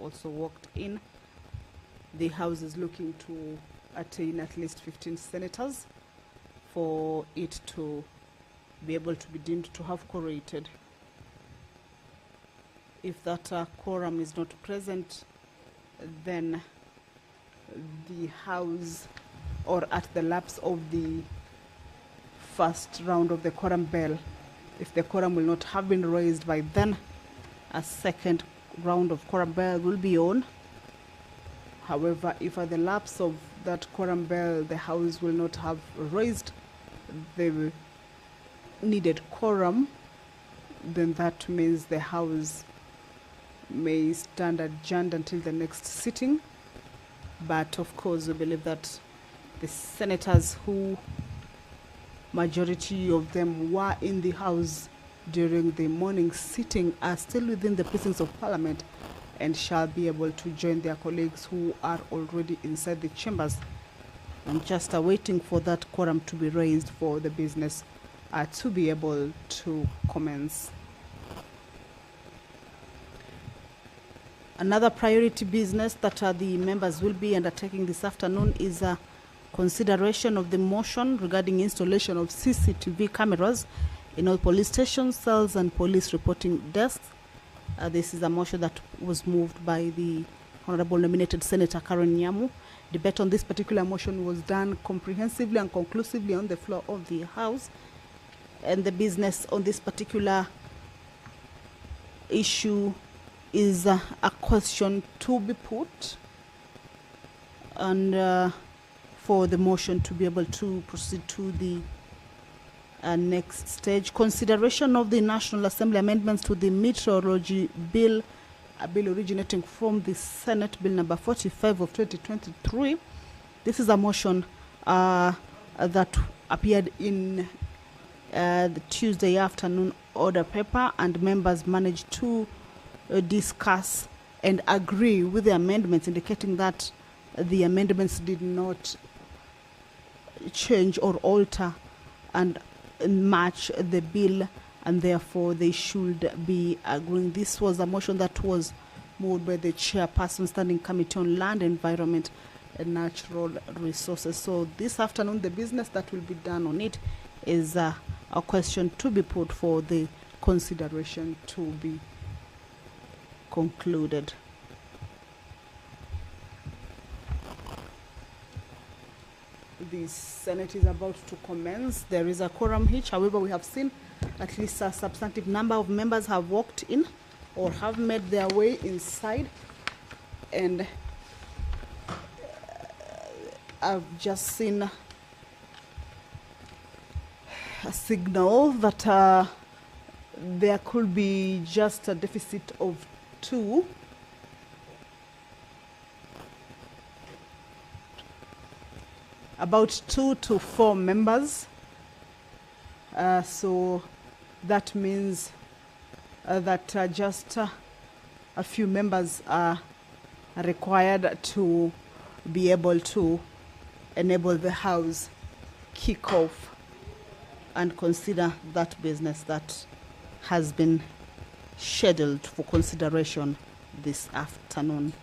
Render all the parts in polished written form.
also walked in. The House is looking to attain at least 15 senators for it to be able to be deemed to have quorated. If that quorum is not present, then the House, or at the lapse of the first round of the quorum bell, if the quorum will not have been raised by then, a second round of quorum bell will be on. However, if at the lapse of that quorum bell the House will not have raised the needed quorum, then that means the House may stand adjourned until the next sitting. But of course, we believe that the senators who majority of them were in the House during the morning sitting are still within the precincts of Parliament and shall be able to join their colleagues who are already inside the chambers and just waiting for that quorum to be raised for the business to be able to commence. Another priority business that the members will be undertaking this afternoon is a consideration of the motion regarding installation of CCTV cameras in all police stations, cells and police reporting desks. This is a motion that was moved by the Honorable nominated Senator Karen Nyamu. Debate on this particular motion was done comprehensively and conclusively on the floor of the House. And the business on this particular issue is a question to be put, and for the motion to be able to proceed to the next stage. Consideration of the National Assembly amendments to the meteorology bill, a bill originating from the Senate, Bill number 45 of 2023. This is a motion that appeared in the Tuesday afternoon order paper, and members managed to discuss and agree with the amendments, indicating that the amendments did not change or alter and match the bill, and therefore they should be agreeing. This was a motion that was moved by the chairperson, Standing Committee on Land, Environment and Natural Resources. So this afternoon, the business that will be done on it is a question to be put for the consideration to be concluded. The Senate is about to commence. There is a quorum hitch. However, we have seen at least a substantive number of members have walked in or have made their way inside, and I've just seen a signal that there could be just a deficit of 2. About 2 to 4 members. So that means that just a few members are required to be able to enable the House kick off and consider that business that has been scheduled for consideration this afternoon.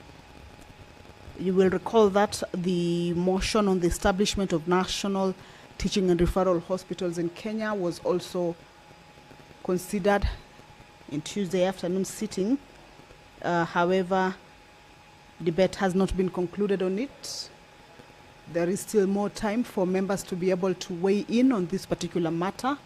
You will recall that the motion on the establishment of national teaching and referral hospitals in Kenya was also considered in Tuesday afternoon sitting. However, debate has not been concluded on it. There is still more time for members to be able to weigh in on this particular matter,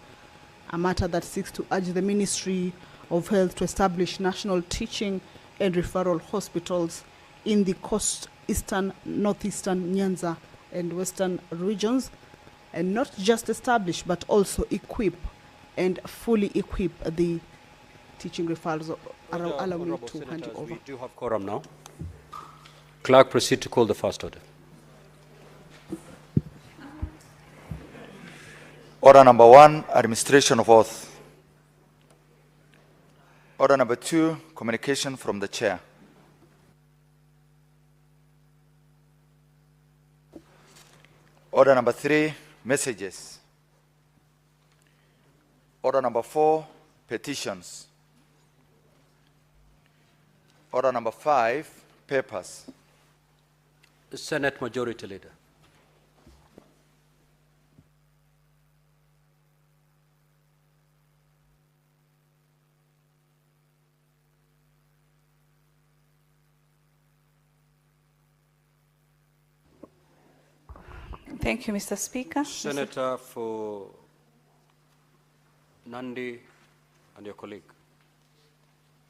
a matter that seeks to urge the Ministry of Health to establish national teaching and referral hospitals in the coast, eastern, northeastern, Nyanza and western regions, and not just establish but also equip and fully equip the teaching referrals. Allow me to hand you over. We do have quorum now. Clerk, proceed to call the first order. Order number 1, administration of oath. Order number 2, communication from the chair. Order number 3, messages. Order number 4, petitions. Order number 5, papers. Senate Majority Leader. Thank you, Mr. Speaker. Senator for Nandi and your colleague.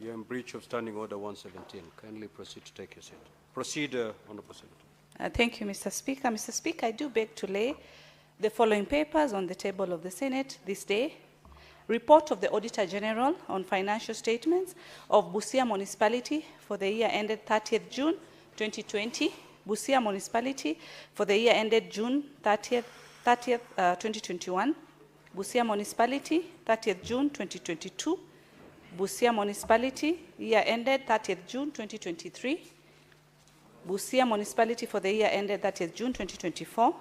You're in breach of Standing Order 117. Kindly proceed to take your seat. Proceed, Honorable Senator. Thank you, Mr. Speaker. Mr. Speaker, I do beg to lay the following papers on the table of the Senate this day. Report of the Auditor General on financial statements of Busia Municipality for the year ended 30th June 2020. Busia Municipality for the year ended June 30th 2021. Busia Municipality, 30th June 2022. Busia Municipality, year ended 30th June 2023. Busia Municipality for the year ended 30th June 2024.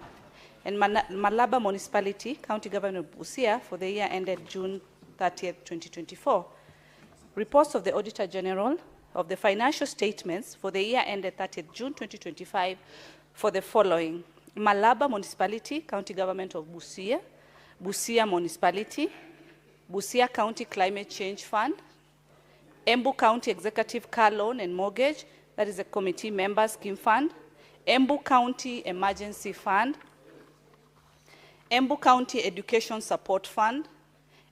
And Malaba Municipality, County Government of Busia for the year ended June 30th, 2024. Reports of the Auditor General of the financial statements for the year ended 30th June 2025 for the following: Malaba Municipality, County Government of Busia, Busia Municipality, Busia County Climate Change Fund, Embu County Executive Car Loan and Mortgage, that is a committee member scheme fund, Embu County Emergency Fund, Embu County Education Support Fund,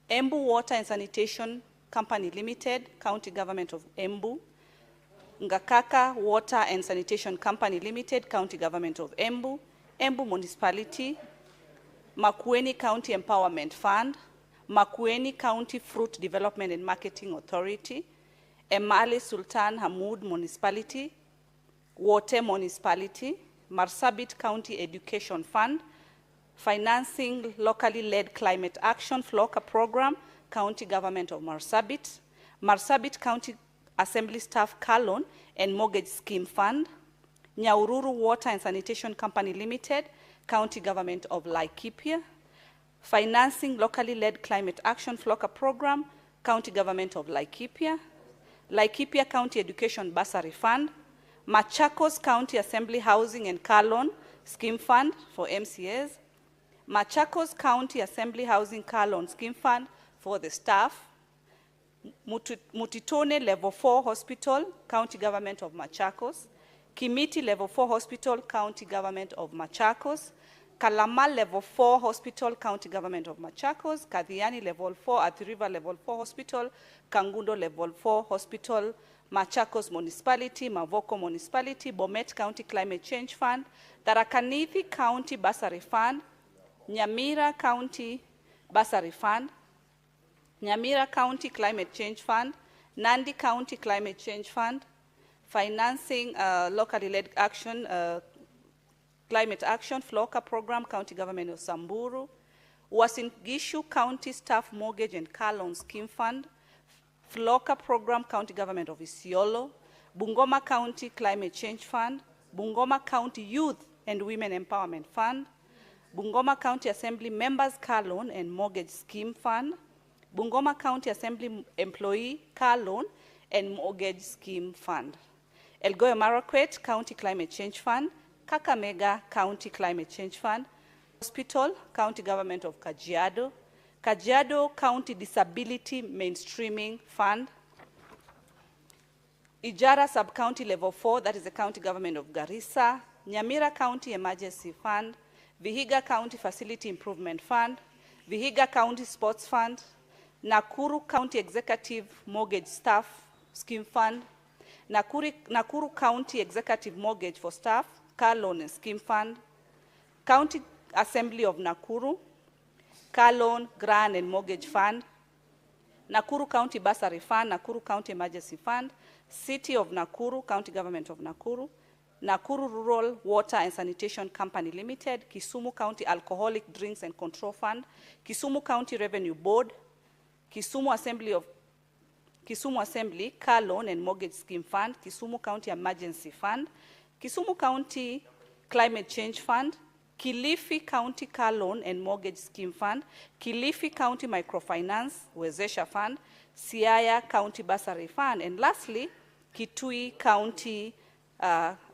Embu Water and Sanitation Company Limited, County Government of Embu, Ngakaka Water and Sanitation Company Limited, County Government of Embu, Embu Municipality, Makwiny County Empowerment Fund, Makwiny County Fruit Development and Marketing Authority, Emali Sultan Hamoud Municipality, Wote Municipality, Marsabit County Education Fund, Financing Locally Led Climate Action FLOCA Program, County Government of Marsabit, Marsabit County Assembly Staff Car Loan and Mortgage Scheme Fund, Nyahururu Water and Sanitation Company Limited, County Government of Laikipia, Financing Locally Led Climate Action FLOCA Program, County Government of Laikipia, Laikipia County Education Bursary Fund, Machakos County Assembly Housing and Car Loan Scheme Fund for MCAs, Machakos County Assembly Housing Car Loan Scheme Fund for the staff, Mutitone Level 4 Hospital, County Government of Machakos, Kimiti Level 4 Hospital, County Government of Machakos, Kalama Level 4 Hospital, County Government of Machakos, Kadhiani Level 4, Athi River Level 4 Hospital, Kangundo Level 4 Hospital, Machakos Municipality, Mavoko Municipality, Bomet County Climate Change Fund, Tharaka-Nithi County Bursary Fund, Nyamira County Bursary Fund, Nyamira County Climate Change Fund, Nandi County Climate Change Fund, Financing Locally Led Action, Climate Action FLOCA Program, County Government of Samburu, Uasin Gishu County Staff Mortgage and Car Loan Scheme Fund, FLOCA Program, County Government of Isiolo, Bungoma County Climate Change Fund, Bungoma County Youth and Women Empowerment Fund, Bungoma County Assembly Members Car Loan and Mortgage Scheme Fund, Bungoma County Assembly Employee Car Loan and Mortgage Scheme Fund, Elgeyo Marakwet County Climate Change Fund, Kakamega County Climate Change Fund, Hospital, County Government of Kajiado, Kajiado County Disability Mainstreaming Fund, Ijara Sub-County Level 4, that is the County Government of Garissa, Nyamira County Emergency Fund, Vihiga County Facility Improvement Fund, Vihiga County Sports Fund, Nakuru County Executive Mortgage Staff Scheme Fund, Nakuru County Executive Mortgage for Staff, Car Loan and Scheme Fund, County Assembly of Nakuru, Car Loan, Grant and Mortgage Fund, Nakuru County Bursary Fund, Nakuru County Emergency Fund, City of Nakuru, County Government of Nakuru, Nakuru Rural Water and Sanitation Company Limited, Kisumu County Alcoholic Drinks and Control Fund, Kisumu County Revenue Board, Kisumu Assembly Car Loan and Mortgage Scheme Fund, Kisumu County Emergency Fund, Kisumu County Climate Change Fund, Kilifi County Car Loan and Mortgage Scheme Fund, Kilifi County Microfinance Wezesha Fund, Siaya County Bursary Fund, and lastly, Kitui County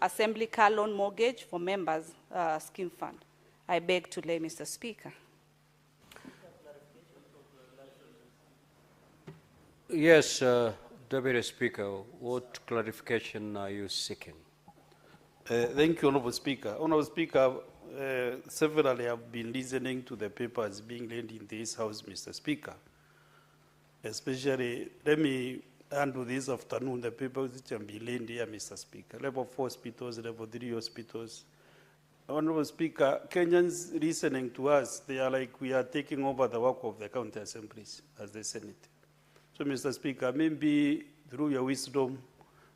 assembly car loan mortgage for members scheme fund. I beg to lay, Mr. Speaker. Yes, Deputy Speaker, what clarification are you seeking? Thank you, Honourable Speaker. Honourable Speaker, severally have been listening to the papers being laid in this House, Mr. Speaker. Especially, let me handle this afternoon the papers which have been laid here, Mr. Speaker. Level 4 hospitals, level 3 hospitals. Honourable Speaker, Kenyans listening to us, they are like we are taking over the work of the county assemblies as the Senate. So, Mr. Speaker, maybe through your wisdom,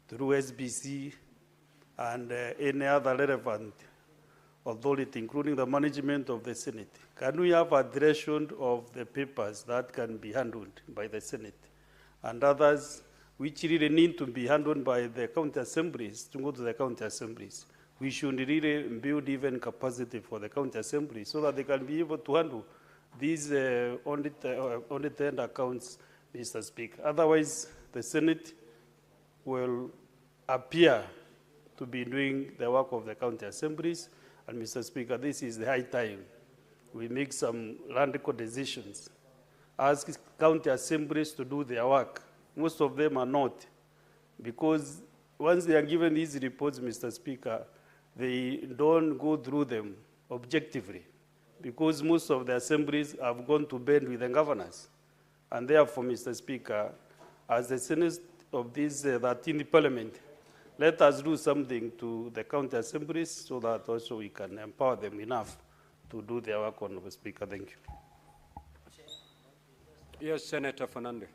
through SBC, and any other relevant authority, including the management of the Senate, can we have a threshold of the papers that can be handled by the Senate and others which really need to be handled by the county assemblies to go to the county assemblies? We should really build even capacity for the county assemblies so that they can be able to handle these only 10 accounts, Mr. Speaker. Otherwise, the Senate will appear to be doing the work of the county assemblies. And Mr. Speaker, this is the high time we make some radical decisions. Ask county assemblies to do their work. Most of them are not, because once they are given these reports, Mr. Speaker, they don't go through them objectively, because most of the assemblies have gone to bed with the governors. And therefore, Mr. Speaker, as the Senate of this 13th Parliament, let us do something to the county assemblies so that also we can empower them enough to do their work, Honourable Speaker. Thank you. Yes, Senator Fernandez.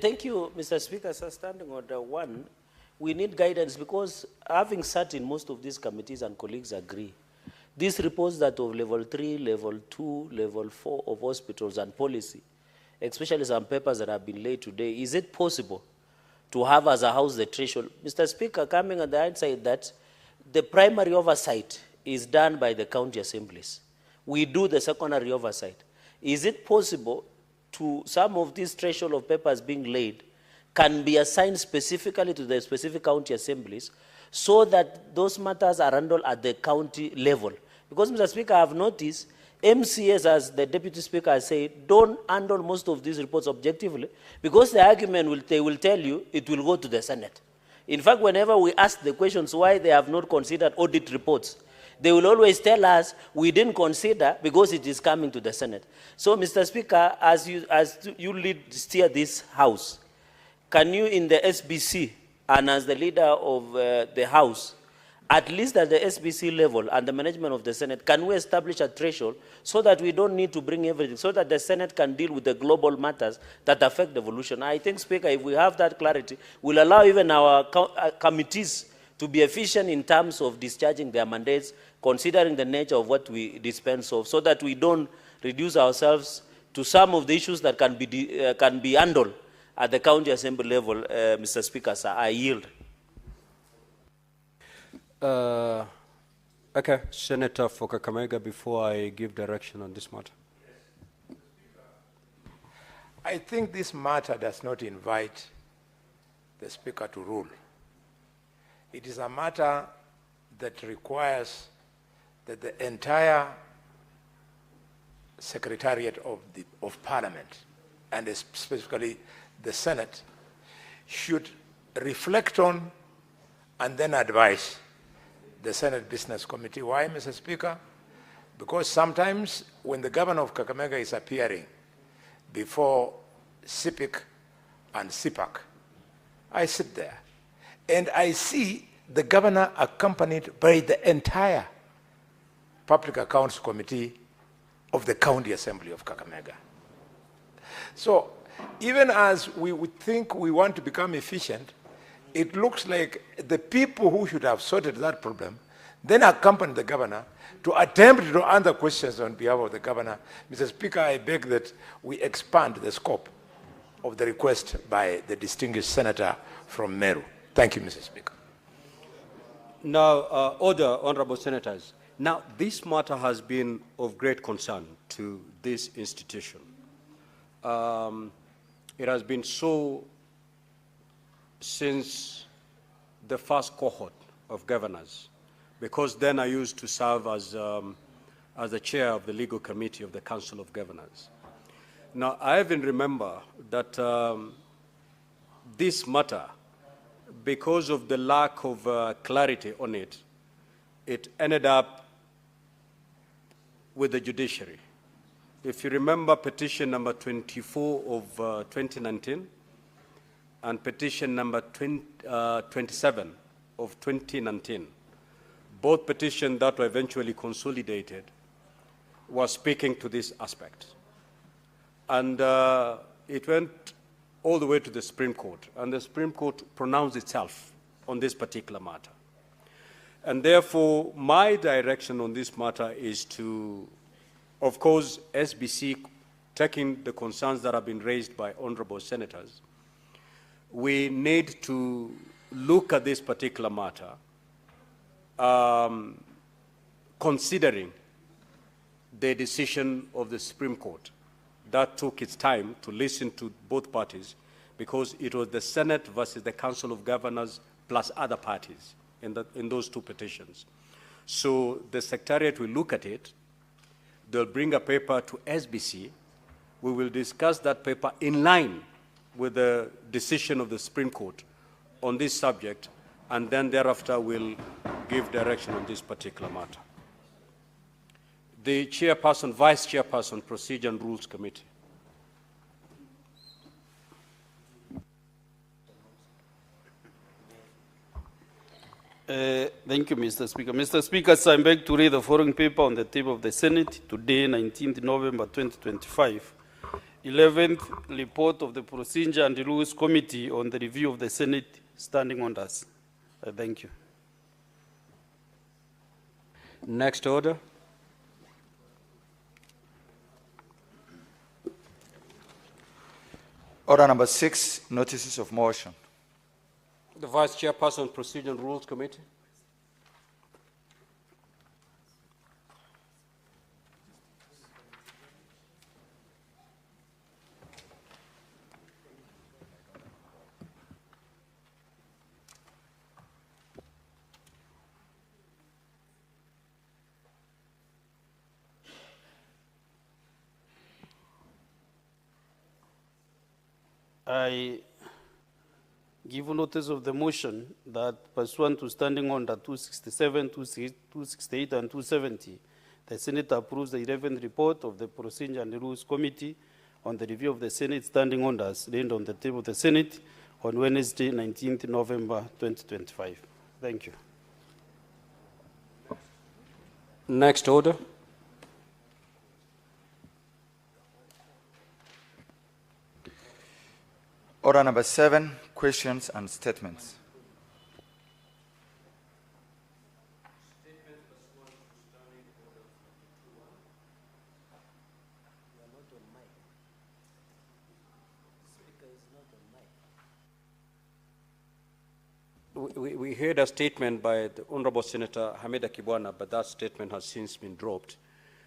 Thank you, Mr. Speaker. So standing order 1, we need guidance because having sat in most of these committees and colleagues agree, these reports that of level 3, level 2, level 4 of hospitals and policy, especially some papers that have been laid today, is it possible to have as a house the threshold? Mr. Speaker, coming on the outside that the primary oversight is done by the county assemblies. We do the secondary oversight. Is it possible to some of these threshold of papers being laid can be assigned specifically to the specific county assemblies so that those matters are handled at the county level? Because, Mr. Speaker, I have noticed MCAs, as the Deputy Speaker has said, don't handle most of these reports objectively because the argument they will tell you it will go to the Senate. In fact, whenever we ask the questions why they have not considered audit reports, they will always tell us we didn't consider because it is coming to the Senate. So, Mr. Speaker, as you steer this House, can you in the SBC and as the leader of the House, at least at the SBC level and the management of the Senate, can we establish a threshold so that we don't need to bring everything, so that the Senate can deal with the global matters that affect the evolution? I think, Speaker, if we have that clarity, we'll allow even our committees to be efficient in terms of discharging their mandates, considering the nature of what we dispense of, so that we don't reduce ourselves to some of the issues that can be handled at the county assembly level. Mr. Speaker, sir, I yield. Okay, Senator for Kakamega, before I give direction on this matter. I think this matter does not invite the Speaker to rule. It is a matter that requires that the entire Secretariat of Parliament, and specifically the Senate, should reflect on and then advise the Senate Business Committee. Why, Mr. Speaker? Because sometimes when the governor of Kakamega is appearing before CIPIC and CIPAC, I sit there and I see the governor accompanied by the entire Public Accounts Committee of the County Assembly of Kakamega. So even as we would think we want to become efficient, it looks like the people who should have sorted that problem then accompany the governor to attempt to answer questions on behalf of the governor. Mr. Speaker, I beg that we expand the scope of the request by the distinguished senator from Meru. Thank you, Mr. Speaker. Now, order, honorable senators. Now, this matter has been of great concern to this institution. it has been so since the first cohort of governors, because then I used to serve as the chair of the legal committee of the Council of Governors. Now, I even remember that this matter, because of the lack of clarity on it, it ended up with the judiciary. If you remember petition number 24 of 2019 and petition number 27 of 2019, both petitions that were eventually consolidated were speaking to this aspect. And it went all the way to the Supreme Court, and the Supreme Court pronounced itself on this particular matter. And therefore, my direction on this matter is to, of course, SBC, taking the concerns that have been raised by honorable senators, we need to look at this particular matter, considering the decision of the Supreme Court that took its time to listen to both parties, because it was the Senate versus the Council of Governors plus other parties in those two petitions. So the Secretariat will look at it. They'll bring a paper to SBC. We will discuss that paper in line with the decision of the Supreme Court on this subject, and then thereafter we'll give direction on this particular matter. The chairperson, vice chairperson, Procedure and Rules Committee. Thank you, Mr. Speaker. Mr. Speaker, I beg to read the following paper on the table of the Senate today, 19th November 2025. 11th report of the Procedure and Rules Committee on the review of the Senate standing orders. Thank you. Next order. Order number 6, notices of motion. The Vice Chairperson, Procedure and Rules Committee. I give notice of the motion that pursuant to standing order 267, 268, and 270, the Senate approves the 11th report of the Procedure and Rules Committee on the review of the Senate standing orders laid on the table of the Senate on Wednesday, 19th November 2025. Thank you. Next order. Order number 7, questions and statements. We heard a statement by the Honorable Senator Hamida Kibwana, but that statement has since been dropped,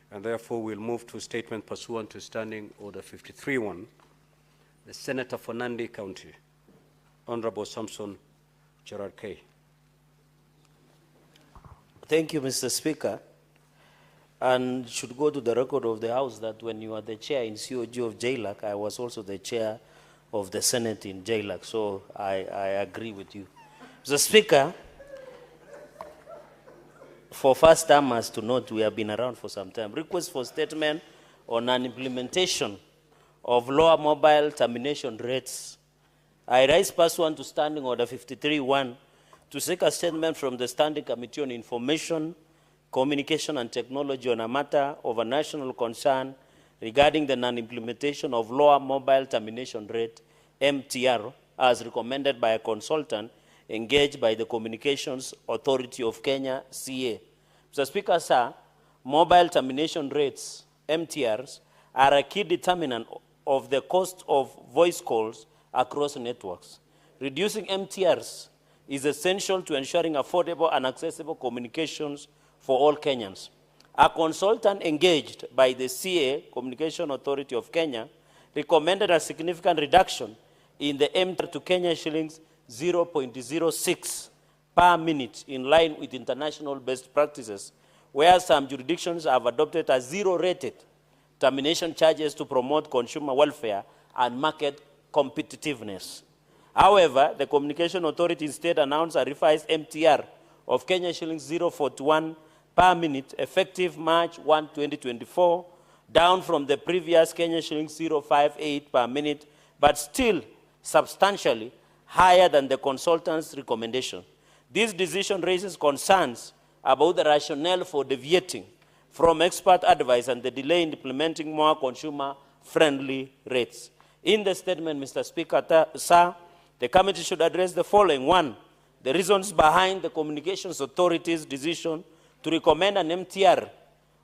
and therefore we'll move to a statement pursuant to Standing Order 53-1. The Senator for Nandi County, Honorable Samson Gerard K. Thank you, Mr. Speaker. And it should go to the record of the House that when you are the chair in COG of JLAC, I was also the chair of the Senate in JLAC, so I agree with you. Mr. Speaker, for first-timers to note, we have been around for some time. Request for statement on an implementation of lower mobile termination rates. I rise pursuant to Standing Order 53-1 to seek a statement from the Standing Committee on Information, Communication and Technology on a matter of a national concern regarding the non-implementation of lower mobile termination rate, MTR, as recommended by a consultant engaged by the Communications Authority of Kenya, CA. Mr. Speaker, sir, mobile termination rates, MTRs, are a key determinant of the cost of voice calls across networks. Reducing MTRs is essential to ensuring affordable and accessible communications for all Kenyans. A consultant engaged by the CA, Communication Authority of Kenya, recommended a significant reduction in the MTR to Kenya shillings 0.06 per minute in line with international best practices, where some jurisdictions have adopted a zero-rated termination charges to promote consumer welfare and market competitiveness. However, the Communication Authority instead announced a revised MTR of Kenya shillings 0.41 per minute effective March 1, 2024, down from the previous Kenya shillings 0.58 per minute, but still substantially higher than the consultant's recommendation. This decision raises concerns about the rationale for deviating from expert advice and the delay in implementing more consumer-friendly rates. In the statement, Mr. Speaker, sir, the committee should address the following. One, the reasons behind the Communications Authority's decision to recommend an MTR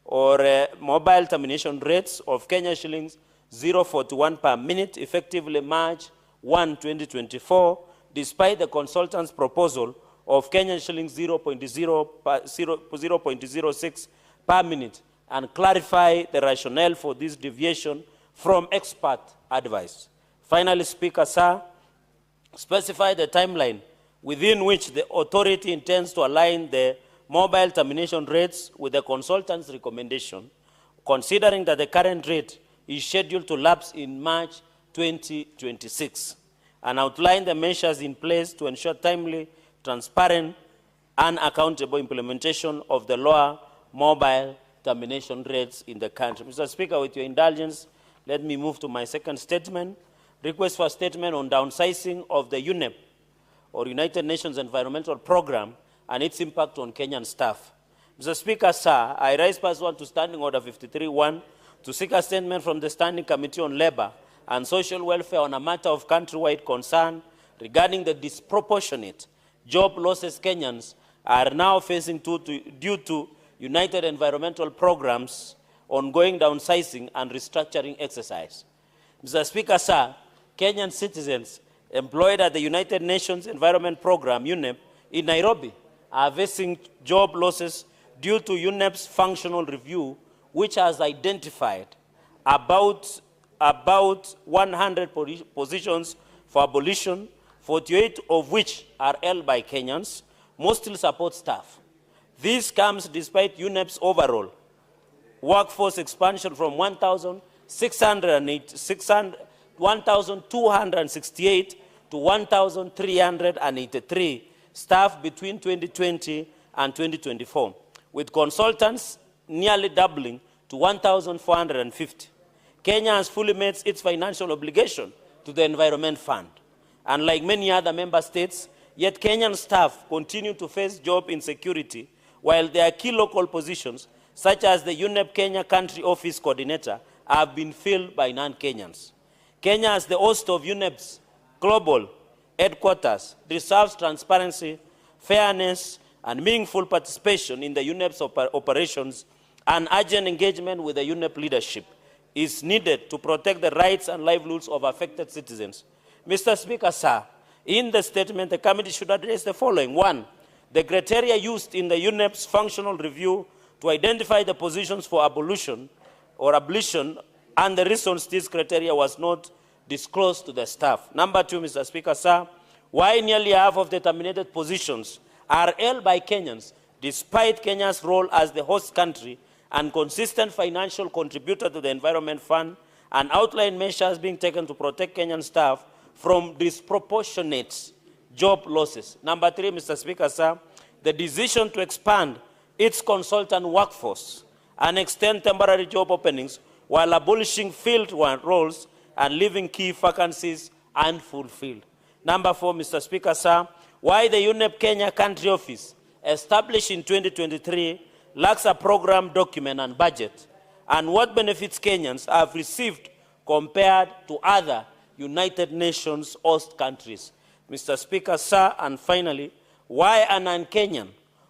or mobile termination rates of Kenya shillings 0.41 per minute effectively March 1, 2024, despite the consultant's proposal of Kenya shillings 0.06 per minute, and clarify the rationale for this deviation from expert advice. Finally, Speaker, sir, specify the timeline within which the authority intends to align the mobile termination rates with the consultant's recommendation, considering that the current rate is scheduled to lapse in March 2026, and outline the measures in place to ensure timely, transparent, and accountable implementation of the lower mobile termination rates in the country. Mr. Speaker, with your indulgence, let me move to my second statement. Request for a statement on downsizing of the UNEP, or United Nations Environmental Program, and its impact on Kenyan staff. Mr. Speaker, sir, I rise pursuant to Standing Order 53.1 to seek a statement from the Standing Committee on Labour and Social Welfare on a matter of countrywide concern regarding the disproportionate job losses Kenyans are now facing due to United Environmental Program's ongoing downsizing and restructuring exercise. Mr. Speaker, sir, Kenyan citizens employed at the United Nations Environment Program, UNEP, in Nairobi are facing job losses due to UNEP's functional review, which has identified about 100 positions for abolition, 48 of which are held by Kenyans, mostly support staff. This comes despite UNEP's overall workforce expansion from 1,268 to 1,383 staff between 2020 and 2024, with consultants nearly doubling to 1,450. Kenya has fully met its financial obligation to the Environment Fund. Unlike many other member states, yet Kenyan staff continue to face job insecurity, while their key local positions, such as the UNEP Kenya Country Office Coordinator, have been filled by non-Kenyans. Kenya, as the host of UNEP's global headquarters, deserves transparency, fairness, and meaningful participation in the UNEP's operations, and urgent engagement with the UNEP leadership is needed to protect the rights and livelihoods of affected citizens. Mr. Speaker, sir, in the statement, the committee should address the following. One, the criteria used in the UNEP's functional review to identify the positions for abolition and the reasons this criteria was not disclosed to the staff. Number two, Mr. Speaker, sir, why nearly half of the terminated positions are held by Kenyans, despite Kenya's role as the host country and consistent financial contributor to the Environment Fund, and outline measures being taken to protect Kenyan staff from disproportionate job losses. Number three, Mr. Speaker, sir, the decision to expand its consultant workforce and extend temporary job openings while abolishing field roles and leaving key vacancies unfulfilled. Number four, Mr. Speaker, sir, why the UNEP Kenya Country Office, established in 2023, lacks a program document and budget, and what benefits Kenyans have received compared to other United Nations host countries. Mr. Speaker, sir, and finally, why a non-Kenyan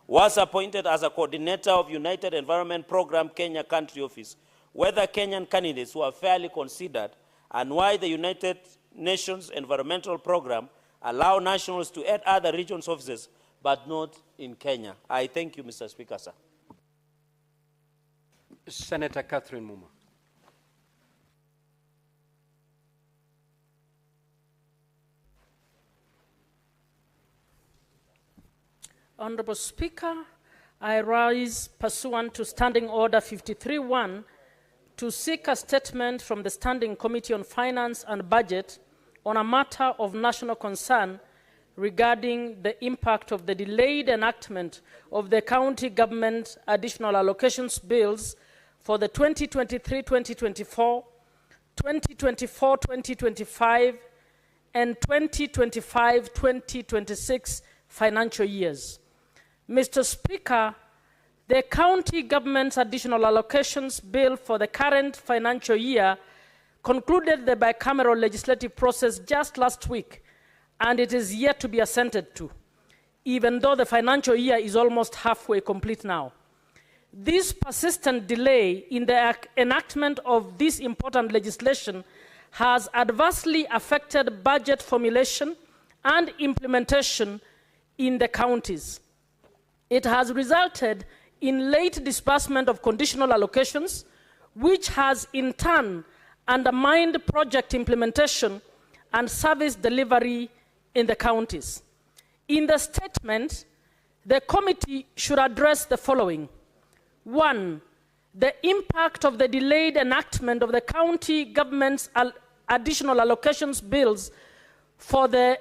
was appointed as a coordinator of United Environment Program Kenya Country Office, whether Kenyan candidates were fairly considered, and why the United Nations Environmental Program allow nationals to head other regions' offices, but not in Kenya. I thank you, Mr. Speaker, sir. Senator Catherine Muma. Honorable Speaker, I rise pursuant to Standing Order 53-1 to seek a statement from the Standing Committee on Finance and Budget on a matter of national concern regarding the impact of the delayed enactment of the county government additional allocations bills for the 2023-2024, 2024-2025, and 2025-2026 financial years. Mr. Speaker, the county government's additional allocations bill for the current financial year concluded the bicameral legislative process just last week, and it is yet to be assented to, even though the financial year is almost halfway complete now. This persistent delay in the enactment of this important legislation has adversely affected budget formulation and implementation in the counties. It has resulted in late disbursement of conditional allocations, which has in turn undermined project implementation and service delivery in the counties. In the statement, the committee should address the following. 1, the impact of the delayed enactment of the county government's additional allocations bills for the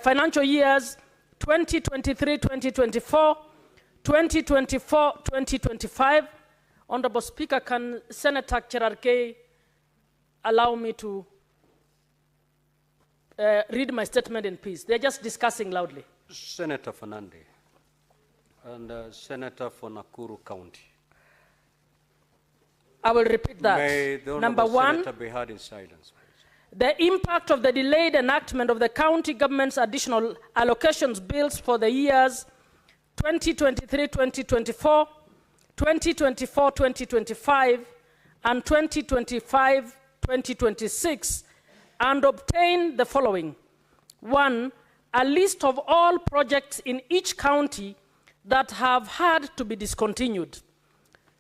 financial years 2023-2024, 2024-2025. Honorable Speaker, can Senator Cherargei allow me to read my statement in peace? They're just discussing loudly. Senator Fernandez and Senator for Nakuru County. I will repeat that. May the Number one, Senator be heard in silence, please. The impact of the delayed enactment of the county government's additional allocations bills for the years 2023-2024, 2024-2025, and 2025-2026, and obtain the following. 1, a list of all projects in each county that have had to be discontinued.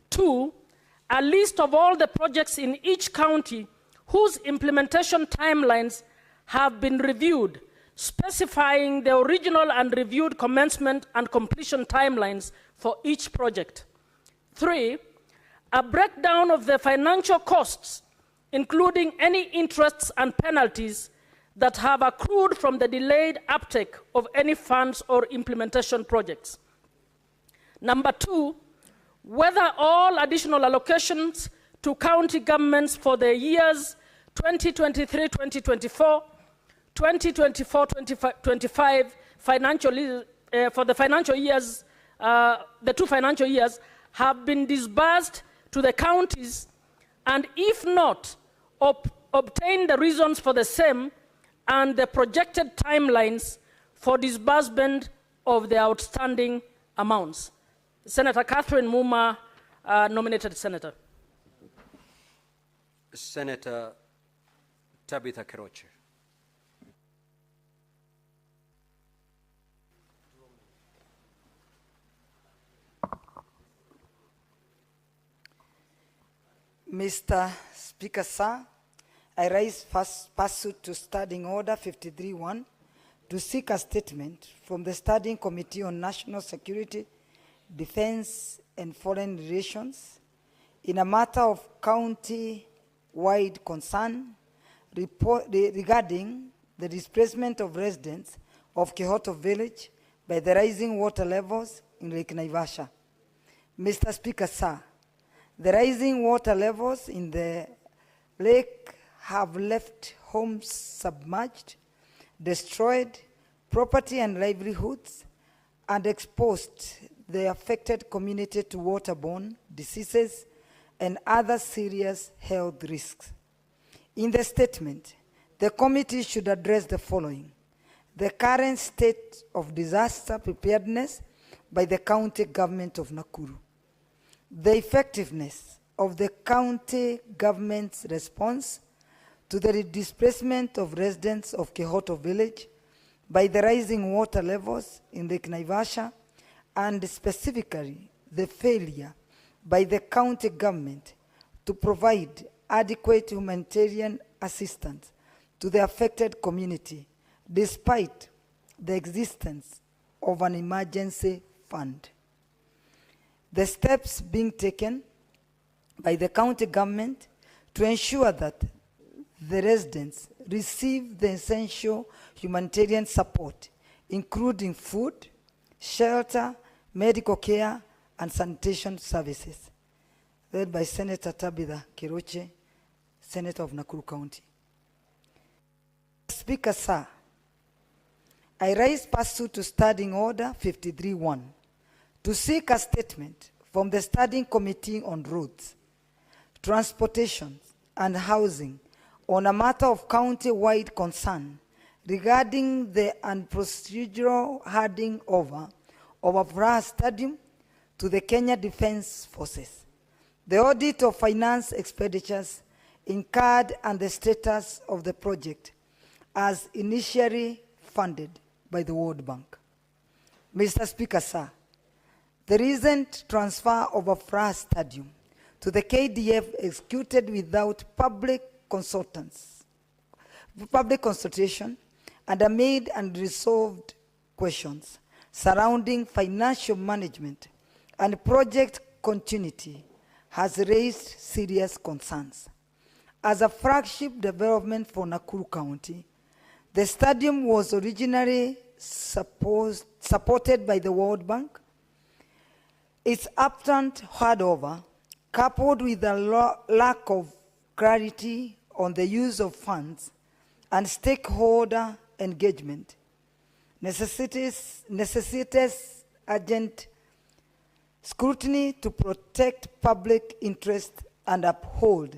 2, a list of all the projects in each county whose implementation timelines have been reviewed, specifying the original and reviewed commencement and completion timelines for each project. 3, a breakdown of the financial costs, including any interests and penalties that have accrued from the delayed uptake of any funds or implementation projects. Number 2, whether all additional allocations to county governments for the years 2023-2024, 2024-2025 for the financial years, the 2 financial years, have been disbursed to the counties, and if not, obtain the reasons for the same and the projected timelines for disbursement of the outstanding amounts. Senator Catherine Muma, nominated senator. Senator Tabitha Keroche. Mr. Speaker, sir, I rise pursuant to Standing Order 53-1 to seek a statement from the Standing Committee on National Security, Defense and Foreign Relations in a matter of county-wide concern regarding the displacement of residents of Kehoto village by the rising water levels in Lake Naivasha. Mr. Speaker, sir, the rising water levels in the lake have left homes submerged, destroyed property and livelihoods, and exposed the affected community to waterborne diseases and other serious health risks. In the statement, the committee should address the following: the current state of disaster preparedness by the county government of Nakuru, the effectiveness of the county government's response to the displacement of residents of Kehoto village by the rising water levels in Lake Naivasha, and specifically the failure by the county government to provide adequate humanitarian assistance to the affected community, despite the existence of an emergency fund. The steps being taken by the county government to ensure that the residents receive the essential humanitarian support, including food, shelter, medical care, and sanitation services. Led by Senator Tabitha Kiruche, Senator of Nakuru County. Speaker, sir, I rise pursuant to Standing Order 53-1 to seek a statement from the Standing Committee on Roads, Transportation, and Housing on a matter of county-wide concern regarding the unprocedural handing over of a Afraha Stadium to the Kenya Defence Forces, the audit of finance expenditures incurred and the status of the project as initially funded by the World Bank. Mr. Speaker, sir, the recent transfer of Afraha Stadium to the KDF executed without public consultation and amid unresolved questions surrounding financial management and project continuity has raised serious concerns. As a flagship development for Nakuru County, the stadium was originally supported by the World Bank. Its upfront handover, coupled with a lack of clarity on the use of funds and stakeholder engagement, necessitates urgent scrutiny to protect public interest and uphold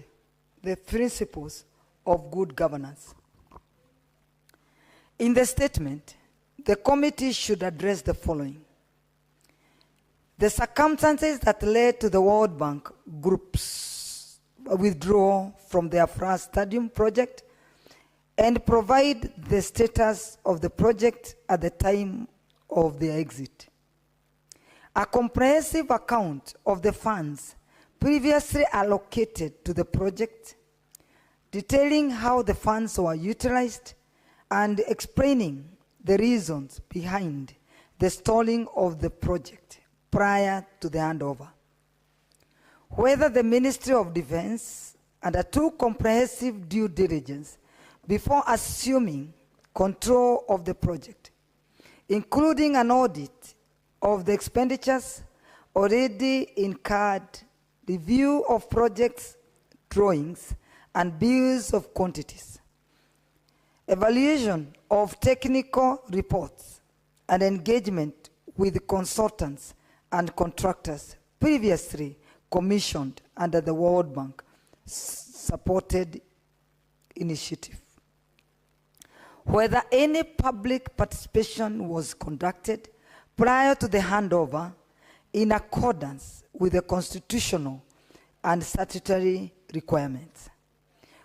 the principles of good governance. In the statement, the committee should address the following: the circumstances that led to the World Bank Group's withdrawal from the Afraha Stadium project and provide the status of the project at the time of the exit. A comprehensive account of the funds previously allocated to the project, detailing how the funds were utilized and explaining the reasons behind the stalling of the project prior to the handover. Whether the Ministry of Defense undertook comprehensive due diligence before assuming control of the project, including an audit of the expenditures already incurred, review of projects, drawings, and bills of quantities, evaluation of technical reports, and engagement with consultants and contractors previously commissioned under the World Bank supported initiative. Whether any public participation was conducted prior to the handover in accordance with the constitutional and statutory requirements.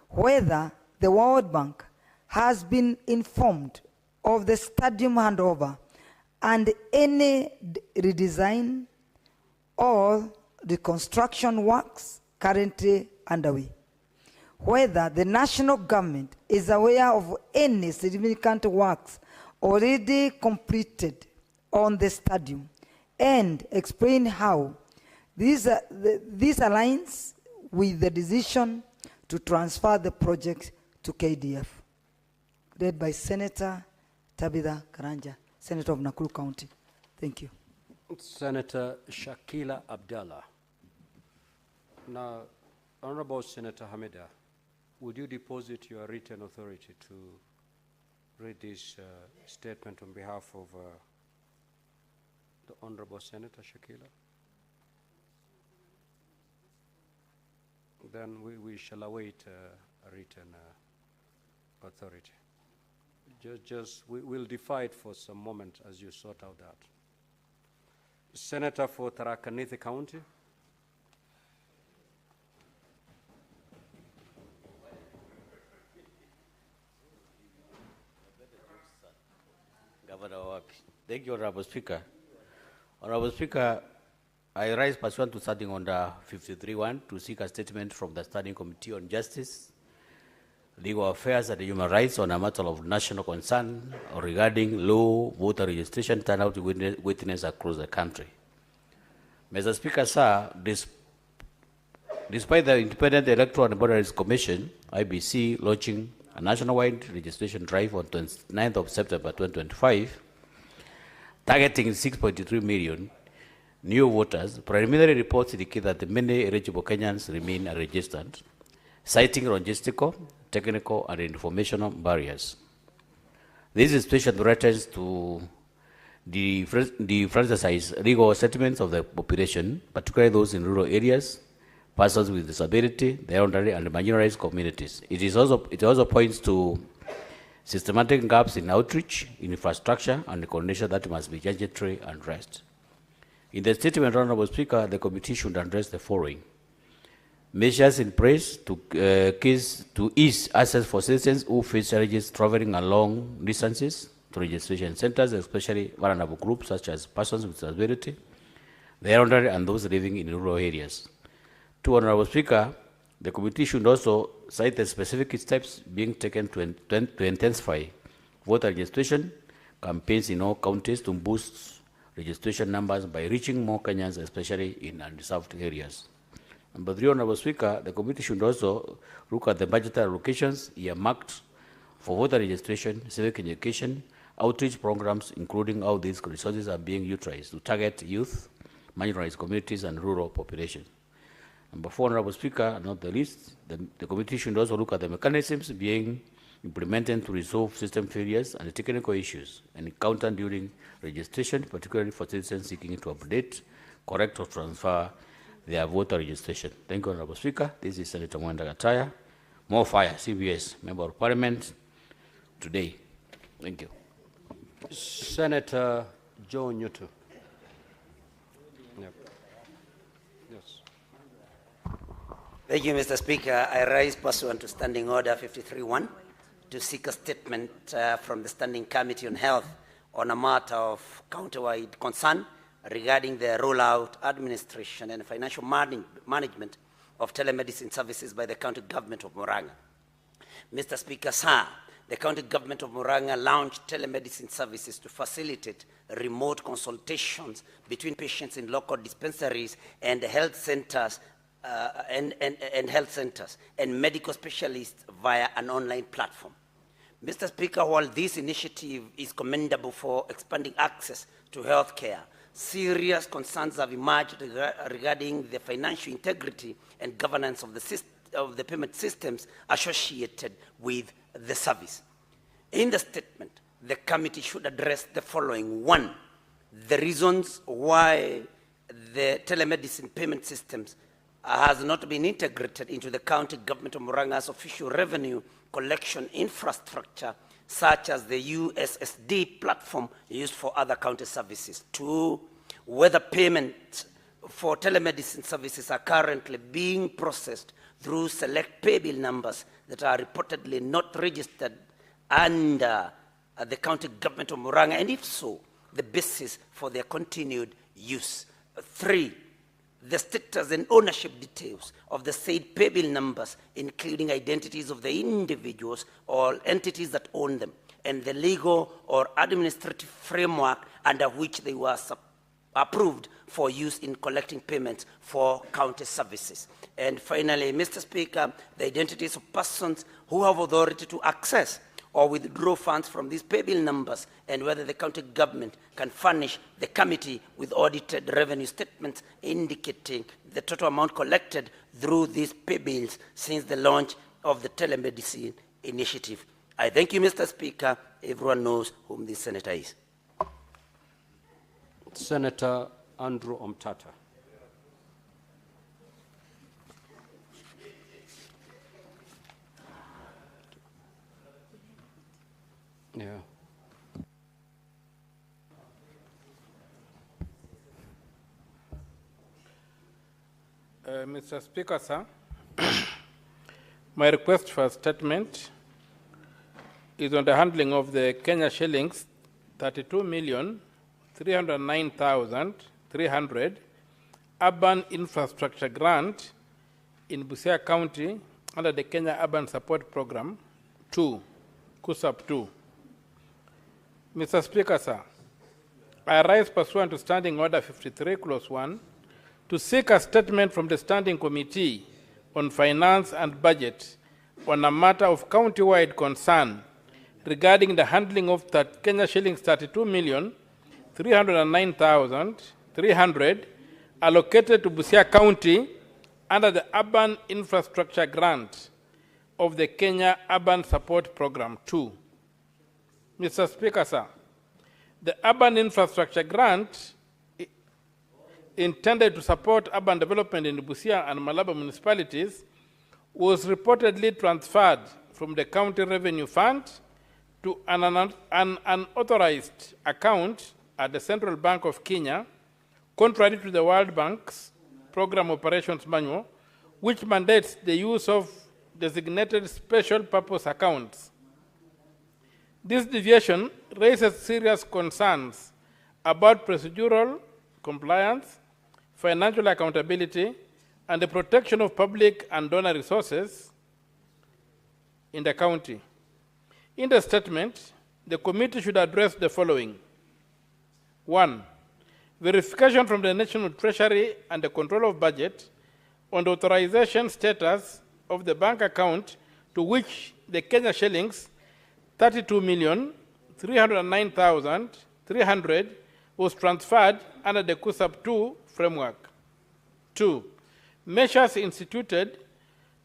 Whether the World Bank has been informed of the stadium handover and any redesign or reconstruction works currently underway. Whether the national government is aware of any significant works already completed on the stadium and explain how this aligns with the decision to transfer the project to KDF. Led by Senator Tabitha Karanja, Senator of Nakuru County. Thank you. Senator Shakila Abdallah. Now, Honorable Senator Hamida, would you deposit your written authority to read this statement on behalf of the Honorable Senator Shakila? Then we shall await a written authority. We'll defer it for some moment as you sort out that. Senator for Tharaka Nithi County. Governor Wapi. Thank you, Honorable Speaker. Honorable Speaker, I rise pursuant to Standing Order 53-1 to seek a statement from the Standing Committee on Justice, legal affairs and human rights on a matter of national concern regarding low voter registration turnout witness across the country. Mr. Speaker, sir, despite the Independent Electoral and Borders Commission, IBC, launching a nationwide registration drive on 29th of September 2025, targeting 6.3 million new voters, preliminary reports indicate that many eligible Kenyans remain unregistered, citing logistical, technical, and informational barriers. This situation threatens to defranchise legal settlements of the population, particularly those in rural areas, persons with disability, the elderly, and marginalized communities. It also points to systematic gaps in outreach, infrastructure, and coordination that must be urgently addressed. In the statement, Honorable Speaker, the committee should address the following: measures in place to ease access for citizens who face challenges traveling long distances to registration centers, especially vulnerable groups such as persons with disability, the elderly, and those living in rural areas. To Honorable Speaker, the committee should also cite the specific steps being taken to intensify voter registration campaigns in all counties to boost registration numbers by reaching more Kenyans, especially in unreserved areas. Number 3, Honorable Speaker, the committee should also look at the budgetary allocations earmarked for voter registration, civic education, outreach programs, including how these resources are being utilized to target youth, marginalized communities, and rural population. Number 4, Honorable Speaker, not the least, the committee should also look at the mechanisms being implemented to resolve system failures and technical issues encountered during registration, particularly for citizens seeking to update, correct, or transfer their voter registration. Thank you, Honorable Speaker. This is Senator Mwenda Gataya, More Fire, CBS, Member of Parliament, today. Thank you. Senator Joe Newton. Yep. Yes. Thank you, Mr. Speaker. I rise pursuant to Standing Order 53.1 to seek a statement from the Standing Committee on Health on a matter of county-wide concern regarding the rollout, administration, and financial management of telemedicine services by the county government of Murang'a. Mr. Speaker, sir, the county government of Murang'a launched telemedicine services to facilitate remote consultations between patients in local dispensaries and health centers and medical specialists via an online platform. Mr. Speaker, while this initiative is commendable for expanding access to health care, serious concerns have emerged regarding the financial integrity and governance of the payment systems associated with the service. In the statement, the committee should address the following. 1, the reasons why the telemedicine payment systems has not been integrated into the county government of Murang'a's official revenue collection infrastructure, such as the USSD platform used for other county services. 2, whether payments for telemedicine services are currently being processed through select paybill numbers that are reportedly not registered under the county government of Murang'a, and if so, the basis for their continued use. 3, the status and ownership details of the said paybill numbers, including identities of the individuals or entities that own them, and the legal or administrative framework under which they were approved for use in collecting payments for county services. And finally, Mr. Speaker, the identities of persons who have authority to access or withdraw funds from these paybill numbers, and whether the county government can furnish the committee with audited revenue statements indicating the total amount collected through these paybills since the launch of the telemedicine initiative. I thank you, Mr. Speaker. Everyone knows whom this senator is. Senator Andrew Omtata. Yeah. Mr. Speaker, sir, my request for a statement is on the handling of the Kenya shillings 32,309,300 urban infrastructure grant in Busia County under the Kenya Urban Support Program 2, KUSAP 2. Mr. Speaker, sir, I rise pursuant to Standing Order 53, Clause 1, to seek a statement from the Standing Committee on Finance and Budget on a matter of county-wide concern regarding the handling of Kenya shillings 32,309,300 allocated to Busia County under the Urban Infrastructure Grant of the Kenya Urban Support Program 2. Mr. Speaker, sir, the Urban Infrastructure Grant intended to support urban development in Busia and Malaba municipalities was reportedly transferred from the County Revenue Fund to an unauthorized account at the Central Bank of Kenya, contrary to the World Bank's Program Operations Manual, which mandates the use of designated special purpose accounts. This deviation raises serious concerns about procedural compliance, financial accountability, and the protection of public and donor resources in the county. In the statement, the committee should address the following. 1. Verification from the National Treasury and the Control of Budget on the authorization status of the bank account to which the Kenya shillings 32,309,300 was transferred under the KUSAP 2 framework. 2. Measures instituted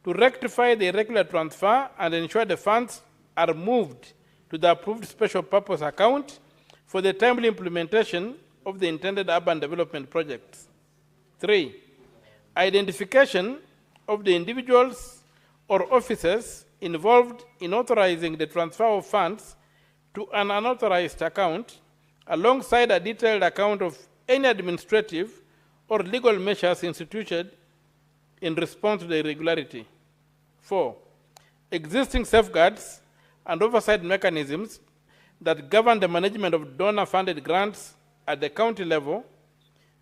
to rectify the irregular transfer and ensure the funds are moved to the approved special purpose account for the timely implementation of the intended urban development projects. 3. Identification of the individuals or offices involved in authorizing the transfer of funds to an unauthorized account, alongside a detailed account of any administrative or legal measures instituted in response to the irregularity. 4. Existing safeguards and oversight mechanisms that govern the management of donor-funded grants at the county level,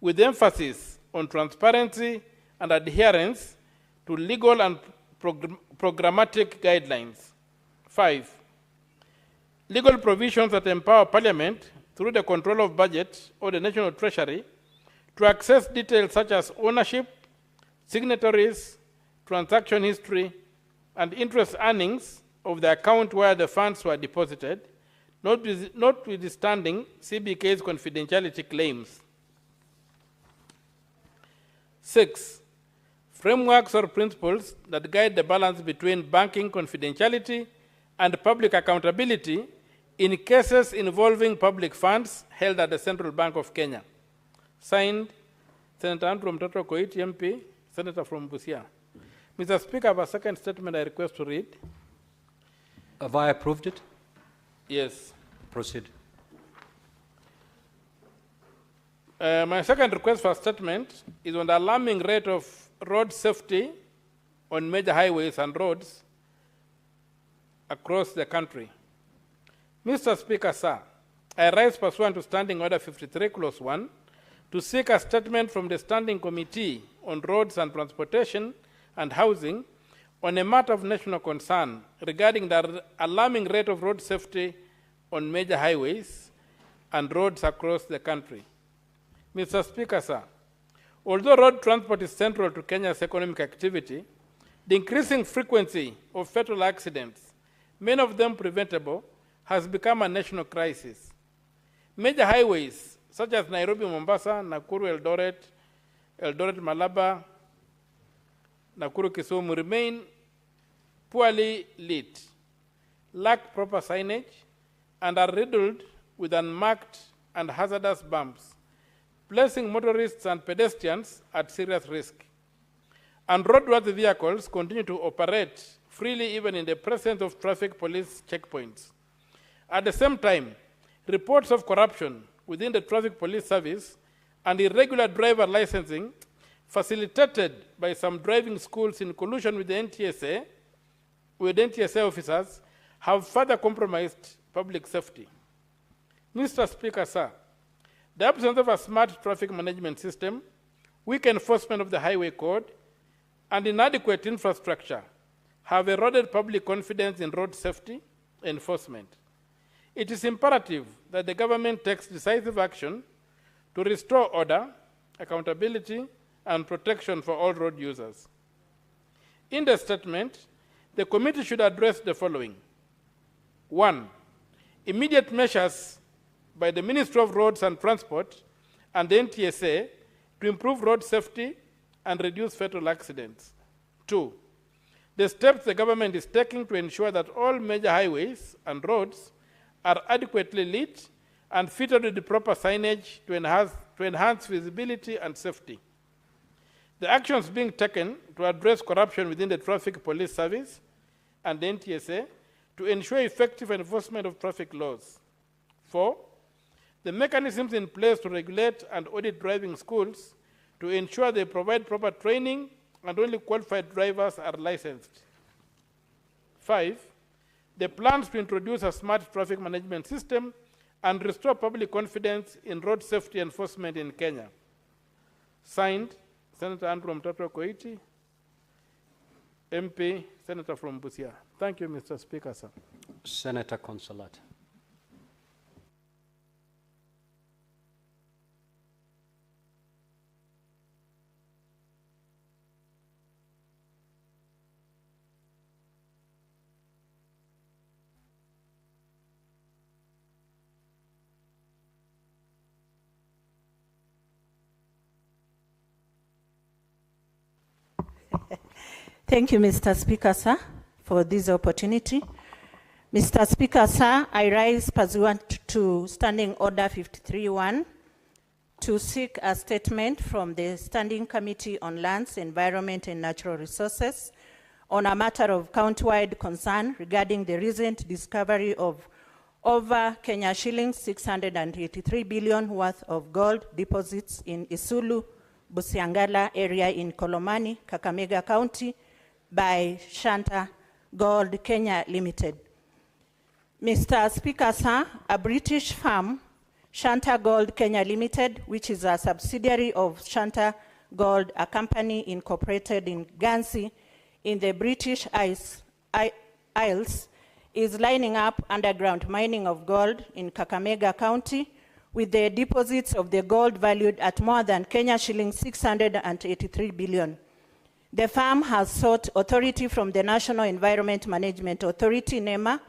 with emphasis on transparency and adherence to legal and programmatic guidelines. 5. Legal provisions that empower Parliament through the Control of Budget or the National Treasury to access details such as ownership, signatories, transaction history, and interest earnings of the account where the funds were deposited, notwithstanding CBK's confidentiality claims. 6. Frameworks or principles that guide the balance between banking confidentiality and public accountability in cases involving public funds held at the Central Bank of Kenya. Signed, Senator Andrew Mtoto Koit, MP, Senator from Busia. Mr. Speaker, I have a second statement I request to read. Have I approved it? Yes. Proceed. My second request for a statement is on the alarming rate of road safety on major highways and roads across the country. Mr. Speaker, sir, I rise pursuant to Standing Order 53, Clause 1, to seek a statement from the Standing Committee on Roads and Transportation and Housing on a matter of national concern regarding the alarming rate of road safety on major highways and roads across the country. Mr. Speaker, sir, although road transport is central to Kenya's economic activity, the increasing frequency of fatal accidents, many of them preventable, has become a national crisis. Major highways such as Nairobi-Mombasa, Nakuru-Eldoret, Malaba, Nakuru-Kisumu remain poorly lit, lack proper signage, and are riddled with unmarked and hazardous bumps, placing motorists and pedestrians at serious risk. And roadworthy vehicles continue to operate freely even in the presence of traffic police checkpoints. At the same time, reports of corruption within the traffic police service and irregular driver licensing facilitated by some driving schools in collusion with the NTSA, officers, have further compromised public safety. Mr. Speaker, sir, the absence of a smart traffic management system, weak enforcement of the highway code, and inadequate infrastructure have eroded public confidence in road safety enforcement. It is imperative that the government takes decisive action to restore order, accountability, and protection for all road users. In the statement, the committee should address the following. 1. Immediate measures by the Ministry of Roads and Transport and the NTSA to improve road safety and reduce fatal accidents. 2. The steps the government is taking to ensure that all major highways and roads are adequately lit and fitted with the proper signage to enhance visibility and safety. The actions being taken to address corruption within the Traffic Police Service and the NTSA to ensure effective enforcement of traffic laws. 4. The mechanisms in place to regulate and audit driving schools to ensure they provide proper training and only qualified drivers are licensed. 5. The plans to introduce a smart traffic management system and restore public confidence in road safety enforcement in Kenya. Signed, Senator Andrew Mtoto Koiti, MP, Senator from Busia. Thank you, Mr. Speaker, sir. Senator Consolata. Thank you, Mr. Speaker, sir, for this opportunity. Mr. Speaker, sir, I rise pursuant to Standing Order 53.1 to seek a statement from the Standing Committee on Lands, Environment and Natural Resources on a matter of county-wide concern regarding the recent discovery of over Kenya shillings 683 billion worth of gold deposits in Isulu, Busiangala area in Kolomani, Kakamega County, by Shanta Gold Kenya Limited. Mr. Speaker, sir, a British firm, Shanta Gold Kenya Limited, which is a subsidiary of Shanta Gold, a company incorporated in Guernsey in the British Isles, is lining up underground mining of gold in Kakamega County with the deposits of the gold valued at more than Kenya shillings 683 billion. The firm has sought authority from the National Environment Management Authority, NEMA,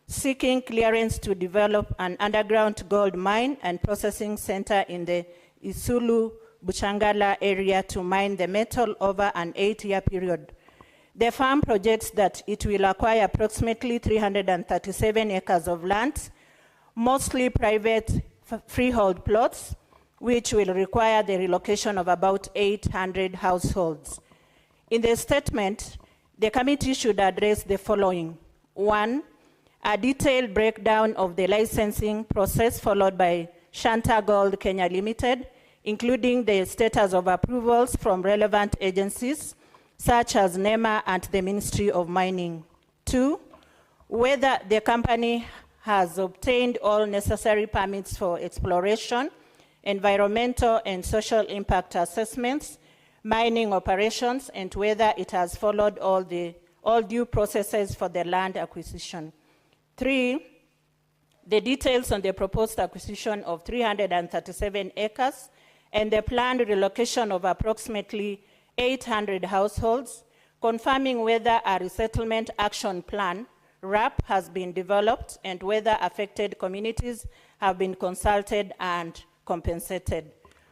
seeking clearance to develop an underground gold mine and processing center in the Isulu Buchangala area to mine the metal over an 8-year period. The firm projects that it will acquire approximately 337 acres of land, mostly private freehold plots, which will require the relocation of about 800 households. In the statement, the committee should address the following. 1, a detailed breakdown of the licensing process followed by Shanta Gold Kenya Limited, including the status of approvals from relevant agencies, such as NEMA and the Ministry of Mining. 2, whether the company has obtained all necessary permits for exploration, environmental and social impact assessments, mining operations, and whether it has followed all due processes for the land acquisition. 3, the details on the proposed acquisition of 337 acres and the planned relocation of approximately 800 households, confirming whether a resettlement action plan, RAP, has been developed and whether affected communities have been consulted and compensated.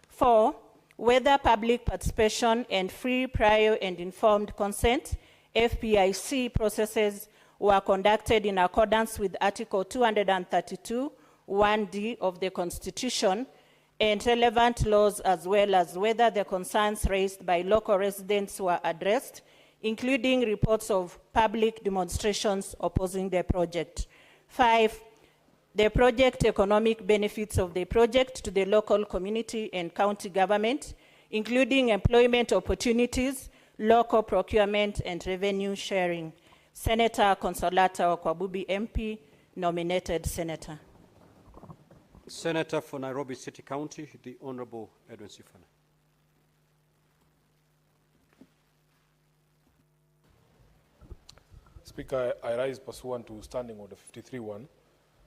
4, whether public participation and free, prior, and informed consent, FPIC processes were conducted in accordance with Article 232, 1D of the Constitution and relevant laws, as well as whether the concerns raised by local residents were addressed, including reports of public demonstrations opposing the project. 5, the project economic benefits of the project to the local community and county government, including employment opportunities, local procurement, and revenue sharing. Senator Consolata Okwabubi, MP, nominated senator. Senator for Nairobi City County, the Honorable Edwin Sifuna. Speaker, I rise pursuant to Standing Order 53.1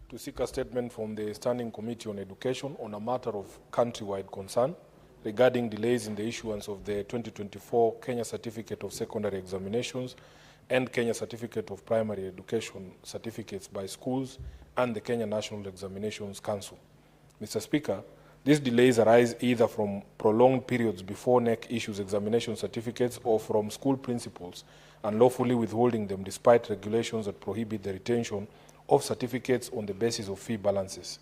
to seek a statement from the Standing Committee on Education on a matter of countrywide concern regarding delays in the issuance of the 2024 Kenya Certificate of Secondary Examinations and Kenya Certificate of Primary Education certificates by schools and the Kenya National Examinations Council. Mr. Speaker, these delays arise either from prolonged periods before NEC issues examination certificates or from school principals unlawfully withholding them despite regulations that prohibit the retention of certificates on the basis of fee balances.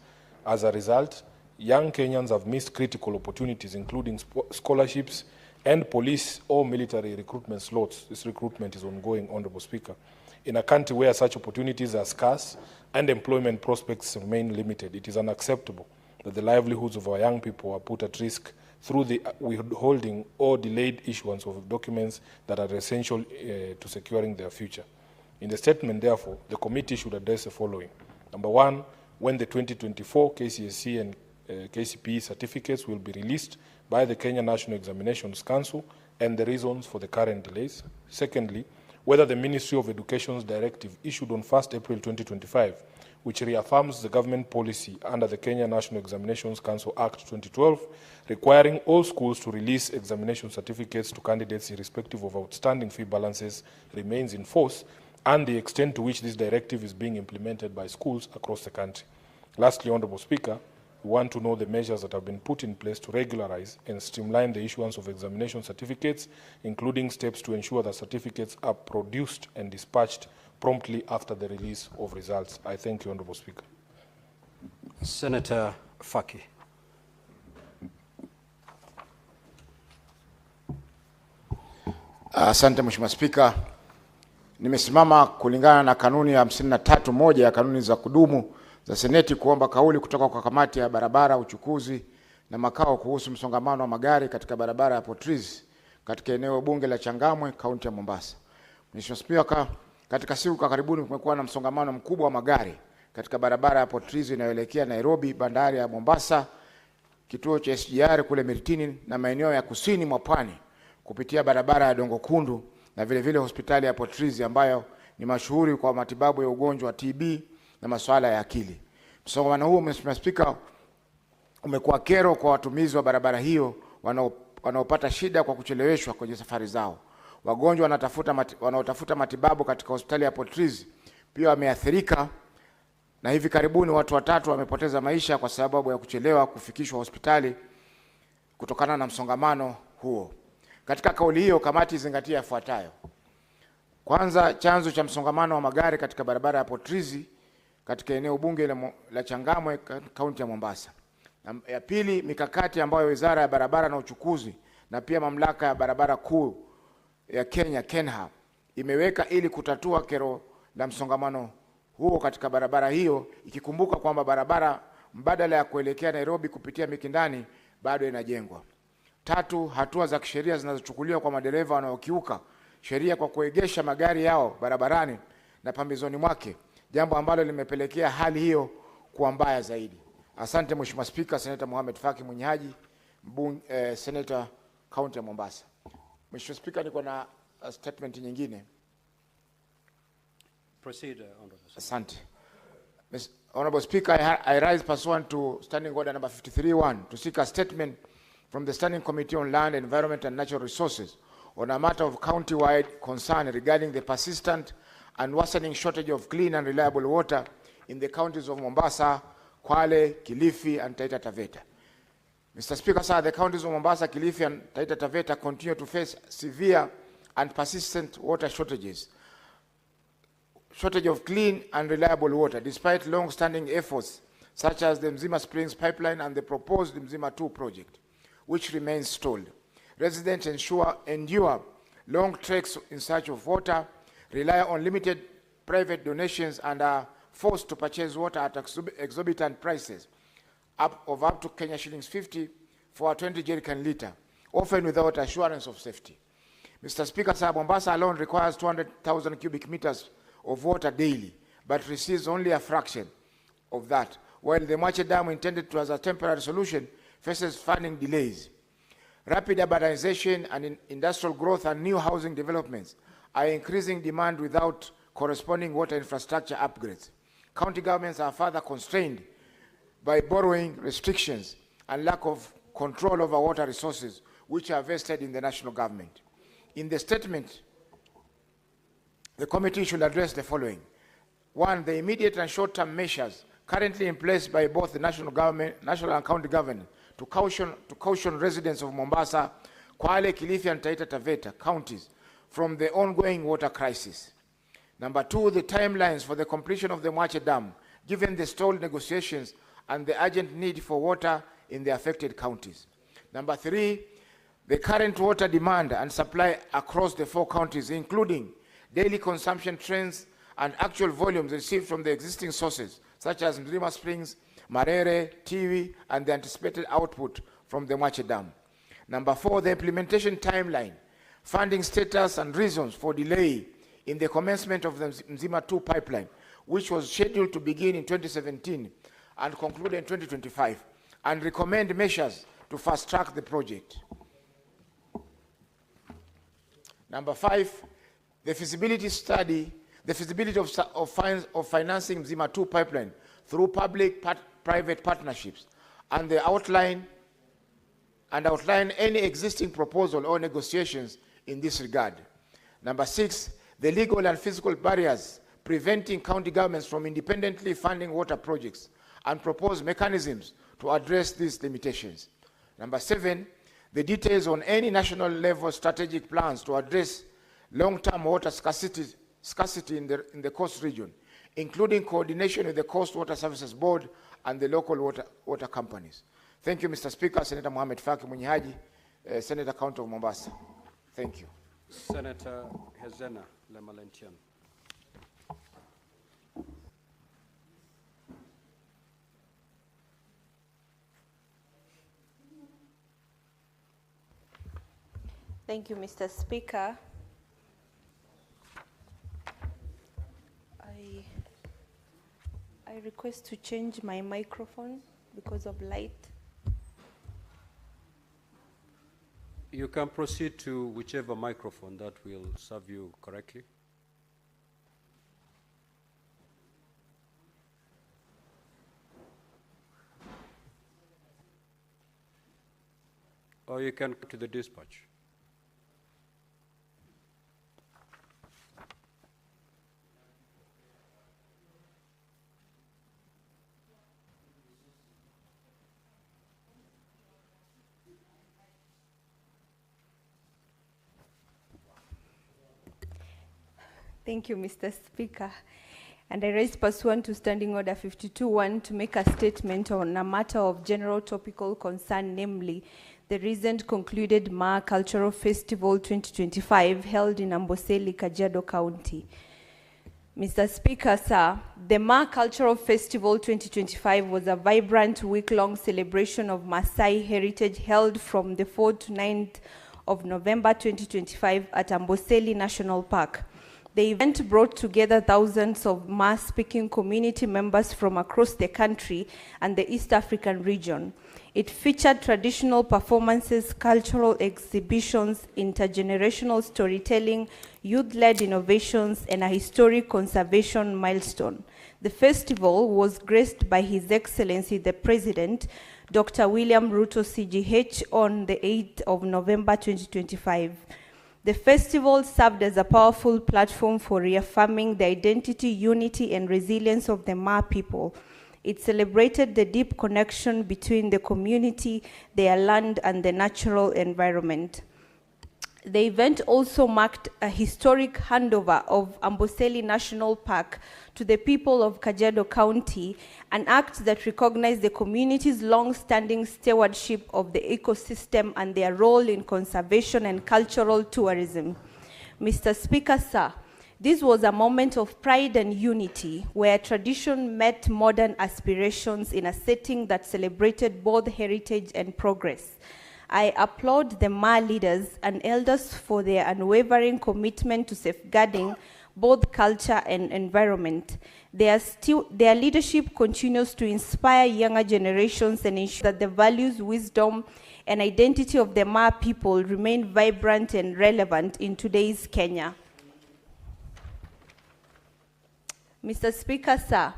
As a result, young Kenyans have missed critical opportunities, including scholarships and police or military recruitment slots. This recruitment is ongoing, Honorable Speaker. In a country where such opportunities are scarce and employment prospects remain limited, it is unacceptable that the livelihoods of our young people are put at risk through the withholding or delayed issuance of documents that are essential to securing their future. In the statement, therefore, the committee should address the following. Number one, when the 2024 KCSE and KCPE certificates will be released by the Kenya National Examinations Council and the reasons for the current delays. Secondly, whether the Ministry of Education's directive issued on 1st April 2025, which reaffirms the government policy under the Kenya National Examinations Council Act 2012, requiring all schools to release examination certificates to candidates irrespective of outstanding fee balances, remains in force, and the extent to which this directive is being implemented by schools across the country. Lastly, Honourable Speaker, we want to know the measures that have been put in place to regularize and streamline the issuance of examination certificates, including steps to ensure that certificates are produced and dispatched promptly after the release of results. I thank you, Honourable Speaker. Senator Faki. Asante Mheshimiwa Spika. Nimesimama kulingana na kanuni ya 53(1) ya kanuni za kudumu za Seneti kuomba kauli kutoka kwa kamati ya barabara, uchukuzi na makao kuhusu msongamano wa magari katika barabara ya Potriz katika eneo bunge la Changamwe, kaunti ya Mombasa. Mheshimiwa Spika, katika siku karibuni kumekuwa na msongamano mkubwa wa magari katika barabara ya Potriz inayoelekea Nairobi, bandari ya Mombasa, kituo cha SGR kule Miritini na maeneo ya kusini mwa pwani kupitia barabara ya Dongo Kundu na vile vile hospitali ya Potriz ambayo ni mashuhuri kwa matibabu ya ugonjwa wa TB na masuala ya akili. Msongamano huo, Mheshimiwa Spika, umekuwa kero kwa watumizi wa barabara hiyo wanaopata shida kwa kucheleweshwa kwenye safari zao. Wagonjwa wanaotafuta matibabu katika hospitali ya Potriz pia wameathirika, na hivi karibuni watu 3 wamepoteza maisha kwa sababu ya kuchelewa kufikishwa hospitali kutokana na msongamano huo. Katika kauli hiyo, kamati zingatia yafuatayo. Kwanza, chanzo cha msongamano wa magari katika barabara ya Potriz katika eneo bunge la Changamwe, kaunti ya Mombasa. Ya pili, mikakati ambayo Wizara ya Barabara na Uchukuzi na pia Mamlaka ya Barabara Kuu ya Kenya KENHA imeweka ili kutatua kero la msongamano huo katika barabara hiyo, ikikumbuka kwamba barabara mbadala ya kuelekea Nairobi kupitia Mikindani bado inajengwa. Tatu, hatua za kisheria zinazochukuliwa kwa madereva wanaokiuka sheria kwa kuegesha magari yao barabarani na pambizoni mwake, jambo ambalo limepelekea hali hiyo kuwa mbaya zaidi. Asante Mheshimiwa Spika. Senator Mohamed Faki Mwenyehaji, Senator County ya Mombasa. Mheshimiwa Spika, niko na statement nyingine. Proceed, Honorable. Asante. Honorable Speaker, I rise pursuant to Standing Order number 53(1) to seek a statement from the Standing Committee on Land, Environment and Natural Resources on a matter of county-wide concern regarding the persistent and worsening shortage of clean and reliable water in the counties of Mombasa, Kwale, Kilifi and Taita Taveta. Mr. Speaker, sir, the counties of Mombasa, Kilifi and Taita Taveta continue to face severe and persistent water shortages. Shortage of clean and reliable water, despite long-standing efforts such as the Mzima Springs pipeline and the proposed Mzima 2 project, which remains stalled. Residents endure long treks in search of water, rely on limited private donations, and are forced to purchase water at exorbitant prices, of up to Kenya shillings 50 for a 20 jerrycan liter, often without assurance of safety. Mr. Speaker, sir, Mombasa alone requires 200,000 cubic meters of water daily, but receives only a fraction of that, while the Mwache Dam, intended as a temporary solution, faces funding delays. Rapid urbanization and industrial growth and new housing developments are increasing demand without corresponding water infrastructure upgrades. County governments are further constrained by borrowing restrictions and lack of control over water resources, which are vested in the national government. In the statement, the committee should address the following. 1, the immediate and short-term measures currently in place by both the national and county government to caution residents of Mombasa, Kwale, Kilifi, and Taita Taveta counties from the ongoing water crisis. Number 2, the timelines for the completion of the Mwache Dam, given the stalled negotiations and the urgent need for water in the affected counties. Number 3, the current water demand and supply across the 4 counties, including daily consumption trends and actual volumes received from the existing sources, such as Mzima Springs, Marere, Tiwi, and the anticipated output from the Mwache Dam. Number 4, the implementation timeline, funding status and reasons for delay in the commencement of the Mzima 2 pipeline, which was scheduled to begin in 2017 and conclude in 2025, and recommend measures to fast-track the project. Number 5, the feasibility study, the feasibility of financing Mzima 2 pipeline through public-private partnerships, and outline any existing proposal or negotiations in this regard. Number 6, the legal and physical barriers preventing county governments from independently funding water projects and propose mechanisms to address these limitations. Number 7, the details on any national level strategic plans to address long-term water scarcity in the coast region, including coordination with the Coast Water Services Board and the local water companies. Thank you, Mr. Speaker. Senator Mohamed Faki Munyihaji, Senator County of Mombasa. Thank you. Senator Hezena Lemalentian. Thank you, Mr. Speaker. I request to change my microphone because of light. You can proceed to whichever microphone that will serve you correctly. Or you can go to the dispatch. Thank you, Mr. Speaker. And I raise pursuant to Standing Order 52.1 to make a statement on a matter of general topical concern, namely the recent concluded Maa Cultural Festival 2025 held in Amboseli, Kajiado County. Mr. Speaker, sir, the Maa Cultural Festival 2025 was a vibrant week-long celebration of Maasai heritage held from the 4th to 9th of November 2025 at Amboseli National Park. The event brought together thousands of Maa-speaking community members from across the country and the East African region. It featured traditional performances, cultural exhibitions, intergenerational storytelling, youth-led innovations, and a historic conservation milestone. The festival was graced by His Excellency the President, Dr. William Ruto CGH, on the 8th of November 2025. The festival served as a powerful platform for reaffirming the identity, unity, and resilience of the Maa people. It celebrated the deep connection between the community, their land, and the natural environment. The event also marked a historic handover of Amboseli National Park to the people of Kajiado County, an act that recognized the community's long-standing stewardship of the ecosystem and their role in conservation and cultural tourism. Mr. Speaker, sir, this was a moment of pride and unity where tradition met modern aspirations in a setting that celebrated both heritage and progress. I applaud the Maa leaders and elders for their unwavering commitment to safeguarding both culture and environment. Their leadership continues to inspire younger generations and ensure that the values, wisdom, and identity of the Maa people remain vibrant and relevant in today's Kenya. Mr. Speaker, sir,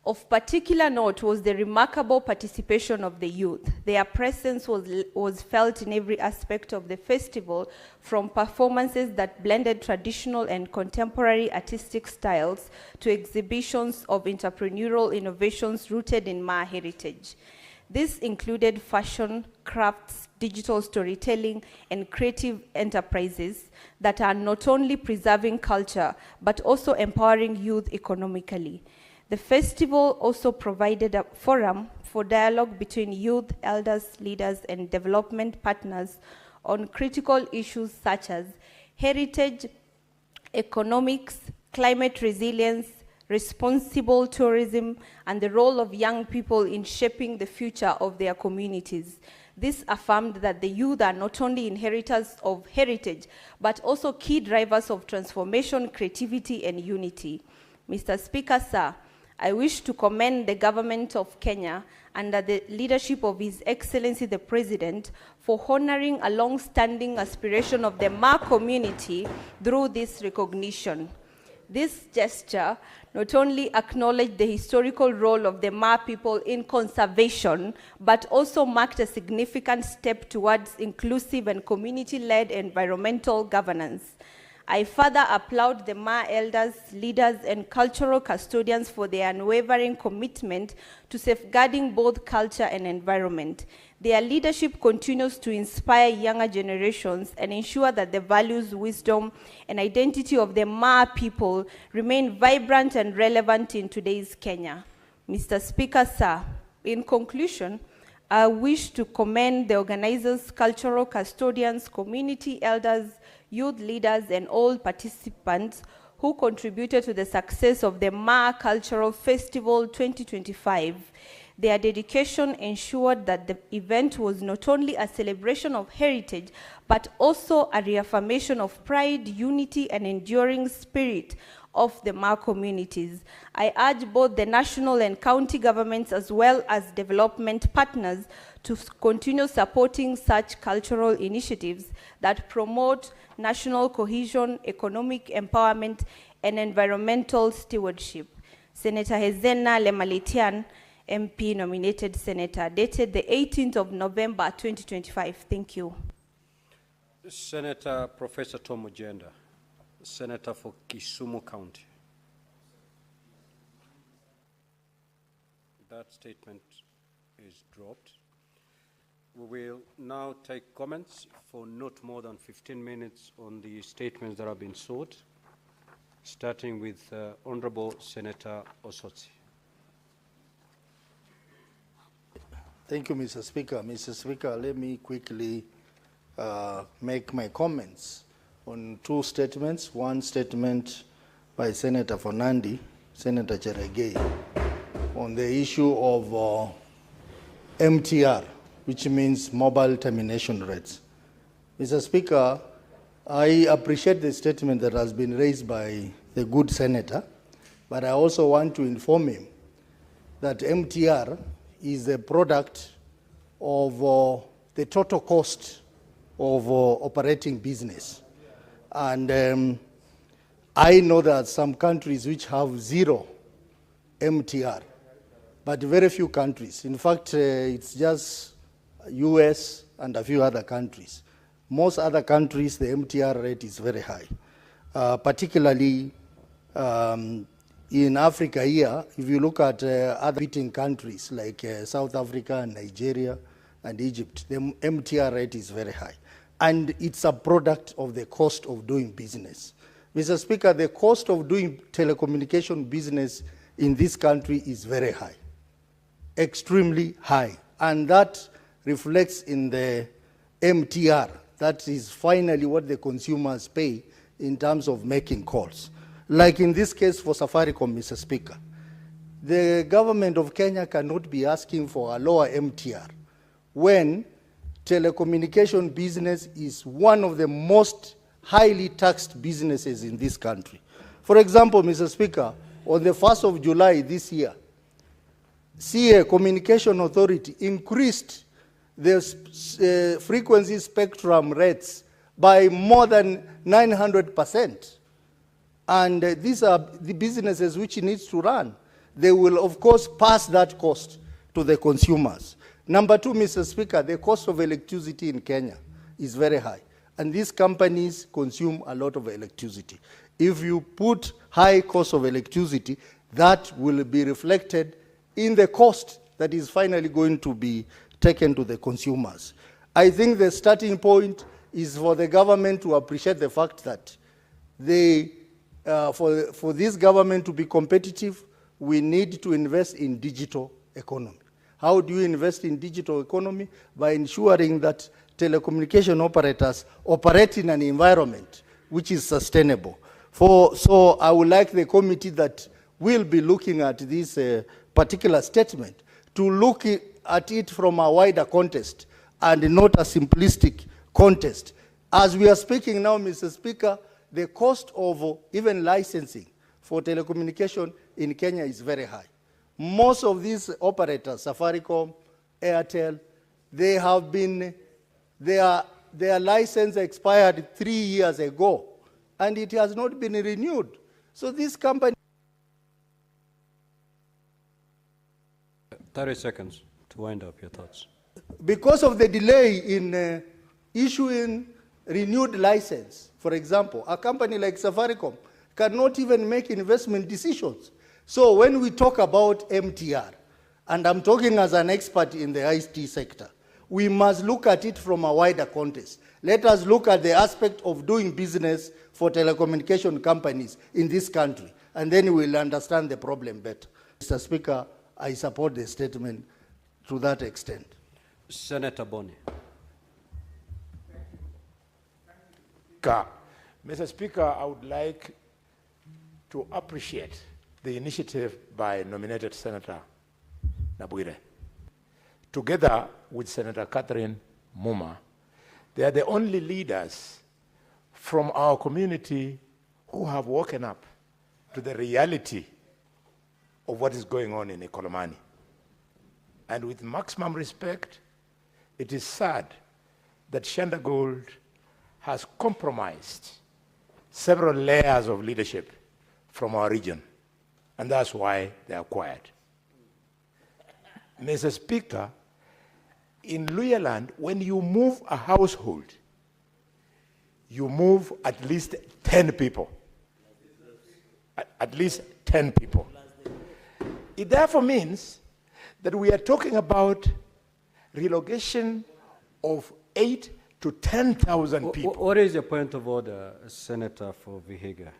of particular note was the remarkable participation of the youth. Their presence was felt in every aspect of the festival, from performances that blended traditional and contemporary artistic styles to exhibitions of entrepreneurial innovations rooted in Maa heritage. This included fashion, crafts, digital storytelling, and creative enterprises that are not only preserving culture, but also empowering youth economically. The festival also provided a forum for dialogue between youth, elders, leaders, and development partners on critical issues such as heritage, economics, climate resilience, responsible tourism, and the role of young people in shaping the future of their communities. This affirmed that the youth are not only inheritors of heritage, but also key drivers of transformation, creativity, and unity. Mr. Speaker, sir, I wish to commend the government of Kenya under the leadership of His Excellency the President for honoring a long-standing aspiration of the Maa community through this recognition. This gesture not only acknowledged the historical role of the Maa people in conservation, but also marked a significant step towards inclusive and community-led environmental governance. I further applaud the Maa elders, leaders, and cultural custodians for their unwavering commitment to safeguarding both culture and environment. Their leadership continues to inspire younger generations and ensure that the values, wisdom, and identity of the Maa people remain vibrant and relevant in today's Kenya. Mr. Speaker, sir, in conclusion, I wish to commend the organizers, cultural custodians, community elders, youth leaders, and all participants who contributed to the success of the Maa Cultural Festival 2025. Their dedication ensured that the event was not only a celebration of heritage, but also a reaffirmation of pride, unity, and enduring spirit of the Maa communities. I urge both the national and county governments, as well as development partners, to continue supporting such cultural initiatives that promote national cohesion, economic empowerment, and environmental stewardship. Senator Hezena Lemalitian, MP nominated senator, dated the 18th of November 2025. Thank you. Senator Professor Tom Ojenda, Senator for Kisumu County. That statement is dropped. We will now take comments for not more than 15 minutes on the statements that have been sought, starting with Honorable Senator Osotsi. Thank you, Mr. Speaker. Mr. Speaker, let me quickly make my comments on two statements. One statement by Senator Fernandi, Senator Cheregei, on the issue of MTR, which means mobile termination rates. Mr. Speaker, I appreciate the statement that has been raised by the good senator, but I also want to inform him that MTR is a product of the total cost of operating business. And I know that some countries which have zero MTR, but very few countries. In fact, it's just US and a few other countries. Most other countries, the MTR rate is very high, particularly in Africa here. If you look at other beating countries like South Africa, Nigeria, and Egypt, the MTR rate is very high. And it's a product of the cost of doing business. Mr. Speaker, the cost of doing telecommunication business in this country is very high, extremely high. And that reflects in the MTR. That is finally what the consumers pay in terms of making calls. Like in this case for Safaricom, Mr. Speaker, the government of Kenya cannot be asking for a lower MTR when telecommunication business is one of the most highly taxed businesses in this country. For example, Mr. Speaker, on the 1st of July this year, CA Communication Authority increased the frequency spectrum rates by more than 900%. And these are the businesses which it needs to run. They will, of course, pass that cost to the consumers. Number two, Mr. Speaker, the cost of electricity in Kenya is very high. And these companies consume a lot of electricity. If you put high cost of electricity, that will be reflected in the cost that is finally going to be taken to the consumers. I think the starting point is for the government to appreciate the fact that for this government to be competitive, we need to invest in digital economy. How do you invest in digital economy? By ensuring that telecommunication operators operate in an environment which is sustainable. So I would like the committee that will be looking at this particular statement to look at it from a wider context and not a simplistic context. As we are speaking now, Mr. Speaker, the cost of even licensing for telecommunication in Kenya is very high. Most of these operators, Safaricom, Airtel, they have been, their license expired 3 years ago, and it has not been renewed. So this company... 30 seconds to wind up your thoughts. Because of the delay in issuing renewed license, for example, a company like Safaricom cannot even make investment decisions. So when we talk about MTR, and I'm talking as an expert in the IT sector, we must look at it from a wider context. Let us look at the aspect of doing business for telecommunication companies in this country, and then we'll understand the problem better. Mr. Speaker, I support the statement to that extent. Senator Boni. Mr. Speaker, I would like to appreciate the initiative by nominated Senator Nabwire. Together with Senator Catherine Muma, they are the only leaders from our community who have woken up to the reality of what is going on in Ikolomani. And with maximum respect, it is sad that Shanda Gold has compromised several layers of leadership from our region, and that's why they are quiet. Mr. Speaker, in Luyaland, when you move a household, you move at least 10 people. At least 10 people. It therefore means that we are talking about relocation of 8 to 10,000 people. What is your point of order, Senator, for Vihiga?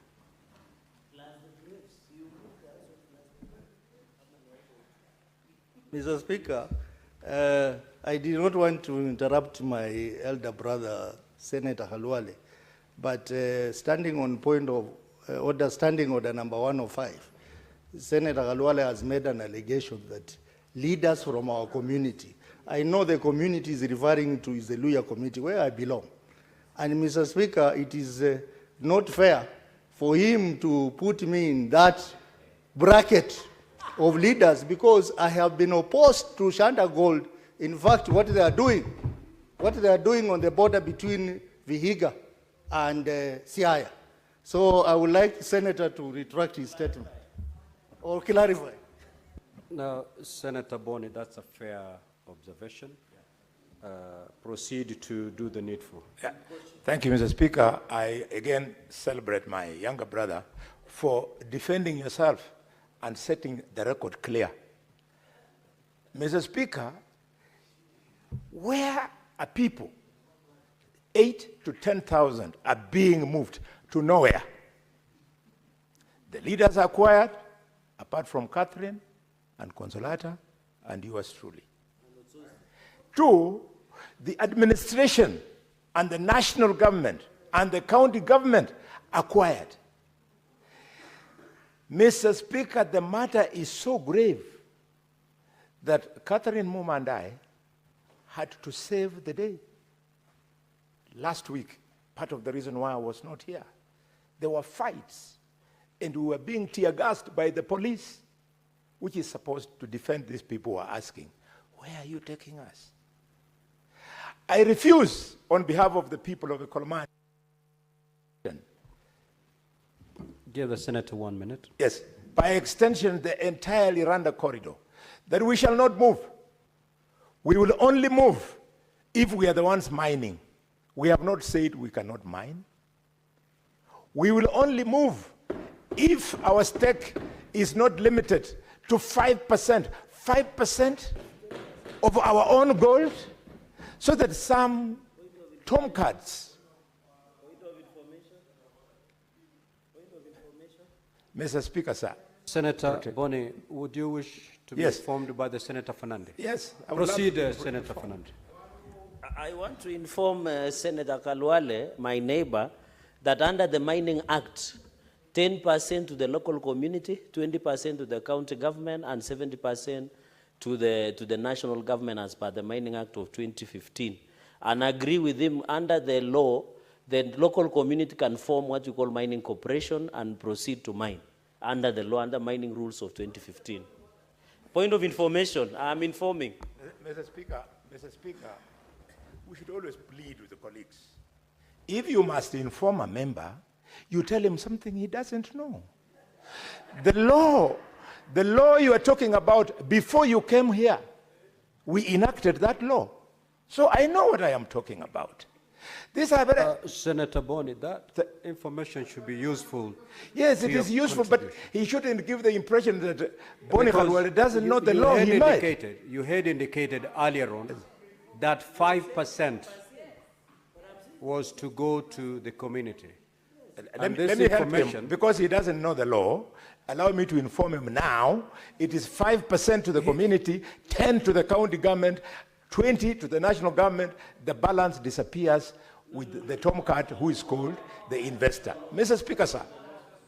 Mr. Speaker, I did not want to interrupt my elder brother, Senator Halwale, but standing on point of order, standing order number 105, Senator Halwale has made an allegation that leaders from our community, I know the community is referring to is the Luya community where I belong. And Mr. Speaker, it is not fair for him to put me in that bracket of leaders because I have been opposed to Shanda Gold. In fact, what they are doing on the border between Vihiga and Siaya. So I would like the Senator to retract his statement or clarify. Now, Senator Boni, that's a fair observation. Proceed to do the needful. Yeah. Thank you, Mr. Speaker. I again celebrate my younger brother for defending yourself and setting the record clear. Mr. Speaker, where are people? 8 to 10,000 are being moved to nowhere. The leaders are quiet, apart from Catherine and Consolata and yours truly. 2, the administration and the national government and the county government are quiet. Mr. Speaker, the matter is so grave that Catherine Muma and I had to save the day. Last week, part of the reason why I was not here, there were fights and we were being tear-gassed by the police, which is supposed to defend these people who are asking, where are you taking us? I refuse, on behalf of the people of the Kolomani. Give the senator 1 minute. Yes, by extension, the entire Iranda corridor, that we shall not move. We will only move if we are the ones mining. We have not said we cannot mine. We will only move if our stake is not limited to 5%. 5% of our own gold, so that some tomcards. Mr. Speaker, sir. Senator Boni, would you wish to be informed by the Senator Fernandez? Yes. Proceed, Senator Fernandez. I want to inform Senator Kalwale, my neighbor, that under the Mining Act, 10% to the local community, 20% to the county government, and 70% to the national government as per the Mining Act of 2015. And I agree with him, under the law, the local community can form what we call mining corporation and proceed to mine under the law, under mining rules of 2015. Point of information, I'm informing. Mr. Speaker, we should always plead with the colleagues. If you must inform a member, you tell him something he doesn't know. The law you are talking about, before you came here, we enacted that law. So I know what I am talking about. These are very... Senator Boni, that information should be useful. Yes, it is useful, but he shouldn't give the impression that Boni Khalwale doesn't know the law. He might. You had indicated earlier on that 5% was to go to the community. Let me help him, because he doesn't know the law. Allow me to inform him now. It is 5% to the community, 10 to the county government, 20 to the national government. The balance disappears with the tomcat who is called the investor. Mr. Speaker, sir.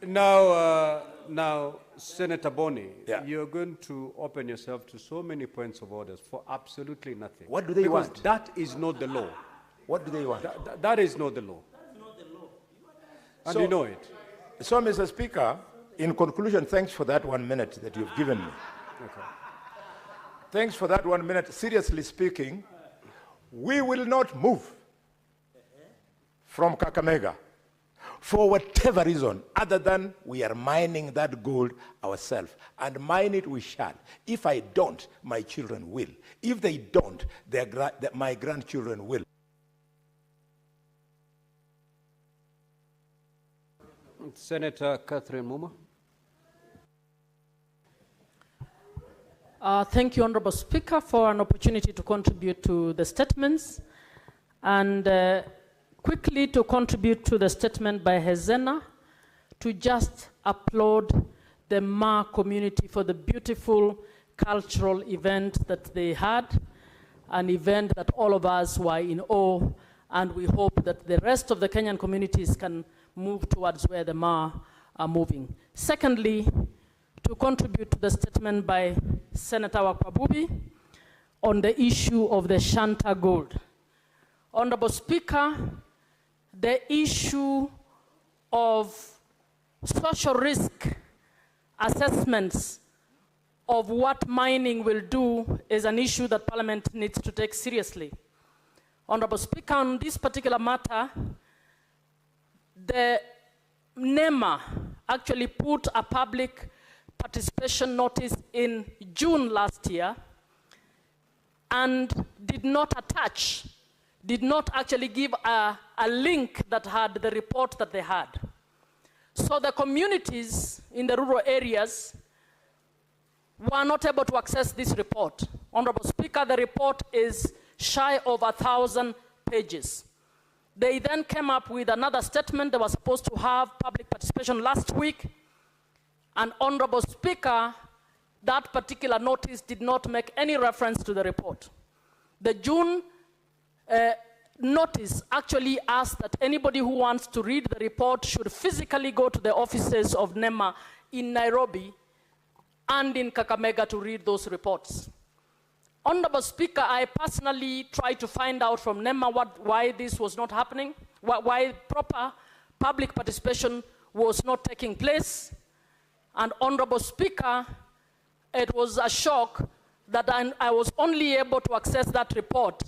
Now, Senator Boni, you're going to open yourself to so many points of orders for absolutely nothing. What do they want? Because that is not the law. What do they want? That is not the law. And you know it. So, Mr. Speaker, in conclusion, thanks for that 1 minute that you've given me. Okay. Thanks for that 1 minute. Seriously speaking, we will not move from Kakamega for whatever reason other than we are mining that gold ourselves. And mine it we shall. If I don't, my children will. If they don't, my grandchildren will. Senator Catherine Muma. Thank you, Honorable Speaker, for an opportunity to contribute to the statements. And quickly to contribute to the statement by Hezena, to just applaud the Ma community for the beautiful cultural event that they had, an event that all of us were in awe, and we hope that the rest of the Kenyan communities can move towards where the Ma are moving. Secondly, to contribute to the statement by Senator Wakwabubi on the issue of the Shanta gold. Honorable Speaker, the issue of social risk assessments of what mining will do is an issue that Parliament needs to take seriously. Honorable Speaker, on this particular matter, the NEMA actually put a public participation notice in June last year and did not actually give a link that had the report that they had. So the communities in the rural areas were not able to access this report. Honorable Speaker, the report is shy of 1,000 pages. They then came up with another statement. They were supposed to have public participation last week. And Honorable Speaker, that particular notice did not make any reference to the report. The June notice actually asked that anybody who wants to read the report should physically go to the offices of NEMA in Nairobi and in Kakamega to read those reports. Honorable Speaker, I personally tried to find out from NEMA why this was not happening, why proper public participation was not taking place. And Honorable Speaker, it was a shock that I was only able to access that report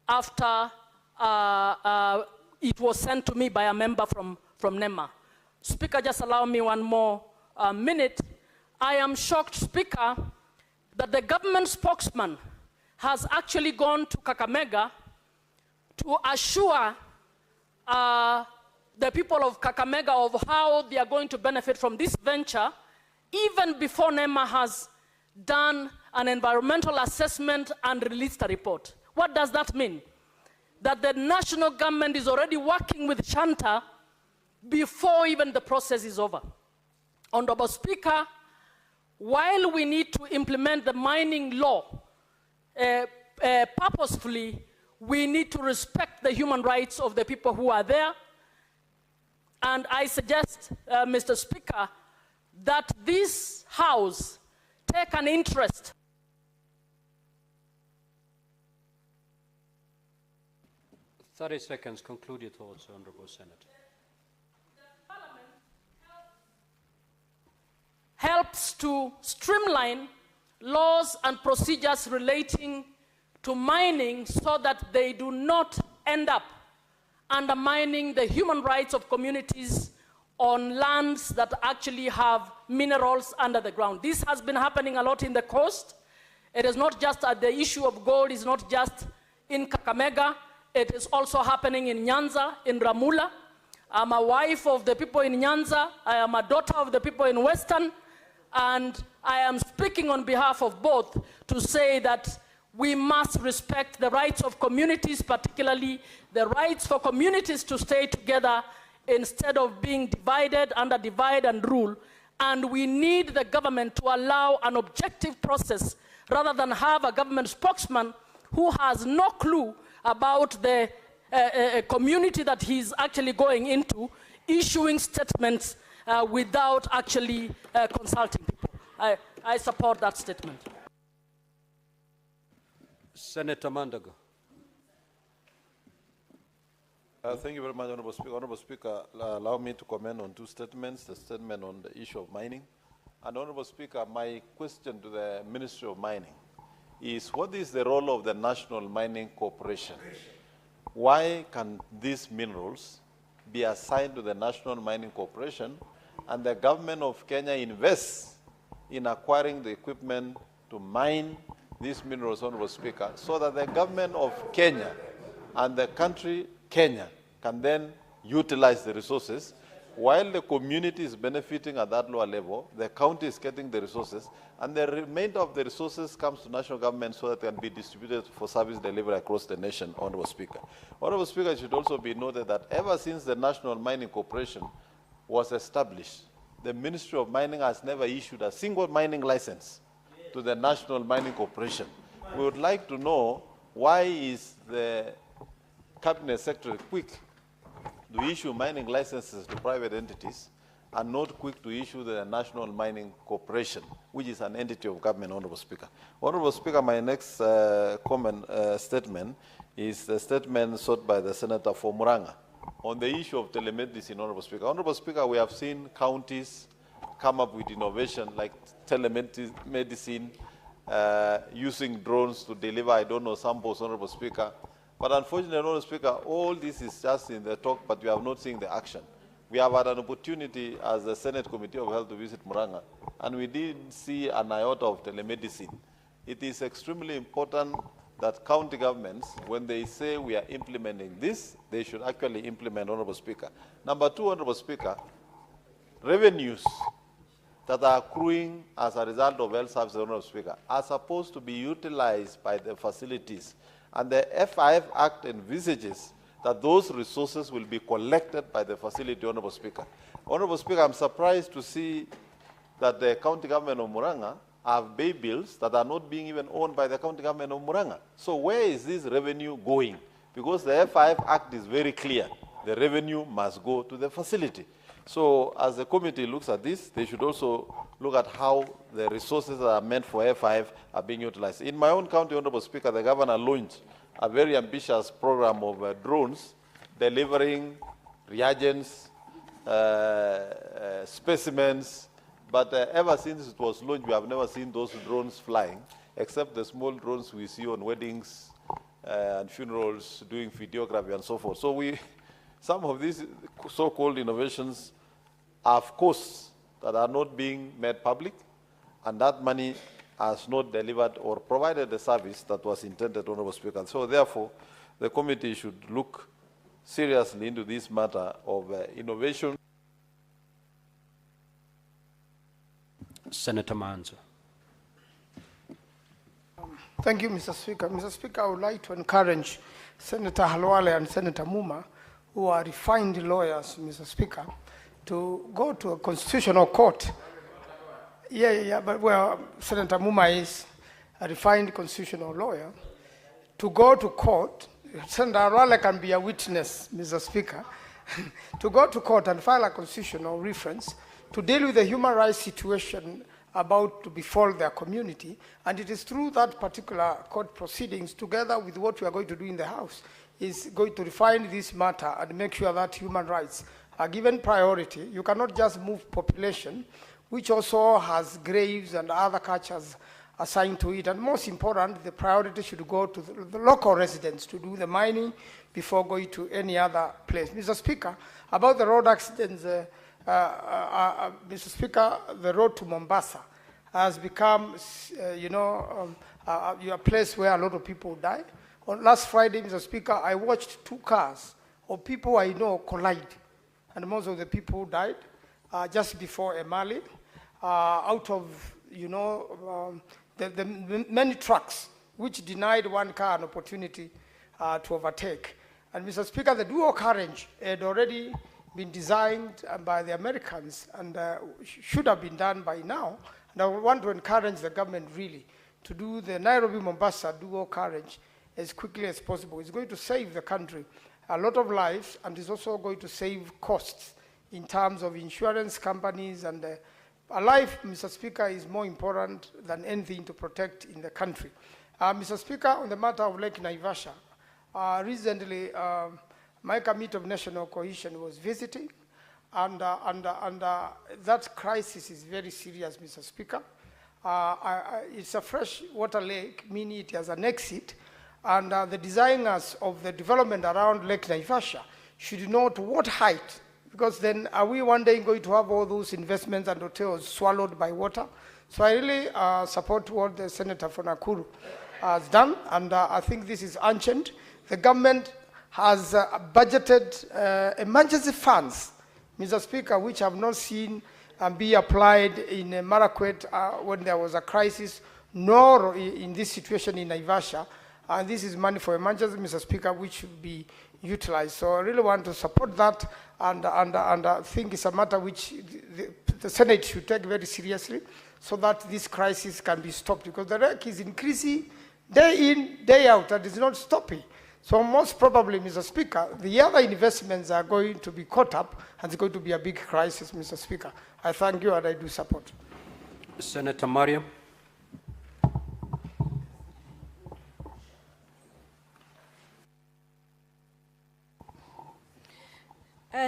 after it was sent to me by a member from NEMA. Speaker, just allow me one more minute. I am shocked, Speaker, that the government spokesman has actually gone to Kakamega to assure the people of Kakamega of how they are going to benefit from this venture, even before NEMA has done an environmental assessment and released a report. What does that mean? That the national government is already working with Shanta before even the process is over. Honorable Speaker, while we need to implement the mining law purposefully, we need to respect the human rights of the people who are there. And I suggest, Mr. Speaker, that this House take an interest. 30 seconds, conclude your thoughts, Honourable Senator. Helps to streamline laws and procedures relating to mining so that they do not end up undermining the human rights of communities on lands that actually have minerals under the ground. This has been happening a lot in the coast. It is not just the issue of gold, is not just in Kakamega. It is also happening in Nyanza, in Ramula. I'm a wife of the people in Nyanza. I am a daughter of the people in Western. And I am speaking on behalf of both to say that we must respect the rights of communities, particularly the rights for communities to stay together instead of being divided under divide and rule. And we need the government to allow an objective process rather than have a government spokesman who has no clue about the community that he's actually going into, issuing statements without actually consulting people. I support that statement. Senator Mandago. Thank you very much, Honourable Speaker. Honourable Speaker, allow me to comment on two statements, the statement on the issue of mining. And Honourable Speaker, my question to the Ministry of Mining is, what is the role of the National Mining Corporation? Why can these minerals be assigned to the National Mining Corporation and the government of Kenya invests in acquiring the equipment to mine these minerals, Honourable Speaker, so that the government of Kenya and the country Kenya can then utilize the resources, while the community is benefiting at that lower level, the county is getting the resources, and the remainder of the resources comes to national government so that they can be distributed for service delivery across the nation, Honourable Speaker. Honourable Speaker, it should also be noted that ever since the National Mining Corporation was established, the Ministry of Mining has never issued a single mining license to the National Mining Corporation. We would like to know, why is the Cabinet Secretary quick to issue mining licenses to private entities and not quick to issue the National Mining Corporation, which is an entity of government, Honourable Speaker. Honourable Speaker, my next statement is the statement sought by the Senator for Muranga on the issue of telemedicine, Honourable Speaker. Honourable Speaker, we have seen counties come up with innovation like telemedicine, using drones to deliver, I don't know, samples, Honourable Speaker. But unfortunately, Honourable Speaker, all this is just in the talk, but we have not seen the action. We have had an opportunity as the Senate Committee of Health to visit Muranga, and we didn't see an iota of telemedicine. It is extremely important that county governments, when they say we are implementing this, they should actually implement, Honourable Speaker. Number two, Honourable Speaker, revenues that are accruing as a result of health services, Honourable Speaker, are supposed to be utilized by the facilities. And the F5 Act envisages that those resources will be collected by the facility, Honourable Speaker. Honourable Speaker, I'm surprised to see that the county government of Muranga have bay bills that are not being even owned by the county government of Muranga. So where is this revenue going? Because the F5 Act is very clear. The revenue must go to the facility. So as the committee looks at this, they should also look at how the resources that are meant for F5 are being utilized. In my own county, Honourable Speaker, the governor launched a very ambitious program of drones delivering reagents, specimens, but ever since it was launched, we have never seen those drones flying, except the small drones we see on weddings and funerals, doing videography and so forth. So some of these so-called innovations have costs that are not being made public, and that money has not delivered or provided the service that was intended, Honorable Speaker. So therefore, the committee should look seriously into this matter of innovation. Senator Manzo. Thank you, Mr. Speaker. Mr. Speaker, I would like to encourage Senator Halwale and Senator Muma, who are refined lawyers, Mr. Speaker, to go to a constitutional court. But well, Senator Muma is a refined constitutional lawyer. To go to court, Senator Halwale can be a witness, Mr. Speaker, to go to court and file a constitutional reference to deal with the human rights situation about to befall their community, and it is through that particular court proceedings, together with what we are going to do in the House, is going to refine this matter and make sure that human rights are given priority. You cannot just move population, which also has graves and other cultures assigned to it, and most important, the priority should go to the local residents to do the mining before going to any other place. Mr. Speaker, about the road accidents, Mr. Speaker, the road to Mombasa has become, a place where a lot of people die. On last Friday, Mr. Speaker, I watched 2 cars of people I know collide, and most of the people died just before Emali, out of, the many trucks which denied one car an opportunity to overtake. And Mr. Speaker, the dual carriage had already been designed by the Americans and should have been done by now. And I want to encourage the government really to do the Nairobi-Mombasa dual carriage as quickly as possible. It's going to save the country a lot of lives, and it's also going to save costs in terms of insurance companies, and a life, Mr. Speaker, is more important than anything to protect in the country. Mr. Speaker, on the matter of Lake Naivasha, recently my Committee of National Cohesion was visiting, and that crisis is very serious, Mr. Speaker. It's a freshwater lake, meaning it has an exit, and the designers of the development around Lake Naivasha should know to what height, because then are we one day going to have all those investments and hotels swallowed by water? So I really support what the Senator from Nakuru has done, and I think this is urgent. The government has budgeted emergency funds, Mr. Speaker, which have not seen be applied in Marakwet when there was a crisis, nor in this situation in Naivasha. And this is money for emergency, Mr. Speaker, which should be utilized. So I really want to support that, and I think it's a matter which the Senate should take very seriously, so that this crisis can be stopped, because the wreck is increasing day in, day out, and it's not stopping. So most probably, Mr. Speaker, the other investments are going to be caught up, and it's going to be a big crisis, Mr. Speaker. I thank you, and I do support. Senator Mariam.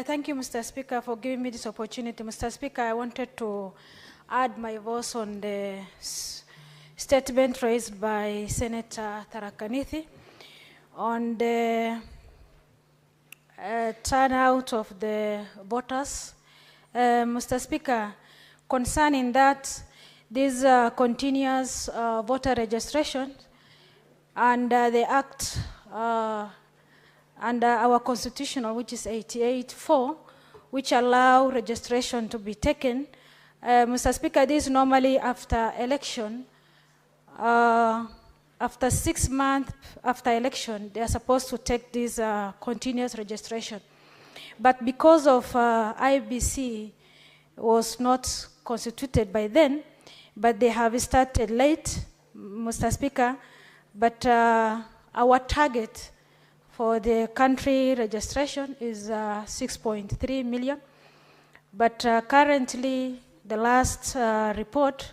Thank you, Mr. Speaker, for giving me this opportunity. Mr. Speaker, I wanted to add my voice on the statement raised by Senator Tharaka-Nithi on the turnout of the voters. Mr. Speaker, concerning that, this continuous voter registration and the Act under our constitutional, which is 88.4, which allow registration to be taken. Mr. Speaker, this is normally after election. After 6 months after election, they are supposed to take this continuous registration. But because of IBC was not constituted by then, but they have started late, Mr. Speaker, but our target for the country registration is 6.3 million. But currently, the last report,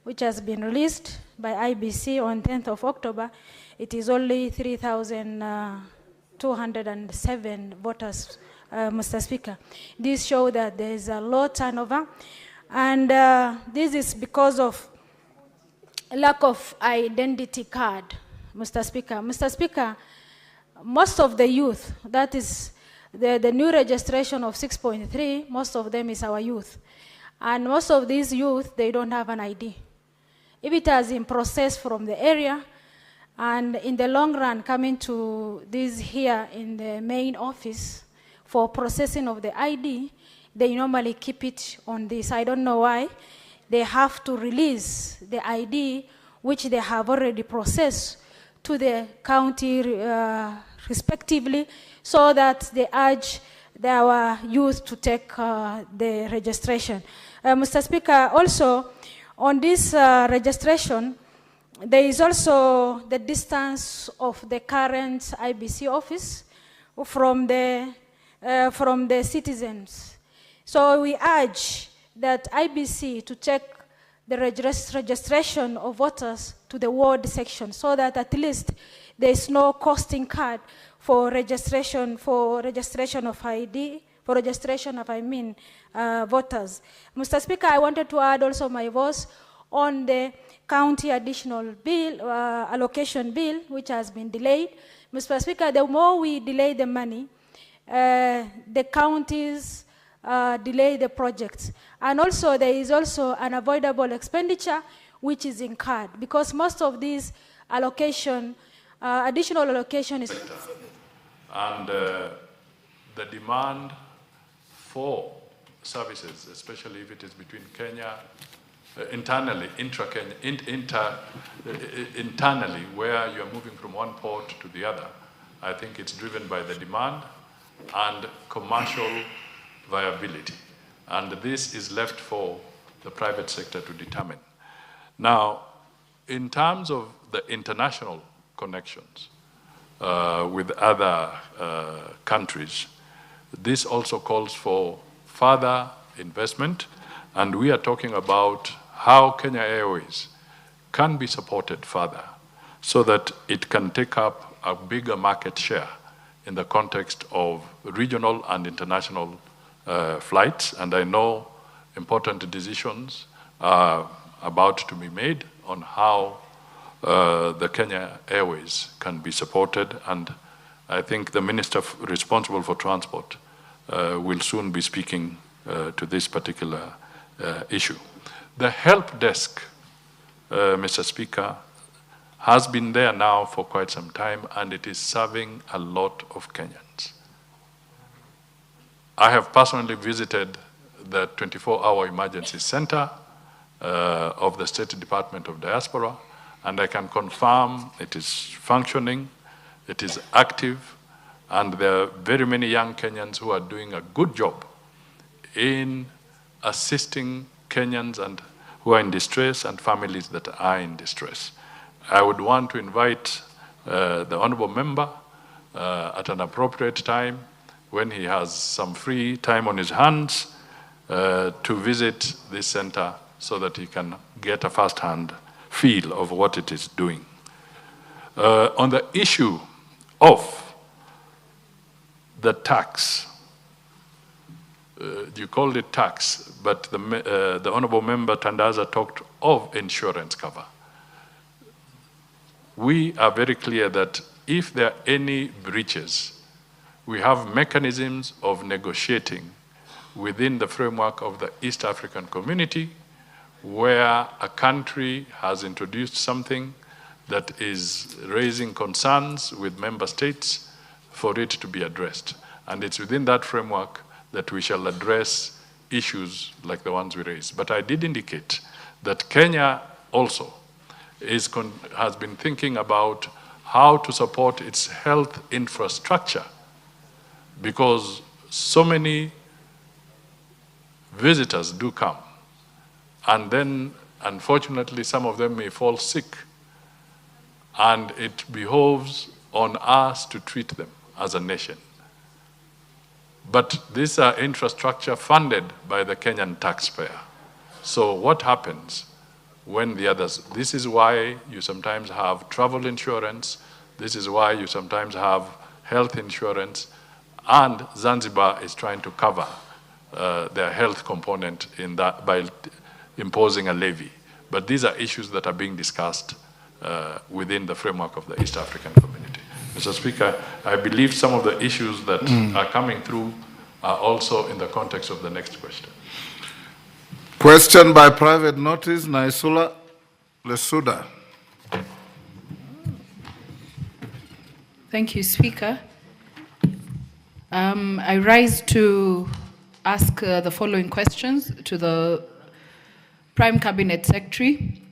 which has been released by IBC on 10th of October, it is only 3,207 voters, Mr. Speaker. This shows that there is a low turnover, and this is because of lack of identity card, Mr. Speaker. Mr. Speaker, most of the youth, that is the new registration of 6.3, most of them is our youth. And most of these youth, they don't have an ID. If it has been processed from the area, and in the long run coming to this here in the main office for processing of the ID, they normally keep it on this. I don't know why. They have to release the ID which they have already processed to the county respectively, so that they urge our youth to take the registration. Mr. Speaker, also on this registration, there is also the distance of the current IBC office from the citizens. So we urge that IBC to take the registration of voters to the ward section, so that at least there is no costing card for registration of ID, for registration of voters. Mr. Speaker, I wanted to add also my voice on the county additional bill, allocation bill, which has been delayed. Mr. Speaker, the more we delay the money, the counties delay the projects. And also there is also an avoidable expenditure which is incurred, because most of these allocation, additional allocation is... And the demand for services, especially if it is between Kenya, internally, intra-Kenya, internally, where you are moving from one port to the other, I think it's driven by the demand and commercial viability. And this is left for the private sector to determine. Now, in terms of the international connections with other countries, this also calls for further investment, and we are talking about how Kenya Airways can be supported further so that it can take up a bigger market share in the context of regional and international flights. And I know important decisions are about to be made on how the Kenya Airways can be supported, and I think the minister responsible for transport will soon be speaking to this particular issue. The help desk, Mr. Speaker, has been there now for quite some time, and it is serving a lot of Kenyans. I have personally visited the 24-hour emergency center of the State Department of Diaspora, and I can confirm it is functioning, it is active, and there are very many young Kenyans who are doing a good job in assisting Kenyans and who are in distress and families that are in distress. I would want to invite the honorable member at an appropriate time, when he has some free time on his hands, to visit this center so that he can get a first-hand feel of what it is doing. On the issue of the tax, you called it tax, but the honorable member Tandaza talked of insurance cover. We are very clear that if there are any breaches, we have mechanisms of negotiating within the framework of the East African community, where a country has introduced something that is raising concerns with member states for it to be addressed. And it's within that framework that we shall address issues like the ones we raised. But I did indicate that Kenya also has been thinking about how to support its health infrastructure, because so many visitors do come, and then unfortunately some of them may fall sick, and it behoves on us to treat them as a nation. But these are infrastructure funded by the Kenyan taxpayer. So what happens when the others, this is why you sometimes have travel insurance, this is why you sometimes have health insurance, and Zanzibar is trying to cover their health component in that by imposing a levy. But these are issues that are being discussed within the framework of the East African community. Mr. Speaker, I believe some of the issues that are coming through are also in the context of the next question. Question by private notice, Naisula Lesuda. Thank you, Speaker. I rise to ask the following questions to the Prime Cabinet Secretary.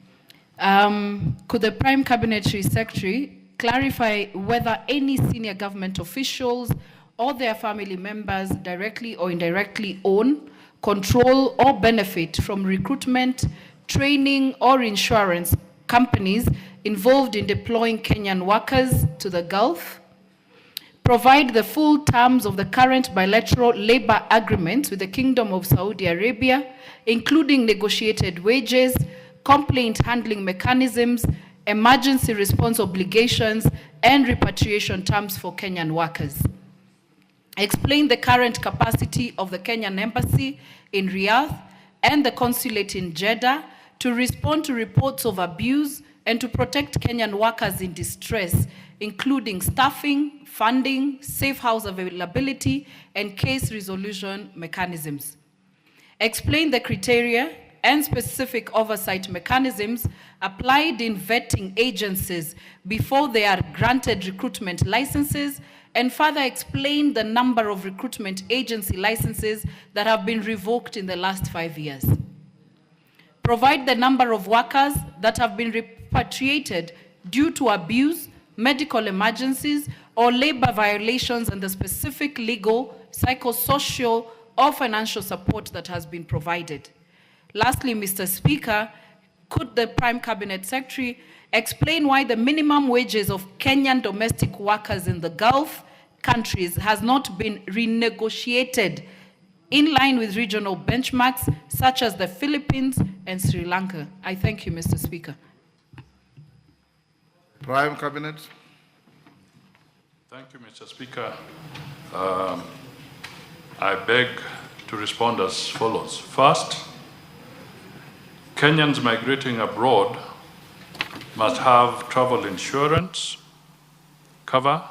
Could the Prime Cabinet Secretary clarify whether any senior government officials or their family members directly or indirectly own, control, or benefit from recruitment, training, or insurance companies involved in deploying Kenyan workers to the Gulf? Provide the full terms of the current bilateral labor agreements with the Kingdom of Saudi Arabia, including negotiated wages, complaint handling mechanisms, emergency response obligations, and repatriation terms for Kenyan workers. Explain the current capacity of the Kenyan Embassy in Riyadh and the Consulate in Jeddah to respond to reports of abuse and to protect Kenyan workers in distress, including staffing, funding, safe house availability, and case resolution mechanisms. Explain the criteria and specific oversight mechanisms applied in vetting agencies before they are granted recruitment licenses, and further explain the number of recruitment agency licenses that have been revoked in the last 5 years. Provide the number of workers that have been repatriated due to abuse, medical emergencies, or labor violations, and the specific legal, psychosocial, or financial support that has been provided. Lastly, Mr. Speaker, could the Prime Cabinet Secretary explain why the minimum wages of Kenyan domestic workers in the Gulf countries has not been renegotiated in line with regional benchmarks such as the Philippines and Sri Lanka? I thank you, Mr. Speaker. Prime Cabinet. Thank you, Mr. Speaker. I beg to respond as follows. First, Kenyans migrating abroad must have travel insurance cover,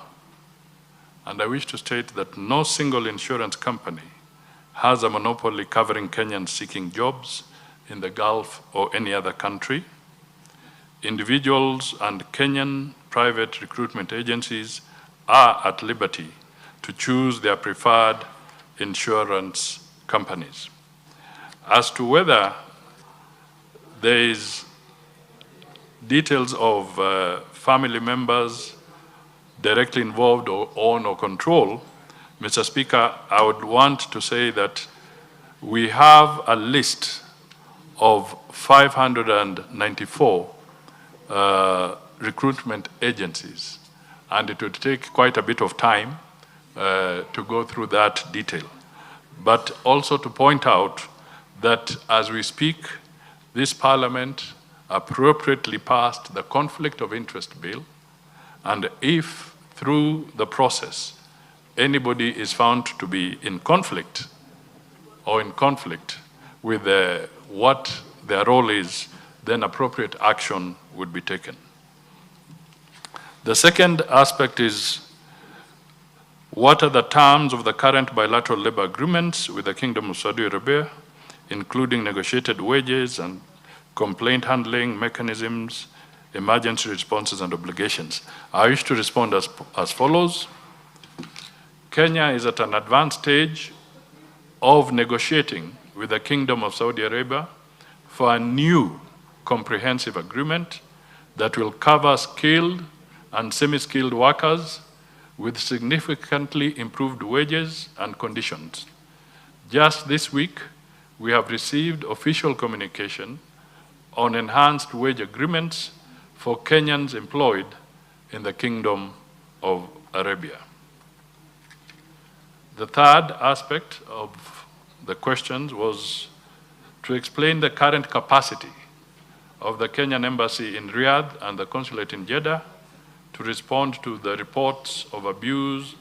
and I wish to state that no single insurance company has a monopoly covering Kenyans seeking jobs in the Gulf or any other country. Individuals and Kenyan private recruitment agencies are at liberty to choose their preferred insurance companies. As to whether there is details of family members directly involved or own or control, Mr. Speaker, I would want to say that we have a list of 594 recruitment agencies, and it would take quite a bit of time to go through that detail. But also to point out that as we speak, this Parliament appropriately passed the Conflict of Interest Bill, and if through the process anybody is found to be in conflict or in conflict with what their role is, then appropriate action would be taken. The second aspect is, what are the terms of the current bilateral labor agreements with the Kingdom of Saudi Arabia, including negotiated wages and complaint handling mechanisms, emergency responses and obligations? I wish to respond as follows. Kenya is at an advanced stage of negotiating with the Kingdom of Saudi Arabia for a new comprehensive agreement that will cover skilled and semi-skilled workers with significantly improved wages and conditions. Just this week, we have received official communication on enhanced wage agreements for Kenyans employed in the Kingdom of Arabia. The third aspect of the questions was to explain the current capacity of the Kenyan Embassy in Riyadh and the Consulate in Jeddah to respond to the reports of abuse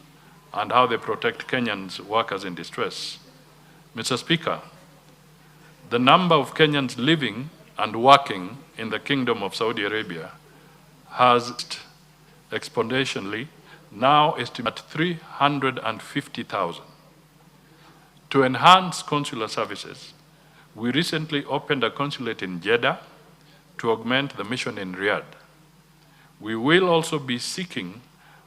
and how they protect Kenyans workers in distress. Mr. Speaker, the number of Kenyans living and working in the Kingdom of Saudi Arabia has exponentially, now estimated at 350,000. To enhance consular services, we recently opened a consulate in Jeddah to augment the mission in Riyadh. We will also be seeking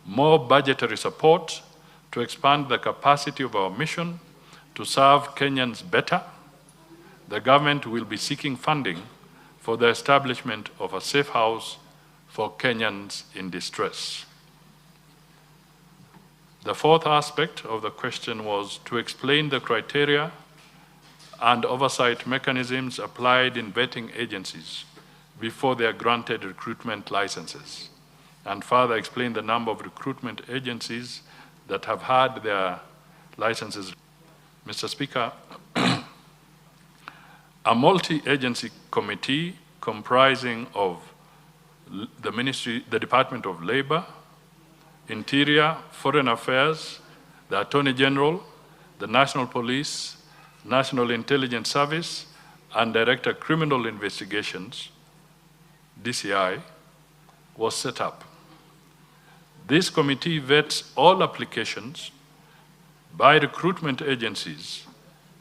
more budgetary support to expand the capacity of our mission to serve Kenyans better. The government will be seeking funding for the establishment of a safe house for Kenyans in distress. The fourth aspect of the question was to explain the criteria and oversight mechanisms applied in vetting agencies before they are granted recruitment licenses, and further explain the number of recruitment agencies that have had their licenses. Mr. Speaker, a multi-agency committee comprising of the Department of Labor, Interior, Foreign Affairs, the Attorney General, the National Police, National Intelligence Service, and Director of Criminal Investigations, DCI, was set up. This committee vets all applications by recruitment agencies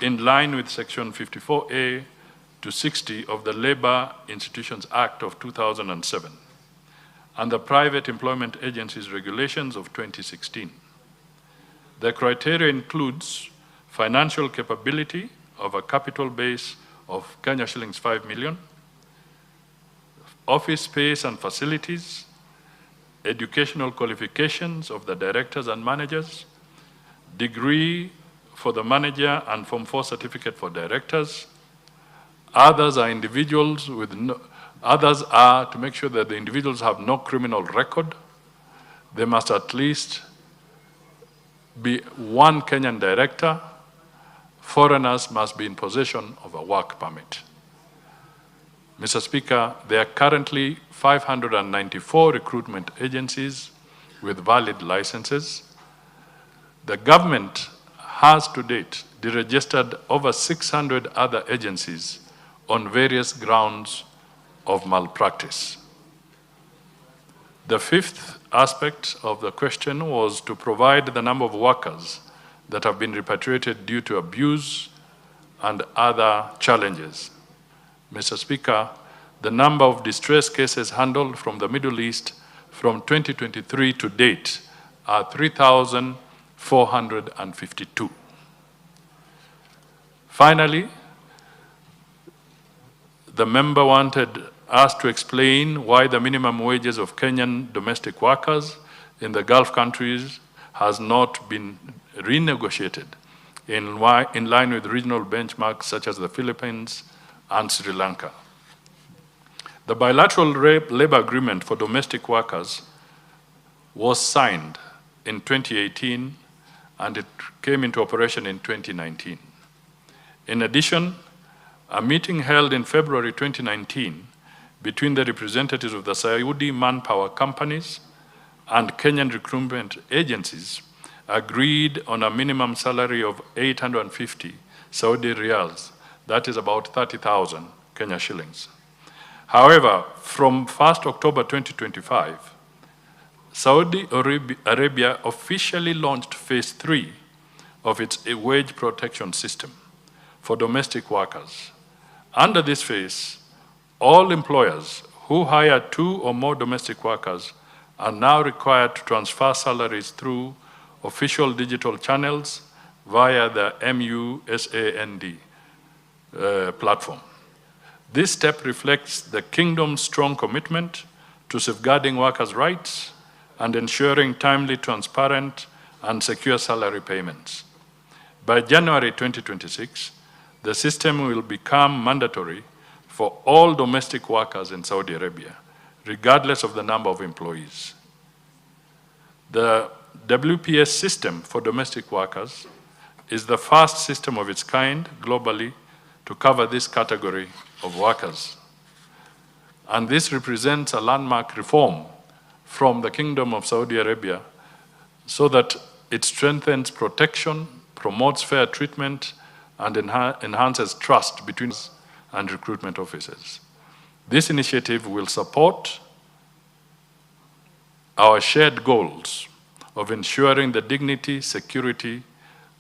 in line with Section 54A to 60 of the Labor Institutions Act of 2007 and the Private Employment Agencies Regulations of 2016. The criteria includes financial capability of a capital base of Kenya shillings 5 million, office space and facilities, educational qualifications of the directors and managers, degree for the manager and Form 4 certificate for directors. Others are individuals with no, others are to make sure that the individuals have no criminal record. They must at least be one Kenyan director. Foreigners must be in possession of a work permit. Mr. Speaker, there are currently 594 recruitment agencies with valid licenses. The government has to date deregistered over 600 other agencies on various grounds of malpractice. The fifth aspect of the question was to provide the number of workers that have been repatriated due to abuse and other challenges. Mr. Speaker, the number of distress cases handled from the Middle East from 2023 to date are 3,452. Finally, the member wanted us to explain why the minimum wages of Kenyan domestic workers in the Gulf countries has not been renegotiated in line with regional benchmarks such as the Philippines and Sri Lanka. The bilateral labor agreement for domestic workers was signed in 2018 and it came into operation in 2019. In addition, a meeting held in February 2019 between the representatives of the Saudi manpower companies and Kenyan recruitment agencies agreed on a minimum salary of 850 Saudi riyals, that is about 30,000 Kenya shillings. However, from 1st October 2025, Saudi Arabia officially launched phase 3 of its wage protection system for domestic workers. Under this phase, all employers who hire 2 or more domestic workers are now required to transfer salaries through official digital channels via the MUSAND platform. This step reflects the Kingdom's strong commitment to safeguarding workers' rights and ensuring timely, transparent, and secure salary payments. By January 2026, the system will become mandatory for all domestic workers in Saudi Arabia, regardless of the number of employees. The WPS system for domestic workers is the first system of its kind globally to cover this category of workers. And this represents a landmark reform from the Kingdom of Saudi Arabia so that it strengthens protection, promotes fair treatment, and enhances trust between us and recruitment officers. This initiative will support our shared goals of ensuring the dignity, security,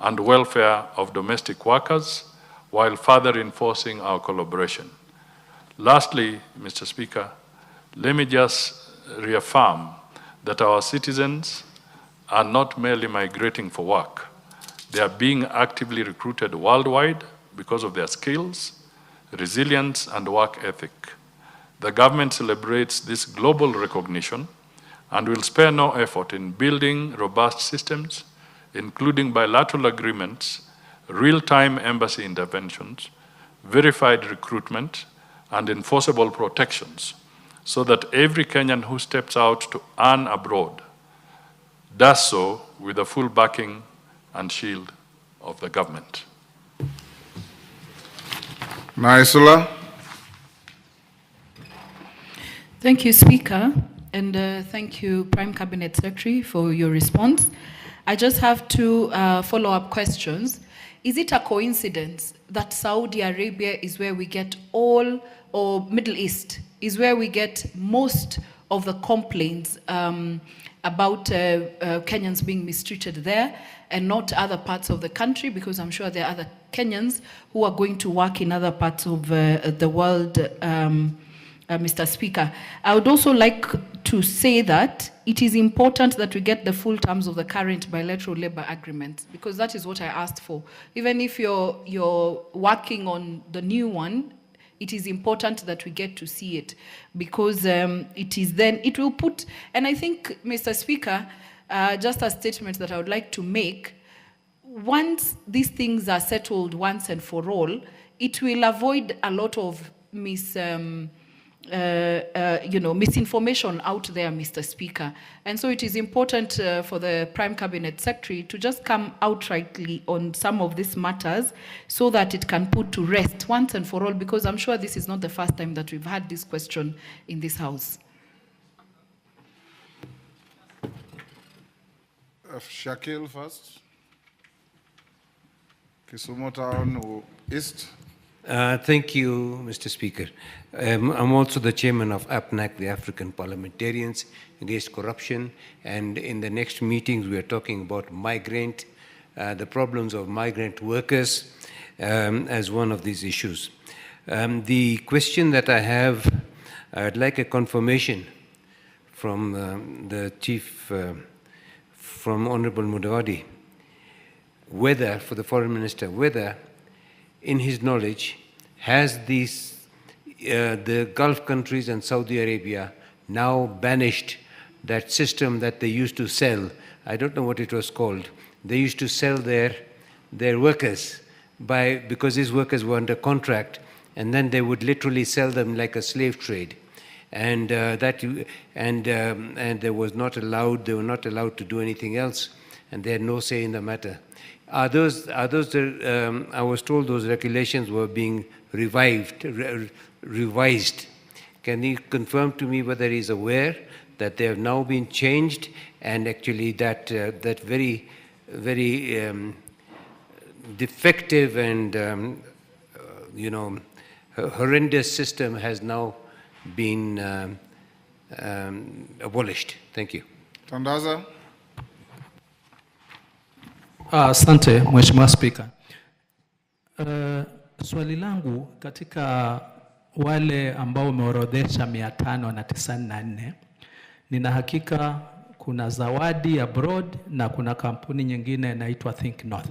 and welfare of domestic workers while further enforcing our collaboration. Lastly, Mr. Speaker, let me just reaffirm that our citizens are not merely migrating for work. They are being actively recruited worldwide because of their skills, resilience, and work ethic. The government celebrates this global recognition and will spare no effort in building robust systems, including bilateral agreements, real-time embassy interventions, verified recruitment, and enforceable protections, so that every Kenyan who steps out to earn abroad does so with the full backing and shield of the government. Naisula. Thank you, Speaker, and thank you, Prime Cabinet Secretary, for your response. I just have two follow-up questions. Is it a coincidence that Saudi Arabia is where we get all, or Middle East, is where we get most of the complaints about Kenyans being mistreated there, and not other parts of the country? Because I'm sure there are other Kenyans who are going to work in other parts of the world, Mr. Speaker. I would also like to say that it is important that we get the full terms of the current bilateral labor agreement, because that is what I asked for. Even if you're working on the new one, it is important that we get to see it, because it will put, and I think, Mr. Speaker, just a statement that I would like to make, once these things are settled once and for all, it will avoid a lot of misinformation out there, Mr. Speaker. And so it is important for the Prime Cabinet Secretary to just come outrightly on some of these matters so that it can put to rest once and for all, because I'm sure this is not the first time that we've had this question in this House. Shakil first. Kisumu Town East. Thank you, Mr. Speaker. I'm also the chairman of APNAC, the African Parliamentarians Against Corruption, and in the next meetings we are talking about the problems of migrant workers as one of these issues. The question that I have, I'd like a confirmation from the Chief, from Honorable Mudavadi, whether, for the Foreign Minister, whether in his knowledge, has the Gulf countries and Saudi Arabia now banished that system that they used to sell? I don't know what it was called. They used to sell their workers because these workers were under contract, and then they would literally sell them like a slave trade. And they were not allowed to do anything else, and they had no say in the matter. I was told those regulations were being revised. Can you confirm to me whether he's aware that they have now been changed, and actually that very, very defective and horrendous system has now been abolished? Thank you. Tandaza. Asante, Mheshimiwa Spika. Swali langu katika wale ambao umeorodhesha 594, nina hakika kuna Zawadi Abroad na kuna kampuni nyingine inaitwa Think North.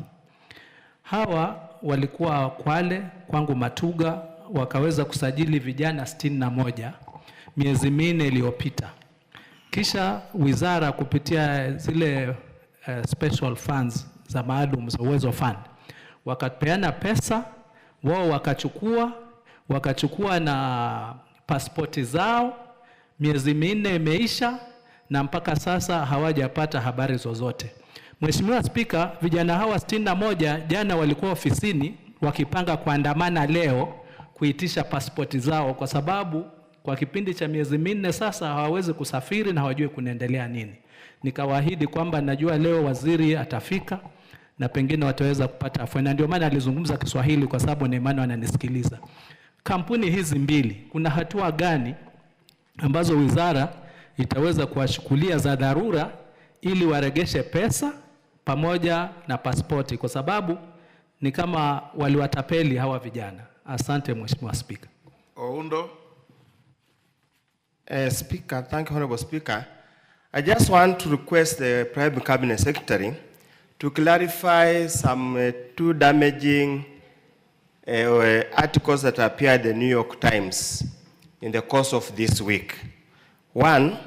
Hawa walikuwa Kwale, kwangu Matuga, wakaweza kusajili vijana 61 miezi 4 iliyopita. Kisha wizara kupitia zile special funds za maalum za Uwezo Fund wakapeana pesa, wao wakachukua na pasipoti zao, miezi 4 imeisha na mpaka sasa hawajapata habari zozote. Mheshimiwa Spika, vijana hawa 61 jana walikuwa ofisini wakipanga kuandamana leo kuitisha pasipoti zao, kwa sababu kwa kipindi cha miezi 4 sasa hawawezi kusafiri na hawajui kunaendelea nini. Nikawaahidi kwamba najua leo waziri atafika na pengine wataweza kupata afueni, na ndio maana alizungumza Kiswahili kwa sababu ni maana wananisikiliza. Kampuni hizi mbili, kuna hatua gani ambazo wizara itaweza kuwashukulia za dharura ili waregeshe pesa pamoja na pasipoti, kwa sababu ni kama waliwatapeli hawa vijana. Asante Mheshimiwa Speaker. Oundo. Speaker, thank you, Honorable Speaker. I just want to request the Prime Cabinet Secretary to clarify some two damaging articles that appeared in the New York Times in the course of this week. One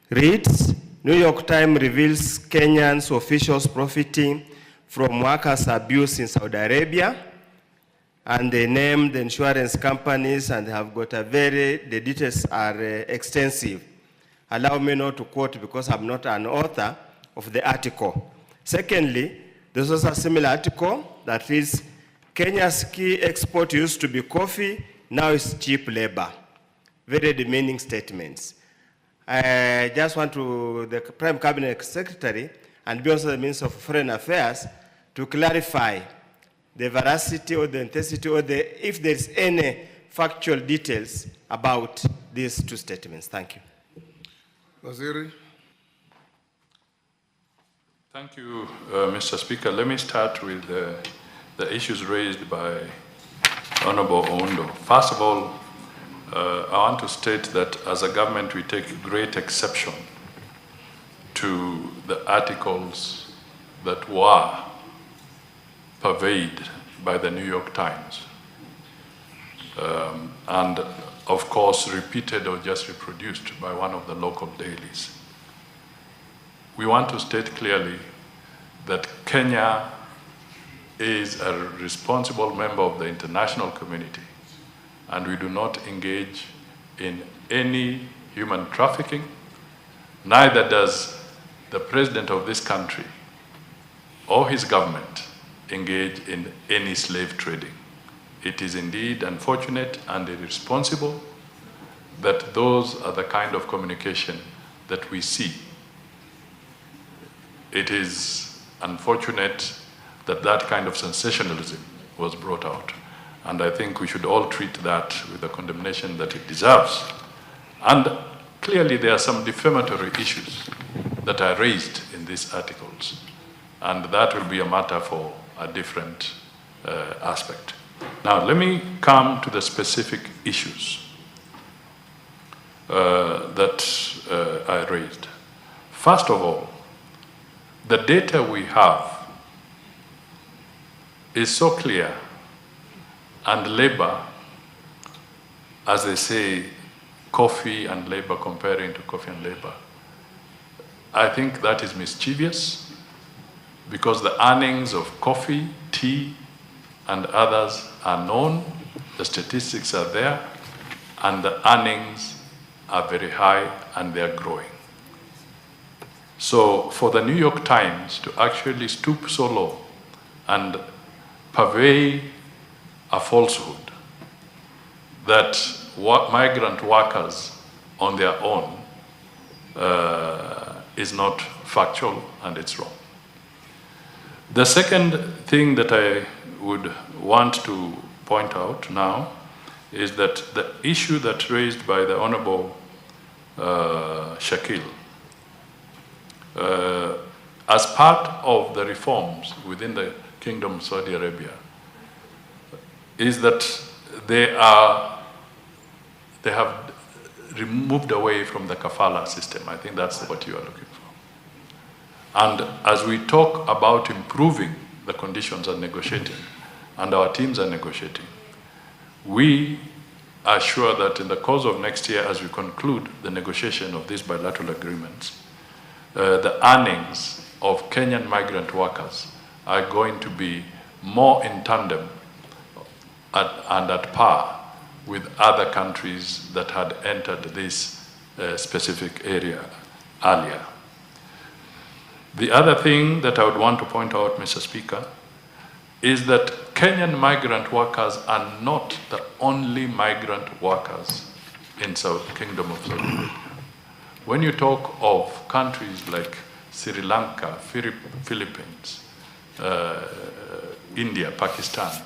reads, New York Times reveals Kenyans officials profiting from workers' abuse in Saudi Arabia, and they name the insurance companies and have got the details are extensive. Allow me not to quote because I'm not an author of the article. Secondly, there's also a similar article that reads, Kenya's key export used to be coffee, now it's cheap labor. Very demeaning statements. I just want to, the Prime Cabinet Secretary and be also the Minister of Foreign Affairs to clarify the veracity or the intensity or if there's any factual details about these two statements. Thank you. Waziri. Thank you, Mr. Speaker. Let me start with the issues raised by Honorable Oundo. First of all, I want to state that as a government, we take great exception to the articles that were purveyed by the New York Times and of course repeated or just reproduced by one of the local dailies. We want to state clearly that Kenya is a responsible member of the international community, and we do not engage in any human trafficking, neither does the president of this country or his government engage in any slave trading. It is indeed unfortunate and irresponsible that those are the kind of communication that we see. It is unfortunate that that kind of sensationalism was brought out. And I think we should all treat that with the condemnation that it deserves. And clearly there are some defamatory issues that are raised in these articles. And that will be a matter for a different aspect. Now, let me come to the specific issues that I raised. First of all, the data we have is so clear, and labor, as they say, coffee and labor, comparing to coffee and labor, I think that is mischievous, because the earnings of coffee, tea, and others are known, the statistics are there, and the earnings are very high and they are growing. So for the New York Times to actually stoop so low and purvey a falsehood that migrant workers on their own is not factual, and it's wrong. The second thing that I would want to point out now is that the issue that raised by the Honorable Shakil, as part of the reforms within the Kingdom of Saudi Arabia, is that they have moved away from the kafala system. I think that's what you are looking for. And as we talk about improving the conditions and negotiating, and our teams are negotiating, we are sure that in the course of next year, as we conclude the negotiation of these bilateral agreements, the earnings of Kenyan migrant workers are going to be more in tandem and at par with other countries that had entered this specific area earlier. The other thing that I would want to point out, Mr. Speaker, is that Kenyan migrant workers are not the only migrant workers in the Kingdom of Saudi Arabia. When you talk of countries like Sri Lanka, Philippines, India, Pakistan,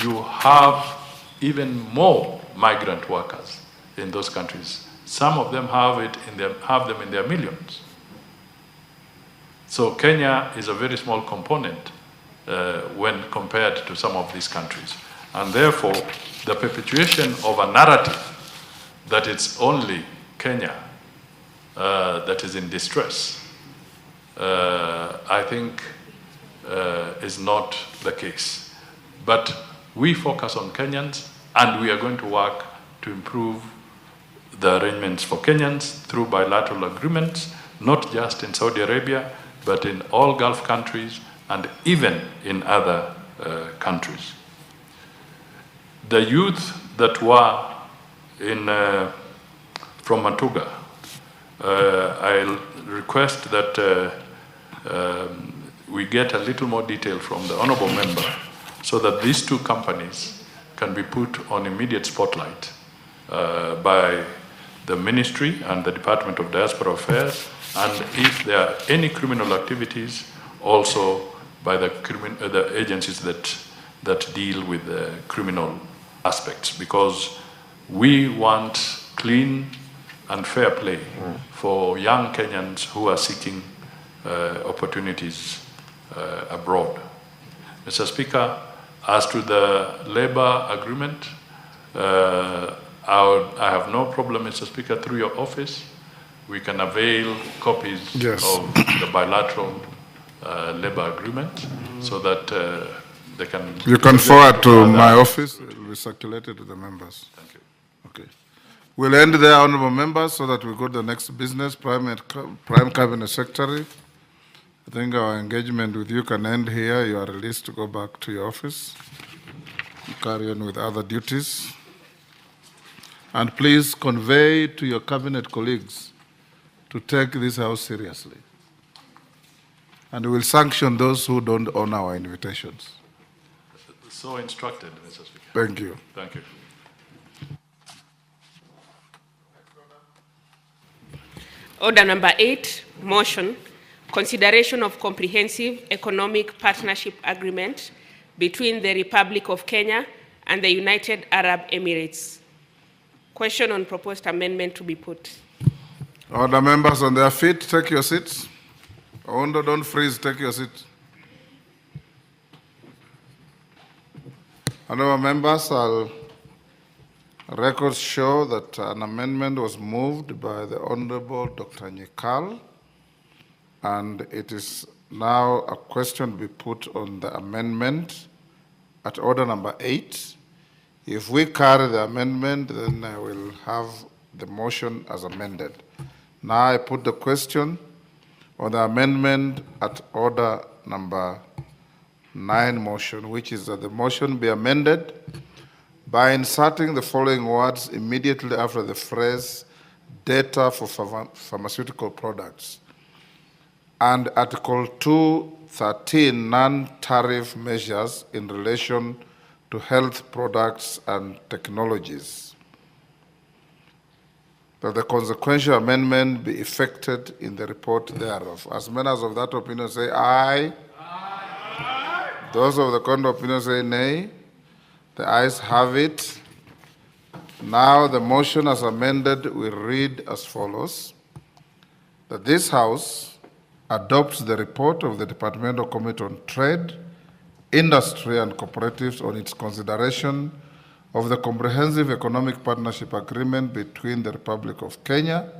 you have even more migrant workers in those countries. Some of them have them in their millions. So Kenya is a very small component when compared to some of these countries. And therefore, the perpetuation of a narrative that it's only Kenya that is in distress, I think is not the case. But we focus on Kenyans, and we are going to work to improve the arrangements for Kenyans through bilateral agreements, not just in Saudi Arabia, but in all Gulf countries and even in other countries. The youth that were in, from Matuga, I'll request that we get a little more detail from the Honorable Member so that these two companies can be put on immediate spotlight by the Ministry and the Department of Diaspora Affairs, and if there are any criminal activities, also by the agencies that deal with the criminal aspects, because we want clean and fair play for young Kenyans who are seeking opportunities abroad. Mr. Speaker, as to the labor agreement, I have no problem, Mr. Speaker, through your office. We can avail copies of the bilateral labor agreement so that they can... You can forward to my office. It will be circulated to the members. Thank you. Okay. We'll end there, honorable members, so that we go to the next business. Prime Cabinet Secretary, I think our engagement with you can end here. You are released to go back to your office, carry on with other duties. And please convey to your cabinet colleagues to take this house seriously. And we will sanction those who don't honor our invitations. So instructed, Mr. Speaker. Thank you. Thank you. Order number 8, motion, consideration of comprehensive economic partnership agreement between the Republic of Kenya and the United Arab Emirates. Question on proposed amendment to be put. Order members on their feet, take your seats. Ondo, don't freeze, take your seat. Honorable members, records show that an amendment was moved by the Honorable Dr. Nyikal, and it is now a question to be put on the amendment at order number 8. If we carry the amendment, then I will have the motion as amended. Now I put the question on the amendment at order number 9 motion, which is that the motion be amended by inserting the following words immediately after the phrase data for pharmaceutical products, and Article 213 non-tariff measures in relation to health products and technologies. That the consequential amendment be effected in the report thereof. As members of that opinion say aye. Aye. Those of the contrary opinion say nay. The ayes have it. Now the motion as amended will read as follows: that this House adopts the report of the Departmental Committee on Trade, Industry and Cooperatives on its consideration of the Comprehensive Economic Partnership Agreement between the Republic of Kenya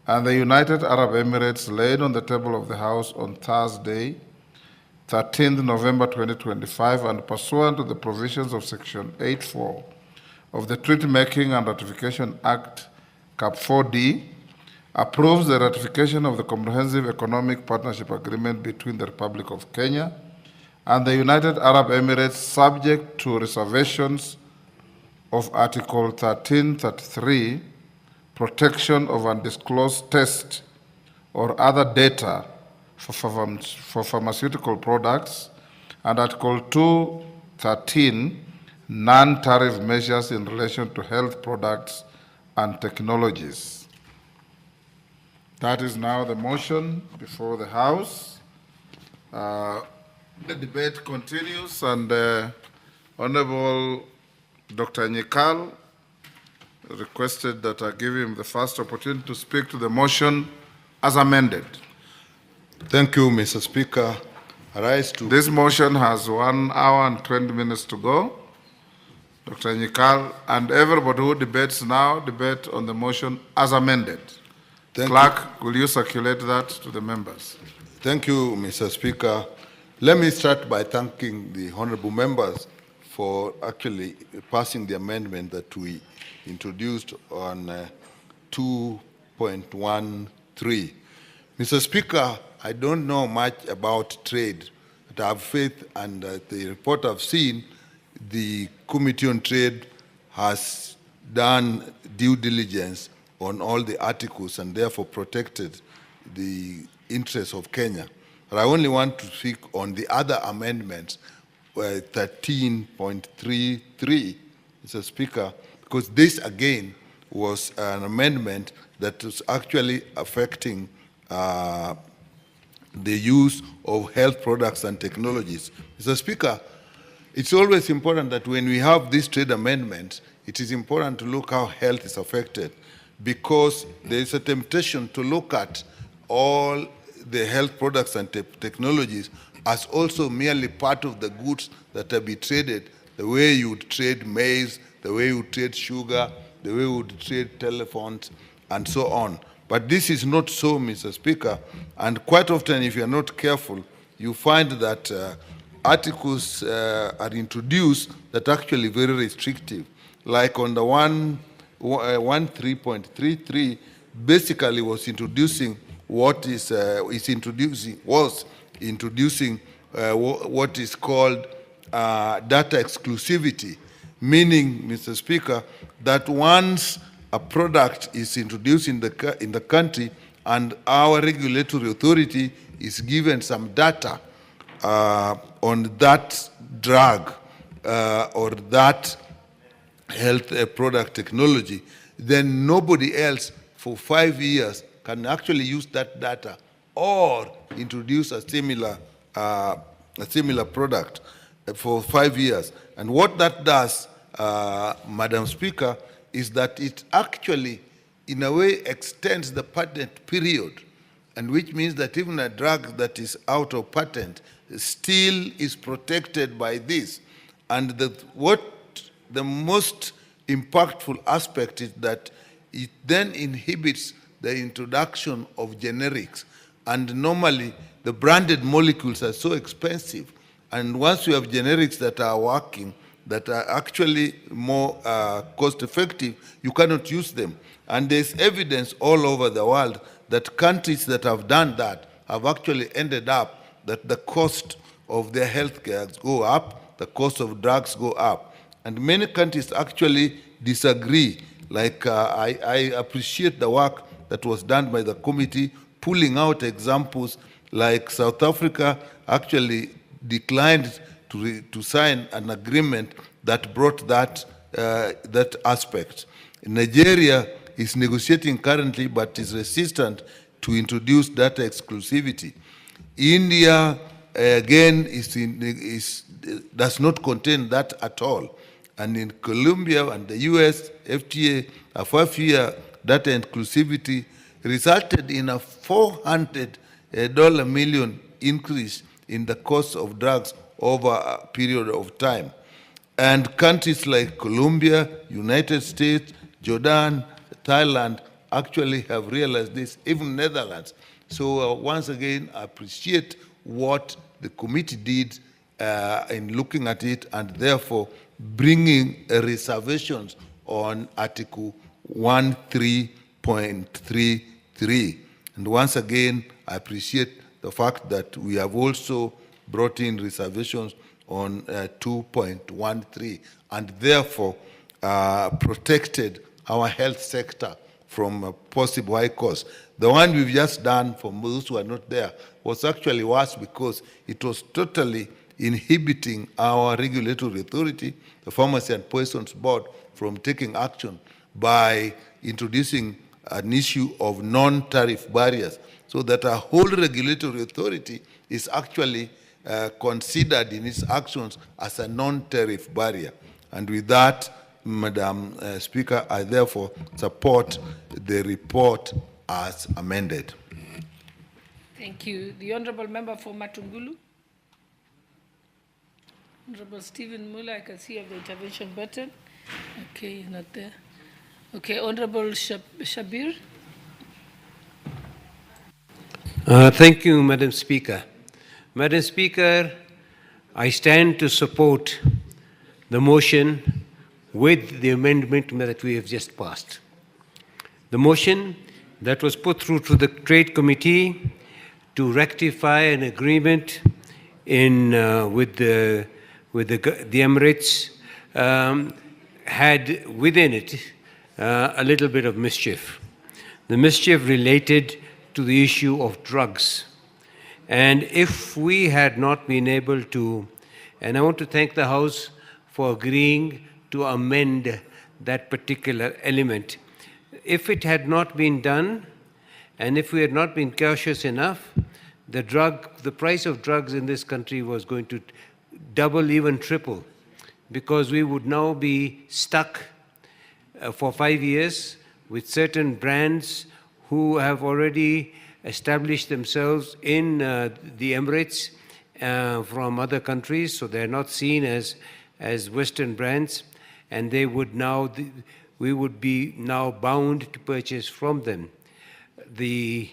and the United Arab Emirates, laid on the table of the House on Thursday, 13th November 2025, and pursuant to the provisions of Section 8.4 of the Treaty Making and Ratification Act, Cap 4D, approves the ratification of the Comprehensive Economic Partnership Agreement between the Republic of Kenya and the United Arab Emirates, subject to reservations of Article 1333, protection of undisclosed test or other data for pharmaceutical products, and Article 213, non-tariff measures in relation to health products and technologies. That is now the motion before the House. The debate continues, and Honorable Dr. Nyikal requested that I give him the first opportunity to speak to the motion as amended. Thank you, Mr. Speaker. This motion has 1 hour and 20 minutes to go. Dr. Nyikal, and everybody who debates now, debate on the motion as amended. Clerk, will you circulate that to the members? Thank you, Mr. Speaker. Let me start by thanking the honorable members for actually passing the amendment that we introduced on 2.13. Mr. Speaker, I don't know much about trade, but I have faith, and the report I've seen, the Committee on Trade has done due diligence on all the articles and therefore protected the interests of Kenya. But I only want to speak on the other amendments, 13.33, Mr. Speaker, because this again was an amendment that was actually affecting the use of health products and technologies. Mr. Speaker, it's always important that when we have these trade amendments, it is important to look how health is affected, because there is a temptation to look at all the health products and technologies as also merely part of the goods that are be traded, the way you would trade maize, the way you would trade sugar, the way you would trade telephones, and so on. But this is not so, Mr. Speaker, and quite often, if you are not careful, you find that articles are introduced that are actually very restrictive. Like on the 13.33, basically was introducing what what is called data exclusivity, meaning, Mr. Speaker, that once a product is introduced in the country and our regulatory authority is given some data on that drug or that health product technology, then nobody else for 5 years can actually use that data or introduce a similar product for 5 years. And what that does, Madam Speaker, is that it actually, in a way, extends the patent period, and which means that even a drug that is out of patent still is protected by this. And what the most impactful aspect is that it then inhibits the introduction of generics. And normally, the branded molecules are so expensive. And once you have generics that are working, that are actually more cost-effective, you cannot use them. And there's evidence all over the world that countries that have done that have actually ended up that the cost of their healthcare go up, the cost of drugs go up. And many countries actually disagree. Like I appreciate the work that was done by the committee, pulling out examples like South Africa actually declined to sign an agreement that brought that aspect. Nigeria is negotiating currently, but is resistant to introduce data exclusivity. India, again, does not contain that at all. And in Colombia and the US, FTA, a 5-year data exclusivity resulted in a $400 million increase in the cost of drugs over a period of time. And countries like Colombia, United States, Jordan, Thailand actually have realized this, even Netherlands. So once again, I appreciate what the committee did in looking at it, and therefore bringing reservations on Article 13.33. And once again, I appreciate the fact that we have also brought in reservations on 2.13, and therefore protected our health sector from a possible high cost. The one we've just done for those who are not there was actually worse because it was totally inhibiting our regulatory authority, the Pharmacy and Poisons Board, from taking action by introducing an issue of non-tariff barriers, so that a whole regulatory authority is actually considered in its actions as a non-tariff barrier. And with that, Madam Speaker, I therefore support the report as amended. Thank you. The Honourable Member for Matungulu. Honourable Stephen Muller, I can see you have the intervention button. Okay, not there. Okay, Honourable Shabir. Thank you, Madam Speaker. Madam Speaker, I stand to support the motion with the amendment that we have just passed. The motion that was put through to the Trade Committee to rectify an agreement with the Emirates had within it a little bit of mischief. The mischief related to the issue of drugs. And if we had not been able to, and I want to thank the House for agreeing to amend that particular element. If it had not been done, and if we had not been cautious enough, the price of drugs in this country was going to double, even triple, because we would now be stuck for 5 years with certain brands who have already established themselves in the Emirates from other countries, so they're not seen as Western brands, and they would now, we would be now bound to purchase from them. The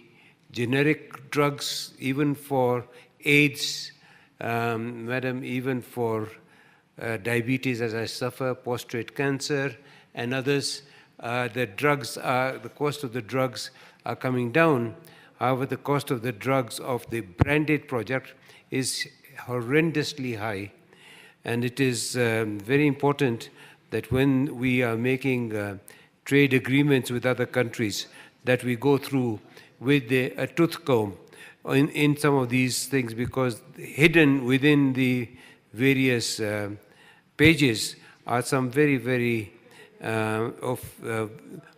generic drugs, even for AIDS, madam, even for diabetes, as I suffer, prostate cancer, and others, the cost of the drugs are coming down. However, the cost of the drugs of the branded product is horrendously high. And it is very important that when we are making trade agreements with other countries, that we go through with a tooth comb in some of these things, because hidden within the various pages are some very, very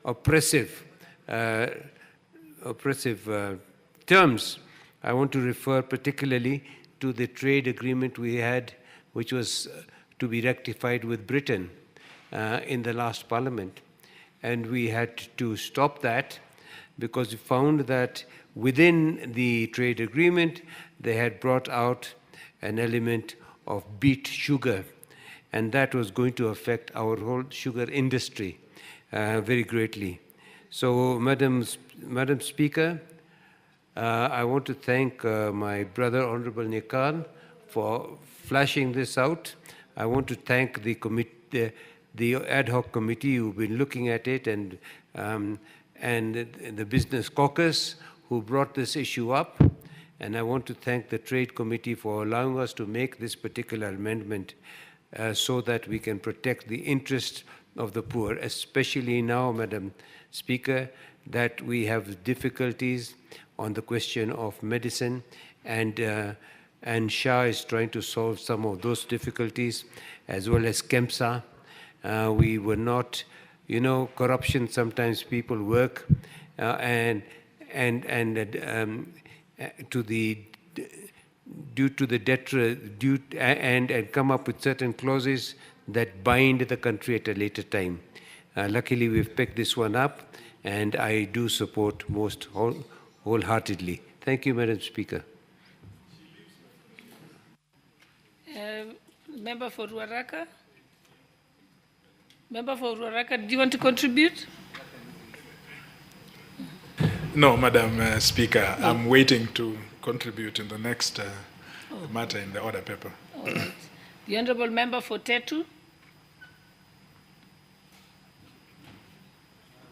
oppressive terms. I want to refer particularly to the trade agreement we had, which was to be rectified with Britain in the last Parliament. And we had to stop that because we found that within the trade agreement, they had brought out an element of beet sugar, and that was going to affect our whole sugar industry very greatly. So, Madam Speaker, I want to thank my brother, Honorable Nikal, for flashing this out. I want to thank the ad hoc committee who've been looking at it, and the business caucus who brought this issue up. And I want to thank the Trade Committee for allowing us to make this particular amendment so that we can protect the interest of the poor, especially now, Madam Speaker, that we have difficulties on the question of medicine, and SHA is trying to solve some of those difficulties, as well as KEMSA. We were not, corruption, sometimes people work due to the debt, and come up with certain clauses that bind the country at a later time. Luckily, we've picked this one up, and I do support most wholeheartedly. Thank you, Madam Speaker. Member for Ruaraka? Member for Ruaraka, do you want to contribute? No, Madam Speaker, I'm waiting to contribute in the next matter in the order paper. All right. The Honourable Member for Tetu?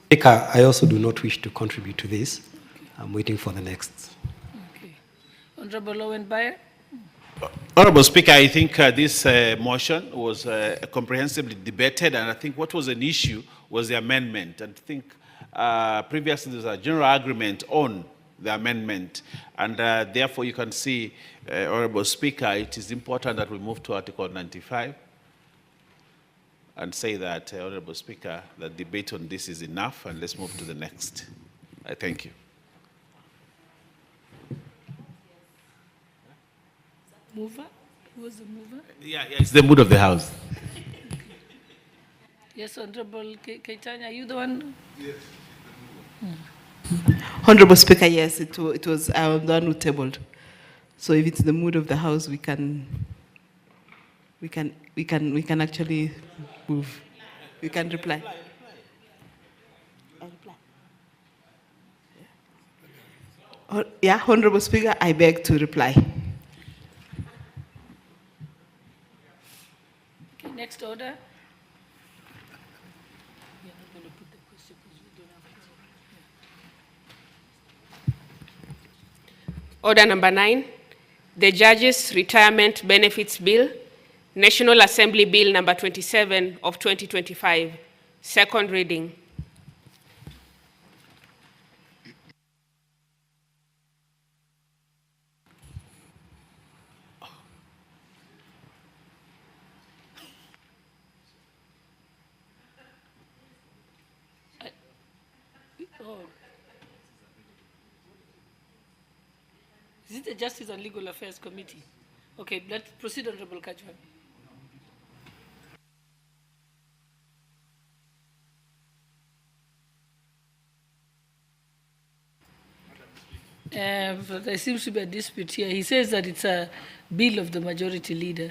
Speaker, I also do not wish to contribute to this. I'm waiting for the next. Okay. Honourable Owen Bayer? Honourable Speaker, I think this motion was comprehensively debated, and I think what was an issue was the amendment. And I think previously there was a general agreement on the amendment, and therefore you can see, Honourable Speaker, it is important that we move to Article 95 and say that, Honourable Speaker, the debate on this is enough, and let's move to the next. I thank you. Mover? Who was the mover? Yeah, it's the mood of the House. Yes, Honourable Keitanya, are you the one? Yes. Honorable Speaker, yes, it was the one who tabled. So if it's the mood of the House, we can actually move. We can reply. Yeah, Honorable Speaker, I beg to reply. Okay, next order. Order number 9, the Judges' Retirement Benefits Bill, National Assembly Bill number 27 of 2025, second reading. Is it the Justice and Legal Affairs Committee? Okay, let's proceed, Honorable Kajwa. There seems to be a dispute here. He says that it's a bill of the majority leader.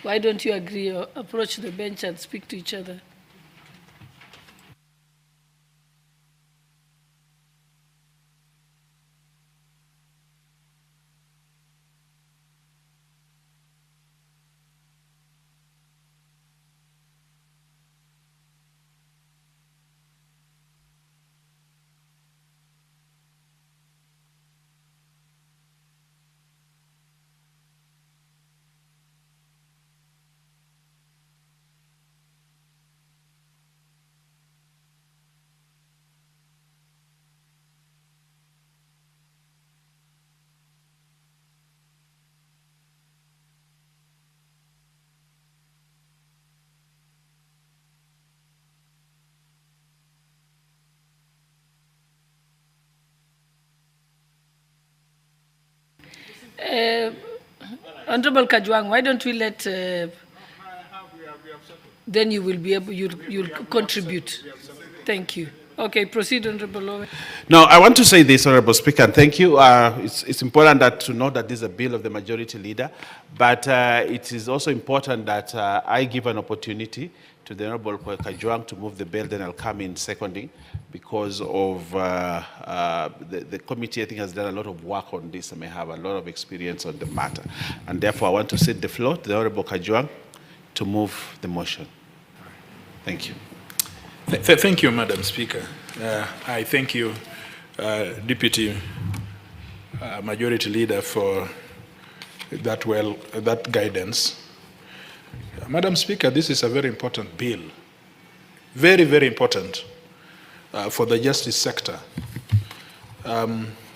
Why don't you agree or approach the bench and speak to each other? Honorable Kajwang, why don't we let, then you will be able, you'll contribute. Thank you. Okay, proceed, Honorable Owe. No, I want to say this, Honorable Speaker, and thank you. It's important to note that this is a bill of the majority leader, but it is also important that I give an opportunity to the Honorable Kajwang to move the bill, then I'll come in seconding, because of the committee, I think, has done a lot of work on this and may have a lot of experience on the matter. And therefore, I want to cede the floor to the Honorable Kajwang to move the motion. Thank you. Thank you, Madam Speaker. I thank you, Deputy Majority Leader, for that guidance. Madam Speaker, this is a very important bill, very, very important for the justice sector.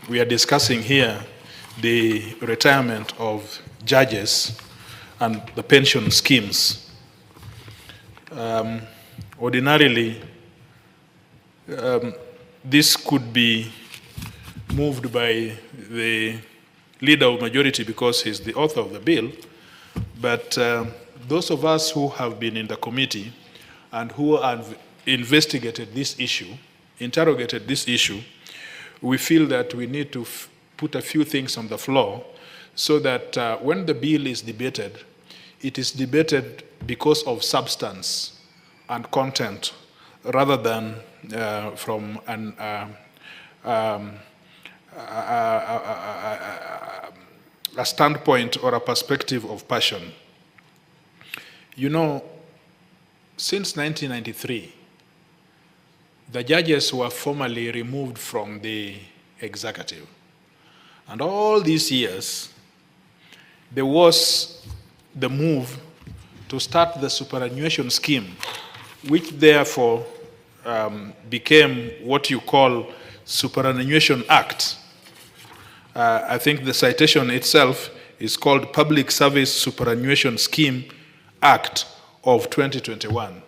We are discussing here the retirement of judges and the pension schemes. Ordinarily, this could be moved by the leader of majority because he's the author of the bill, but those of us who have been in the committee and who have investigated this issue, interrogated this issue, we feel that we need to put a few things on the floor so that when the bill is debated, it is debated because of substance and content rather than from a standpoint or a perspective of passion. You know, since 1993, the judges were formally removed from the executive. And all these years, there was the move to start the superannuation scheme, which therefore became what you call Superannuation Act. I think the citation itself is called Public Service Superannuation Scheme Act of 2021.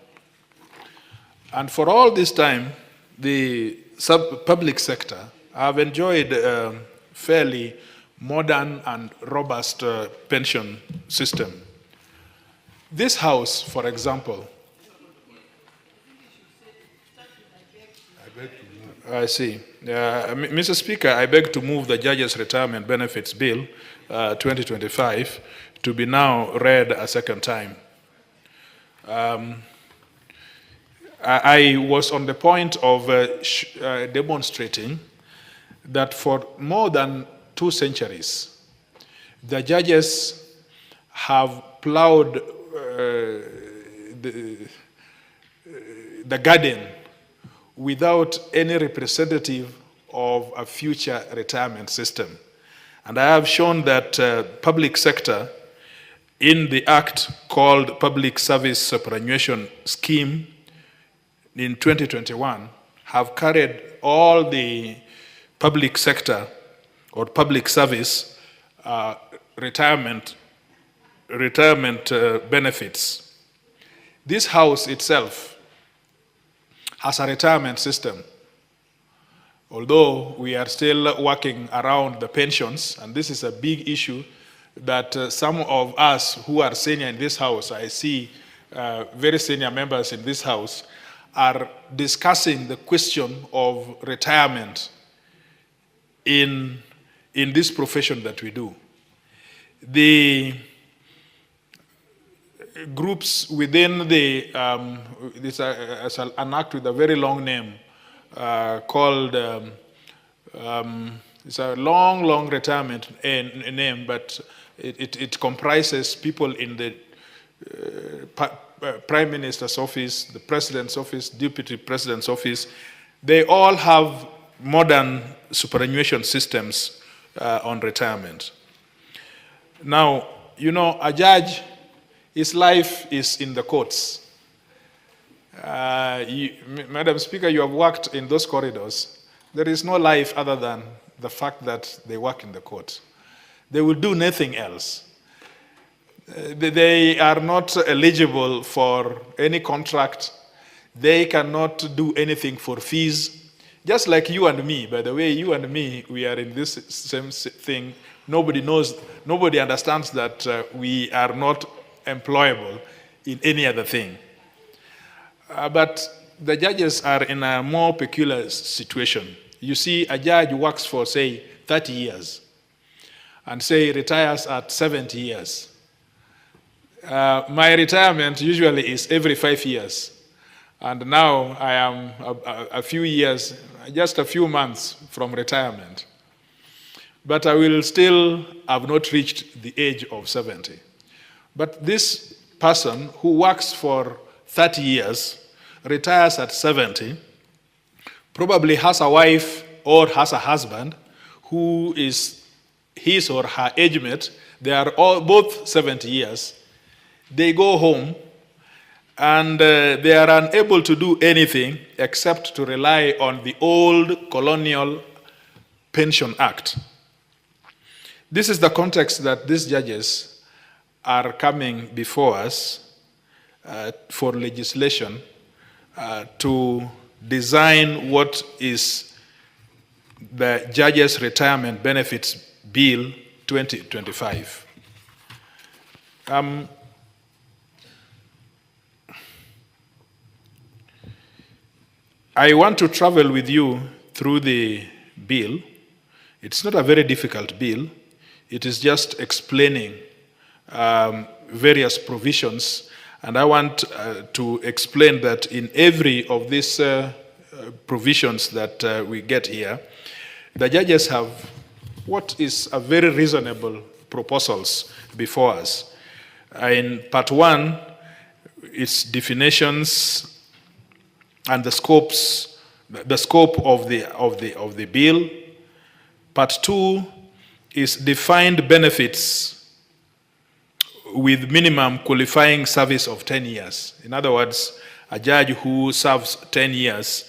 And for all this time, the public sector have enjoyed a fairly modern and robust pension system. This House, for example, I see. Mr. Speaker, I beg to move the Judges' Retirement Benefits Bill 2025 to be now read a second time. I was on the point of demonstrating that for more than 2 centuries, the judges have plowed the garden without any representative of a future retirement system. And I have shown that public sector in the act called Public Service Superannuation Scheme in 2021 have carried all the public sector or public service retirement benefits. This house itself has a retirement system, although we are still working around the pensions, and this is a big issue that some of us who are senior in this house, I see very senior members in this house, are discussing the question of retirement in this profession that we do. The groups within the, this is an act with a very long name called, it's a long retirement name, but it comprises people in the Prime Minister's office, the President's office, Deputy President's office. They all have modern superannuation systems on retirement. Now, you know, a judge, his life is in the courts. Madam Speaker, you have worked in those corridors. There is no life other than the fact that they work in the court. They will do nothing else. They are not eligible for any contract. They cannot do anything for fees. Just like you and me, by the way, you and me, we are in this same thing. Nobody knows, nobody understands that we are not employable in any other thing. But the judges are in a more peculiar situation. You see, a judge works for, say, 30 years, and say retires at 70 years. My retirement usually is every 5 years. And now I am a few years, just a few months from retirement. But I will still have not reached the age of 70. But this person who works for 30 years, retires at 70, probably has a wife or has a husband who is his or her age mate. They are all both 70 years. They go home and they are unable to do anything except to rely on the old colonial pension act. This is the context that these judges are coming before us for legislation to design what is the Judges' Retirement Benefits Bill 2025. I want to travel with you through the bill. It's not a very difficult bill. It is just explaining various provisions. And I want to explain that in every of these provisions that we get here, the judges have what is a very reasonable proposals before us. In part 1, it's definitions and the scope of the bill. Part 2 is defined benefits with minimum qualifying service of 10 years. In other words, a judge who serves 10 years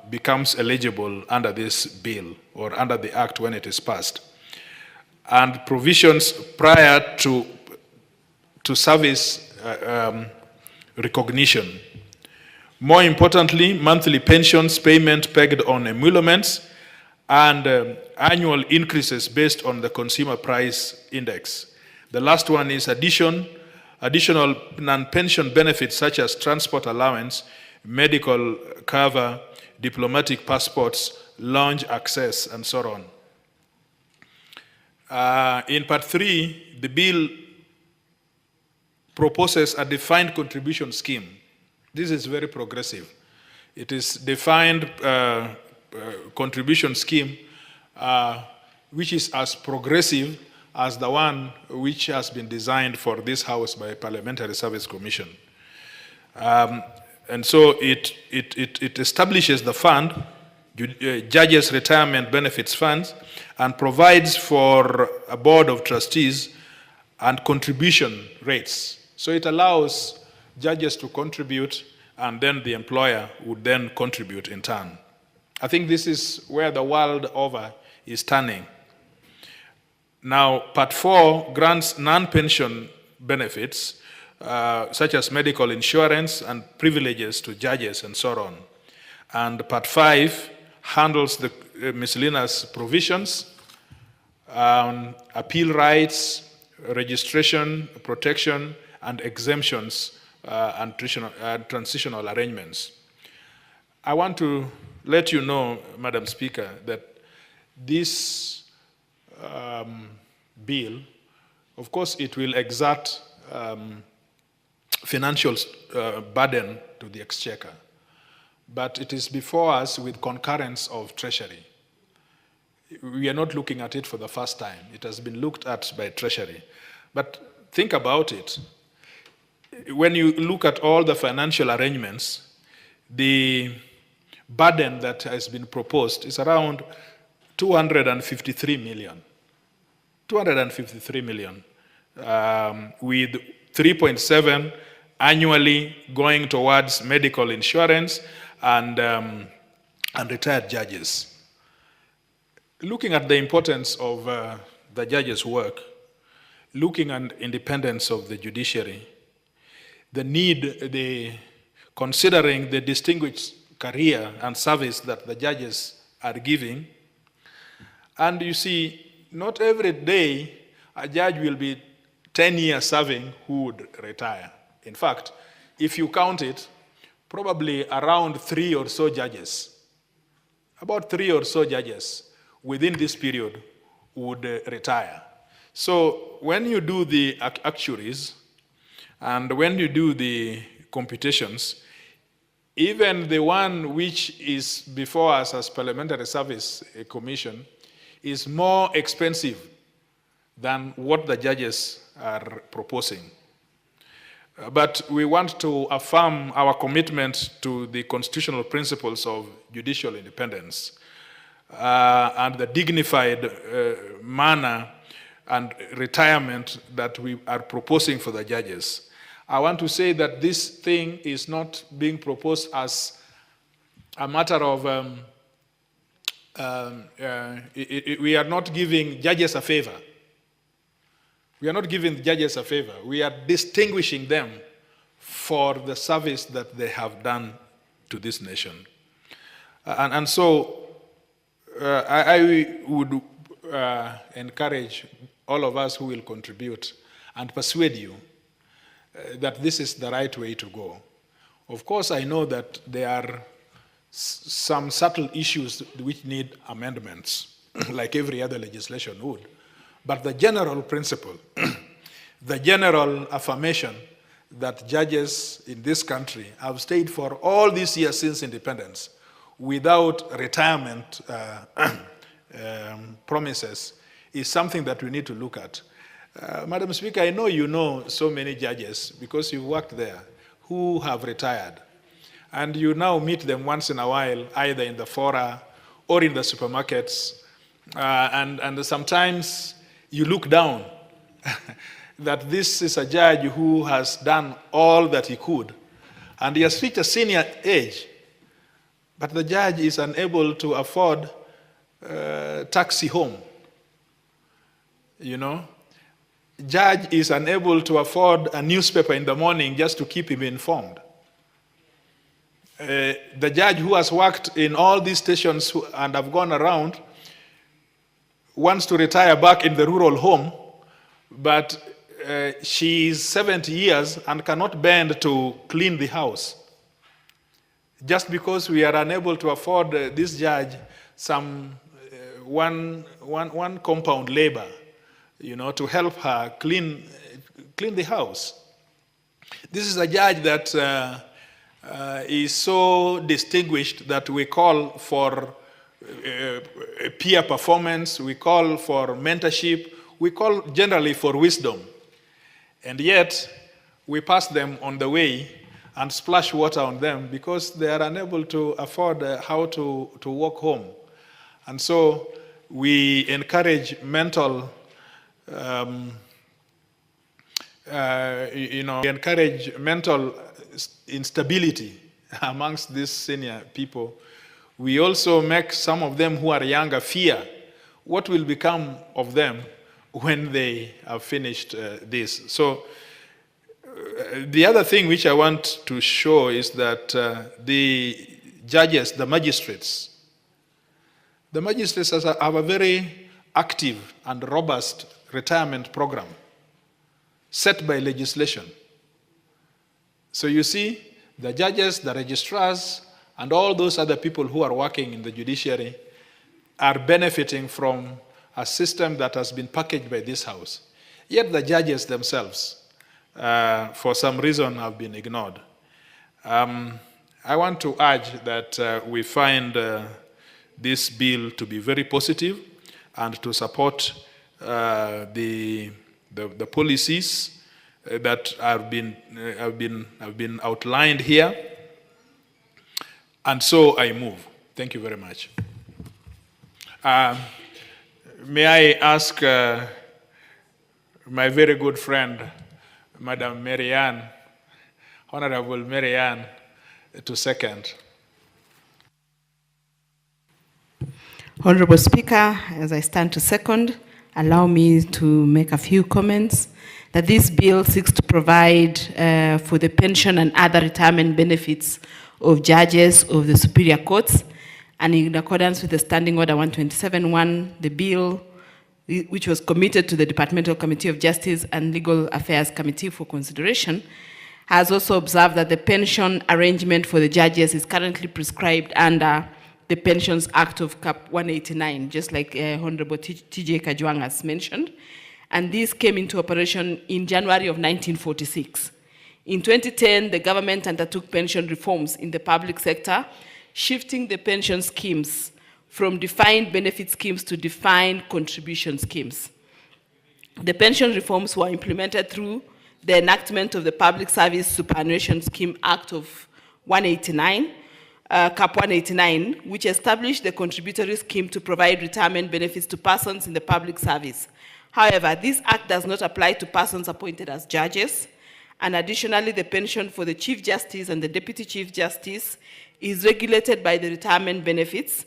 becomes eligible under this bill or under the act when it is passed. And provisions prior to service recognition. More importantly, monthly pensions payment pegged on emoluments and annual increases based on the consumer price index. The last one is additional non-pension benefits such as transport allowance medical cover, diplomatic passports, lounge access, and so on. In part 3, the bill proposes a defined contribution scheme. This is very progressive. It is defined contribution scheme which is as progressive as the one which has been designed for this House by Parliamentary Service Commission. And so it establishes the fund, Judges Retirement Benefits Funds, and provides for a board of trustees and contribution rates. So it allows judges to contribute, and then the employer would then contribute in turn. I think this is where the world over is turning. Now, Part 4 grants non-pension benefits, such as medical insurance and privileges to judges and so on. And Part 5 handles the miscellaneous provisions, appeal rights, registration, protection, and exemptions and transitional arrangements. I want to let you know, Madam Speaker, that this bill, of course, it will exert financial burden to the exchequer, but it is before us with concurrence of Treasury. We are not looking at it for the first time. It has been looked at by Treasury. But think about it. When you look at all the financial arrangements, the burden that has been proposed is around 253 million. 253 million, with 3.7 annually going towards medical insurance and retired judges. Looking at the importance of the judges' work, looking at independence of the judiciary, the need, considering the distinguished career and service that the judges are giving, and you see, not every day a judge will be 10 years serving who would retire. In fact, if you count it, probably around 3 or so judges, about 3 or so judges within this period would retire. So when you do the actuaries and when you do the computations, even the one which is before us as Parliamentary Service Commission is more expensive than what the judges are proposing. But we want to affirm our commitment to the constitutional principles of judicial independence and the dignified manner and retirement that we are proposing for the judges. I want to say that this thing is not being proposed as a matter of we are not giving judges a favor. We are not giving the judges a favor. We are distinguishing them for the service that they have done to this nation. And so I would encourage all of us who will contribute and persuade you that this is the right way to go. Of course, I know that there are some subtle issues which need amendments, like every other legislation would. But the general principle, the general affirmation that judges in this country have stayed for all these years since independence without retirement promises is something that we need to look at. Madam Speaker, I know you know so many judges because you worked there who have retired. And you now meet them once in a while, either in the fora or in the supermarkets. And sometimes you look down that this is a judge who has done all that he could. And he has reached a senior age. But the judge is unable to afford taxi home. You know? Judge is unable to afford a newspaper in the morning just to keep him informed. The judge who has worked in all these stations and have gone around wants to retire back in the rural home, but she is 70 years and cannot bend to clean the house. just because we are unable to afford this judge some one compound labor, to help her clean the house. This is a judge that is so distinguished that we call for peer performance, we call for mentorship, we call generally for wisdom. And yet, we pass them on the way and splash water on them because they are unable to afford how to walk home. And so we encourage mental, encourage mental instability amongst these senior people. We also make some of them who are younger fear what will become of them when they have finished this. So the other thing which I want to show is that the judges, the magistrates have a very active and robust retirement program set by legislation. So you see, the judges, the registrars, and all those other people who are working in the judiciary are benefiting from a system that has been packaged by this House. Yet the judges themselves, for some reason, have been ignored. I want to urge that we find this bill to be very positive and to support the policies that have been outlined here. And so I move. Thank you very much. May I ask my very good friend, Madam Marianne, Honorable Marianne, to second. Honorable Speaker, as I stand to second, allow me to make a few comments. That this bill seeks to provide for the pension and other retirement benefits of judges of the superior courts, and in accordance with the Standing Order 127.1, the bill, which was committed to the Departmental Committee of Justice and Legal Affairs Committee for consideration, has also observed that the pension arrangement for the judges is currently prescribed under the Pensions Act of Cap 189, just like Honorable T.J. Kajwang has mentioned. And this came into operation in January of 1946. In 2010, the government undertook pension reforms in the public sector, shifting the pension schemes from defined benefit schemes to defined contribution schemes. The pension reforms were implemented through the enactment of the Public Service Superannuation Scheme Act of 189, Cap 189, which established the contributory scheme to provide retirement benefits to persons in the public service. However, this act does not apply to persons appointed as judges, and additionally, the pension for the Chief Justice and the Deputy Chief Justice is regulated by the retirement benefits,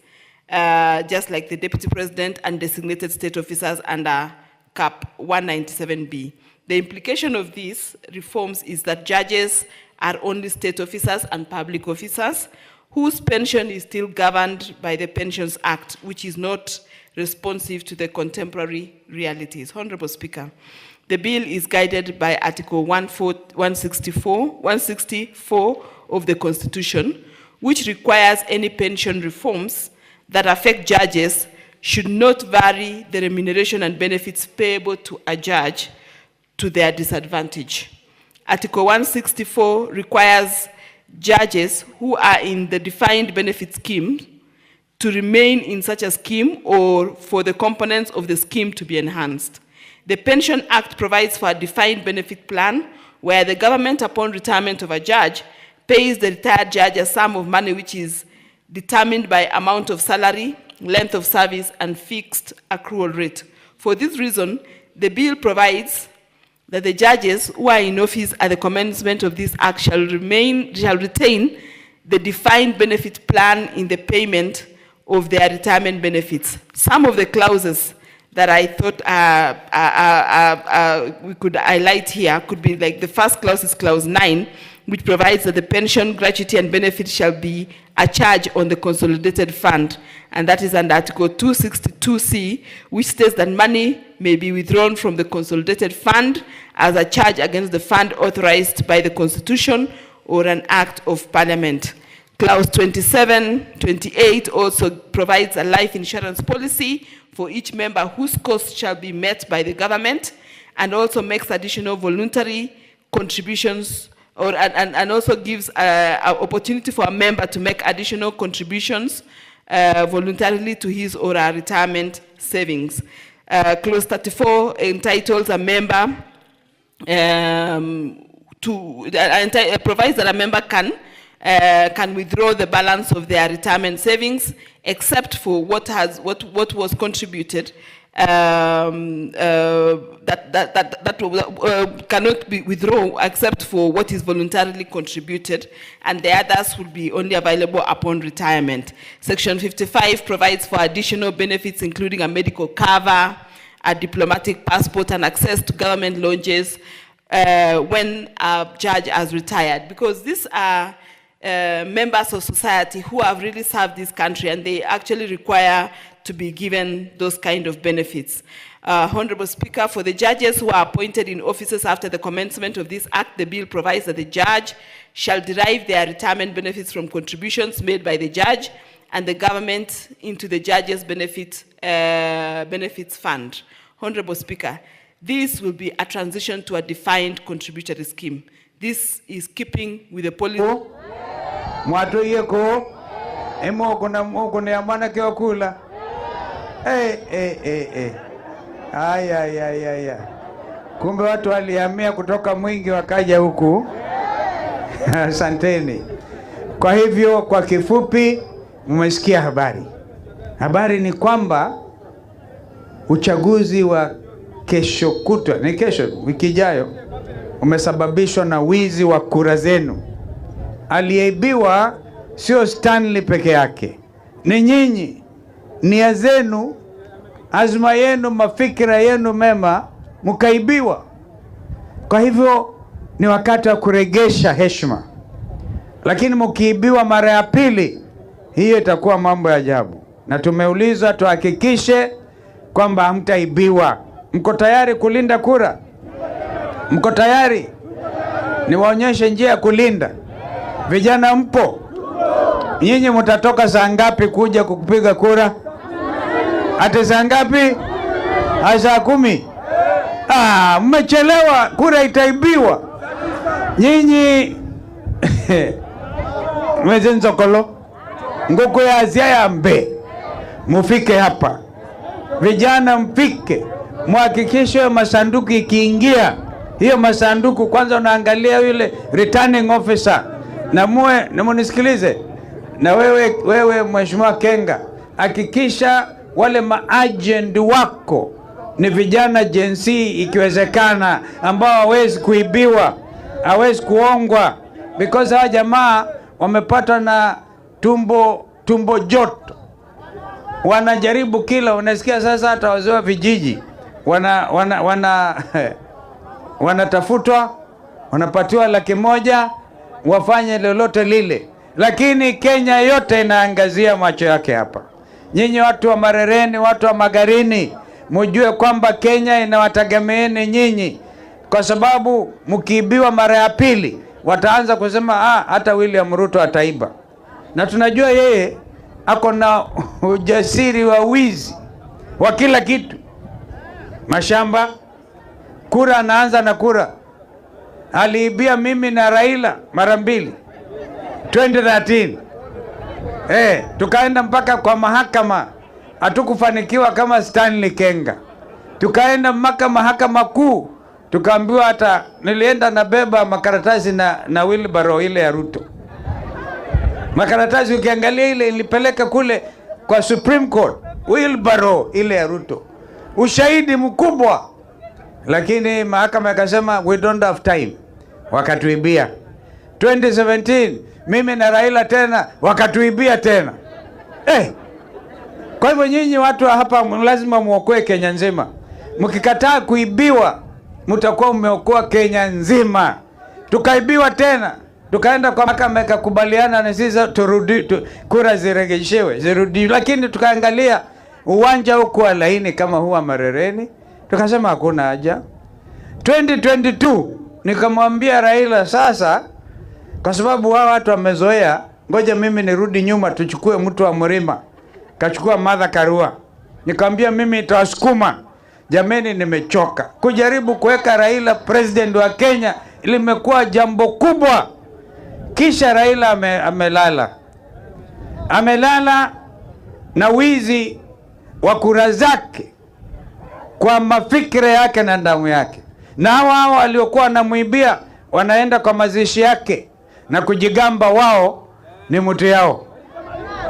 just like the Deputy President and designated state officers under Cap 197B. The implication of these reforms is that judges are only state officers and public officers whose pension is still governed by the Pensions Act, which is not responsive to the contemporary realities. Honorable Speaker, the bill is guided by Article 164 of the Constitution, which requires any pension reforms that affect judges should not vary the remuneration and benefits payable to a judge to their disadvantage. Article 164 requires judges who are in the defined benefit scheme to remain in such a scheme or for the components of the scheme to be enhanced. The Pension Act provides for a defined benefit plan where the government, upon retirement of a judge, pays the retired judge a sum of money which is determined by amount of salary, length of service, and fixed accrual rate. For this reason, the bill provides that the judges who are in office at the commencement of this act shall retain the defined benefit plan in the payment of their retirement benefits. Some of the clauses that I thought we could highlight here could be like the first clause is clause 9, which provides that the pension, gratuity, and benefit shall be a charge on the consolidated fund. And that is under Article 262C, which states that money may be withdrawn from the consolidated fund as a charge against the fund authorized by the Constitution or an act of Parliament. Clause 27-28 also provides a life insurance policy for each member whose costs shall be met by the government, and also makes additional voluntary contributions, and also gives an opportunity for a member to make additional contributions voluntarily to his or her retirement savings. Clause 34 entitles a member provides that a member can withdraw the balance of their retirement savings, except for what was contributed, that cannot be withdrawn except for what is voluntarily contributed, and the others will be only available upon retirement. Section 55 provides for additional benefits, including a medical cover, a diplomatic passport, and access to government lounges when a judge has retired, because these are members of society who have really served this country, and they actually require to be given those kind of benefits. Honorable Speaker, for the judges who are appointed in offices after the commencement of this act, the bill provides that the judge shall derive their retirement benefits from contributions made by the judge and the government into the judge's benefits fund. Honorable Speaker, this will be a transition to a defined contributory scheme. This is keeping with the policy. Mwatu yeko, emo kuna yamana kio kula. Ay. Kumbe watu walihamia kutoka Mwingi wakaja huku. Asanteni. Kwa hivyo kwa kifupi mmesikia habari. Habari ni kwamba uchaguzi wa kesho kutwa, ni kesho, wiki ijayo, umesababishwa na wizi wa kura zenu. Aliyeibiwa sio Stanley peke yake, ni nyinyi, nia zenu, azma yenu, mafikira yenu mema, mkaibiwa. Kwa hivyo ni wakati wa kuregesha heshima. Lakini mkiibiwa mara ya pili, hiyo itakuwa mambo ya ajabu. Na tumeulizwa tuhakikishe kwamba hamtaibiwa. Mko tayari kulinda kura? Mko tayari? Niwaonyeshe njia ya kulinda. Vijana mpo? Nyinyi mtatoka saa ngapi kuja kupiga kura? Ate saa ngapi? Saa 10. Mmechelewa, kura itaibiwa. Nyinyi mwezenzo ngoko ya azia ya mbe. Mufike hapa. Vijana mpike. Muhakikishe masanduku ikiingia. Hiyo masanduku kwanza unaangalia yule returning officer. Na munisikilize. Na wewe Mheshimiwa Kenga, hakikisha wale maagent wako ni vijana jinsi ikiwezekana, ambao hawezi kuibiwa, hawezi kuongwa, because hawa jamaa wamepata na tumbo joto. Wanajaribu kila, unasikia sasa hata wazee wa vijiji wanatafutwa, wanapatiwa 100,000 wafanye lolote lile. Lakini Kenya yote inaangazia macho yake hapa. Nyinyi watu wa Marereni, watu wa Magarini, mjue kwamba Kenya inawategemeeni nyinyi, kwa sababu mkiibiwa mara ya pili wataanza kusema hata William Ruto ataiba. Na tunajua yeye ako na ujasiri wa wizi wa kila kitu. Mashamba, kura, anaanza na kura. Aliibia mimi na Raila mara 2. 2013. Tukaenda mpaka kwa mahakama, hatukufanikiwa kama Stanley Kenga. Tukaenda mpaka mahakama kuu, tukaambiwa hata nilienda na beba makaratasi na wheelbarrow ile ya Ruto. Makaratasi ukiangalia ile ilipeleka kule kwa Supreme Court, wheelbarrow ile ya Ruto. Ushahidi mkubwa. Lakini mahakama ikasema we don't have time. Wakatuibia. 2017 mimi na Raila tena wakatuibia tena. Kwa hivyo nyinyi watu hapa lazima muokoe Kenya nzima. Mkikataa kuibiwa, mtakuwa mmeokoa Kenya nzima. Tukaibiwa tena, tukaenda kwa mahakama ikakubaliana na sisi kura zirejeshewe, zirudi. Lakini tukaangalia uwanja huko laini kama huwa Marereni, tukasema hakuna haja. 2022 nikamwambia Raila, sasa kwa sababu hawa watu wamezoea ngoja mimi nirudi nyuma, tuchukue mtu wa Mrima. Kachukua Martha Karua. Nikamwambia mimi itawasukuma. Jameni, nimechoka. Kujaribu kuweka Raila president wa Kenya limekuwa jambo kubwa. Kisha Raila amelala na wizi wa kura zake kwa mafikira yake na damu yake. Na hao waliokuwa wanamuibia wanaenda kwa mazishi yake na kujigamba wao ni mtu yao.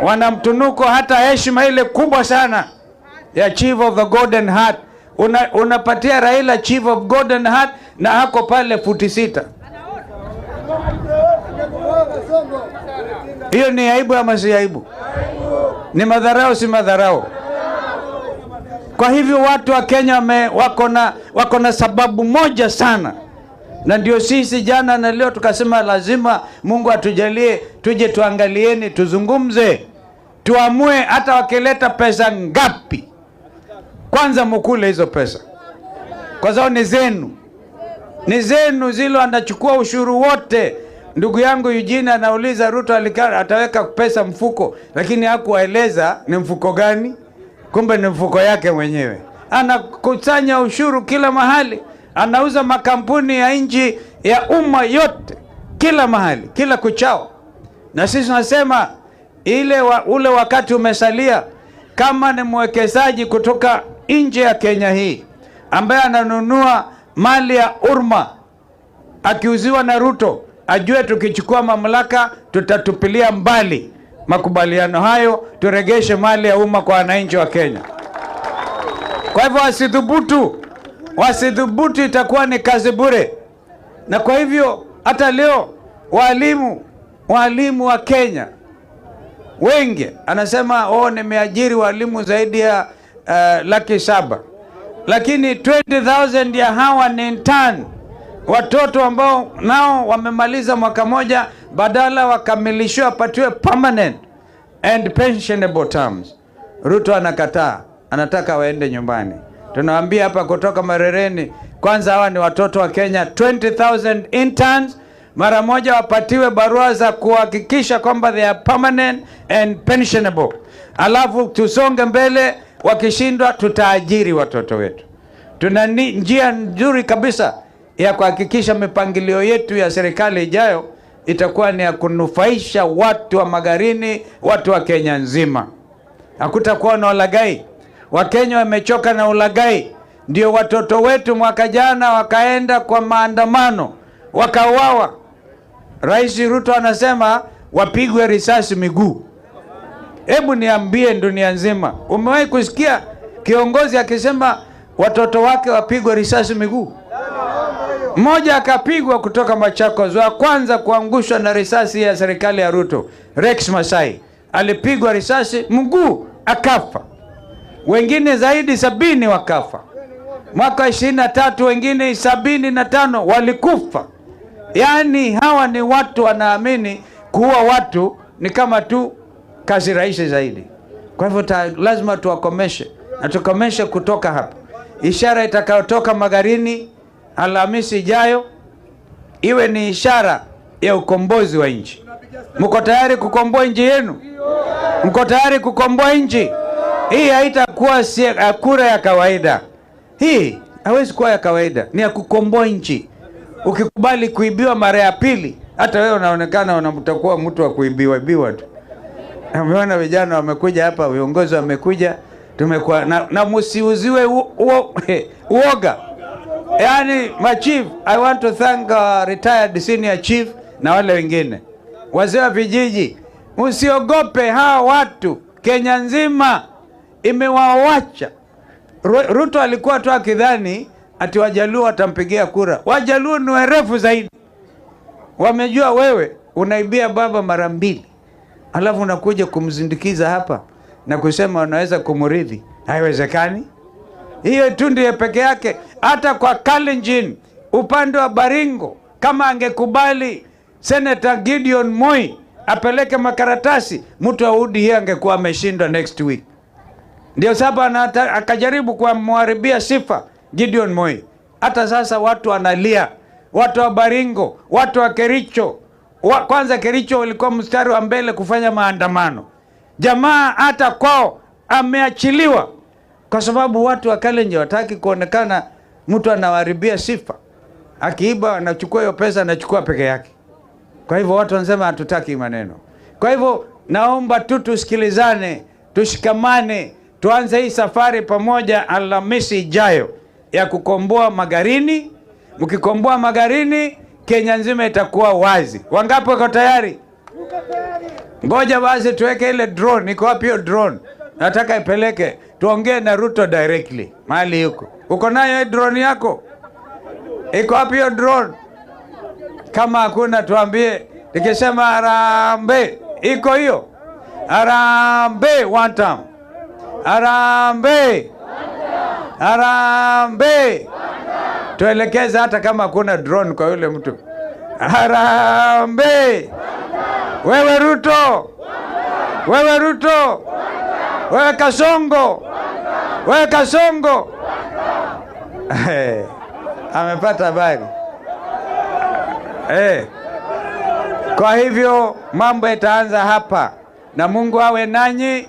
Wanamtunuko hata heshima ile kubwa sana ya Chief of the Golden Heart. Unapatia Raila Chief of Golden Heart na hako pale futi 6. Hiyo ni aibu ama si aibu? Ni madharau si madharau? Kwa hivyo watu wa Kenya wako na sababu moja sana. Na ndio sisi jana na leo tukasema lazima Mungu atujalie tuje tuangalieni, tuzungumze, tuamue hata wakileta pesa ngapi. Kwanza mkule hizo pesa. Kwa sababu ni zenu. Ni zenu zile anachukua ushuru wote. Ndugu yangu Eugene anauliza Ruto ataweka pesa mfuko, lakini hakuwaeleza ni mfuko gani. Kumbe ni mfuko yake mwenyewe. Anakusanya ushuru kila mahali. Anauza makampuni ya nchi ya umma yote kila mahali, kila kuchao. Na sisi tunasema ule wakati umesalia, kama ni mwekezaji kutoka nje ya Kenya hii ambaye ananunua mali ya umma akiuziwa na Ruto, ajue tukichukua mamlaka tutatupilia mbali makubaliano hayo, turegeshe mali ya umma kwa wananchi wa Kenya. Kwa hivyo wasidhubutu, itakuwa ni kazi bure. Na kwa hivyo hata leo walimu wa Kenya wengi anasema nimeajiri walimu zaidi ya 700,000, lakini 20,000 ya hawa ni intern, watoto ambao nao wamemaliza mwaka moja, badala wakamilishwe wapatiwe permanent and pensionable terms. Ruto anakataa, anataka waende nyumbani. Tunawaambia hapa kutoka Marereni, kwanza hawa ni watoto wa Kenya, 20,000 interns mara moja wapatiwe barua za kuhakikisha kwamba they are permanent and pensionable. Alafu tusonge mbele, wakishindwa tutaajiri watoto wetu. Tuna njia nzuri kabisa ya kuhakikisha mipangilio yetu ya serikali ijayo itakuwa ni ya kunufaisha watu wa Magarini, watu wa Kenya nzima. Hakutakuwa na ulaghai. Wakenya wamechoka na ulaghai. Ndio watoto wetu mwaka jana wakaenda kwa maandamano, wakauawa. Rais Ruto anasema wapigwe risasi miguu. Hebu niambie dunia nzima, umewahi kusikia kiongozi akisema watoto wake wapigwe risasi miguu? Mmoja akapigwa kutoka Machakos, wa kwanza kuangushwa na risasi ya serikali ya Ruto, Rex Masai. Alipigwa risasi mguu akafa. Wengine zaidi 70 wakafa. Mwaka 23 wengine 75 walikufa. Yaani hawa ni watu wanaamini kuua watu ni kama tu kazi rahisi zaidi. Kwa hivyo lazima tuwakomeshe, na tukomeshe kutoka hapa. Ishara itakayotoka Magarini Alhamisi ijayo iwe ni ishara ya ukombozi wa nchi. Mko tayari kukomboa nchi yenu? Mko tayari kukomboa nchi? Hii haitakuwa kura ya kawaida. Hii hawezi kuwa ya kawaida, ni ya kukomboa nchi. Ukikubali kuibiwa mara ya pili, hata wewe unaonekana unamtakuwa mtu wa kuibiwa tu. Umeona vijana wamekuja hapa, viongozi wamekuja, tumekuwa na msiuziwe uoga. Yaani machief, I want to thank retired senior chief na wale wengine. Wazee wa vijiji, msiogope hawa watu. Kenya nzima imewawacha. Ruto alikuwa tu akidhani ati Wajaluo watampigia kura. Wajaluo ni werefu zaidi. Wamejua wewe unaibia baba mara 2. Alafu unakuja kumzindikiza hapa na kusema unaweza kumurithi. Haiwezekani. Hiyo tu ndiye peke yake. Hata kwa Kalenjin upande wa Baringo, kama angekubali Senator Gideon Moi apeleke makaratasi, mtu audi hii angekuwa ameshindwa next week. Ndio sababu akajaribu kumharibia sifa Gideon Moi. Hata sasa watu wanalia. Watu wa Baringo, watu wa Kericho, Kwanza Kericho walikuwa mstari wa mbele kufanya maandamano. Jamaa hata kwao ameachiliwa kwa sababu watu wa Kalenjin wataki kuonekana mtu anawaharibia sifa. Akiiba anachukua hiyo pesa, anachukua peke yake. Kwa hivyo watu wanasema hatutaki maneno. Kwa hivyo naomba tu tusikilizane, tushikamane, tuanze hii safari pamoja Alhamisi ijayo ya kukomboa Magarini. Mkikomboa Magarini, Kenya nzima itakuwa wazi. Wangapi wako tayari? Ngoja basi tuweke ile drone. Iko wapi hiyo drone? Nataka ipeleke. Tuongee na Ruto directly. Mahali yuko. Uko nayo drone yako? Iko wapi hiyo drone? Kama hakuna tuambie. Nikisema Harambee, iko hiyo? Harambee one time. Harambee. Harambee. Tuelekeze hata kama hakuna drone kwa yule mtu. Harambee. Wewe Ruto. Wewe Ruto. Wewe Kasongo. Wewe Kasongo. Amepata habari. Kwa hivyo mambo yataanza hapa, na Mungu awe nanyi,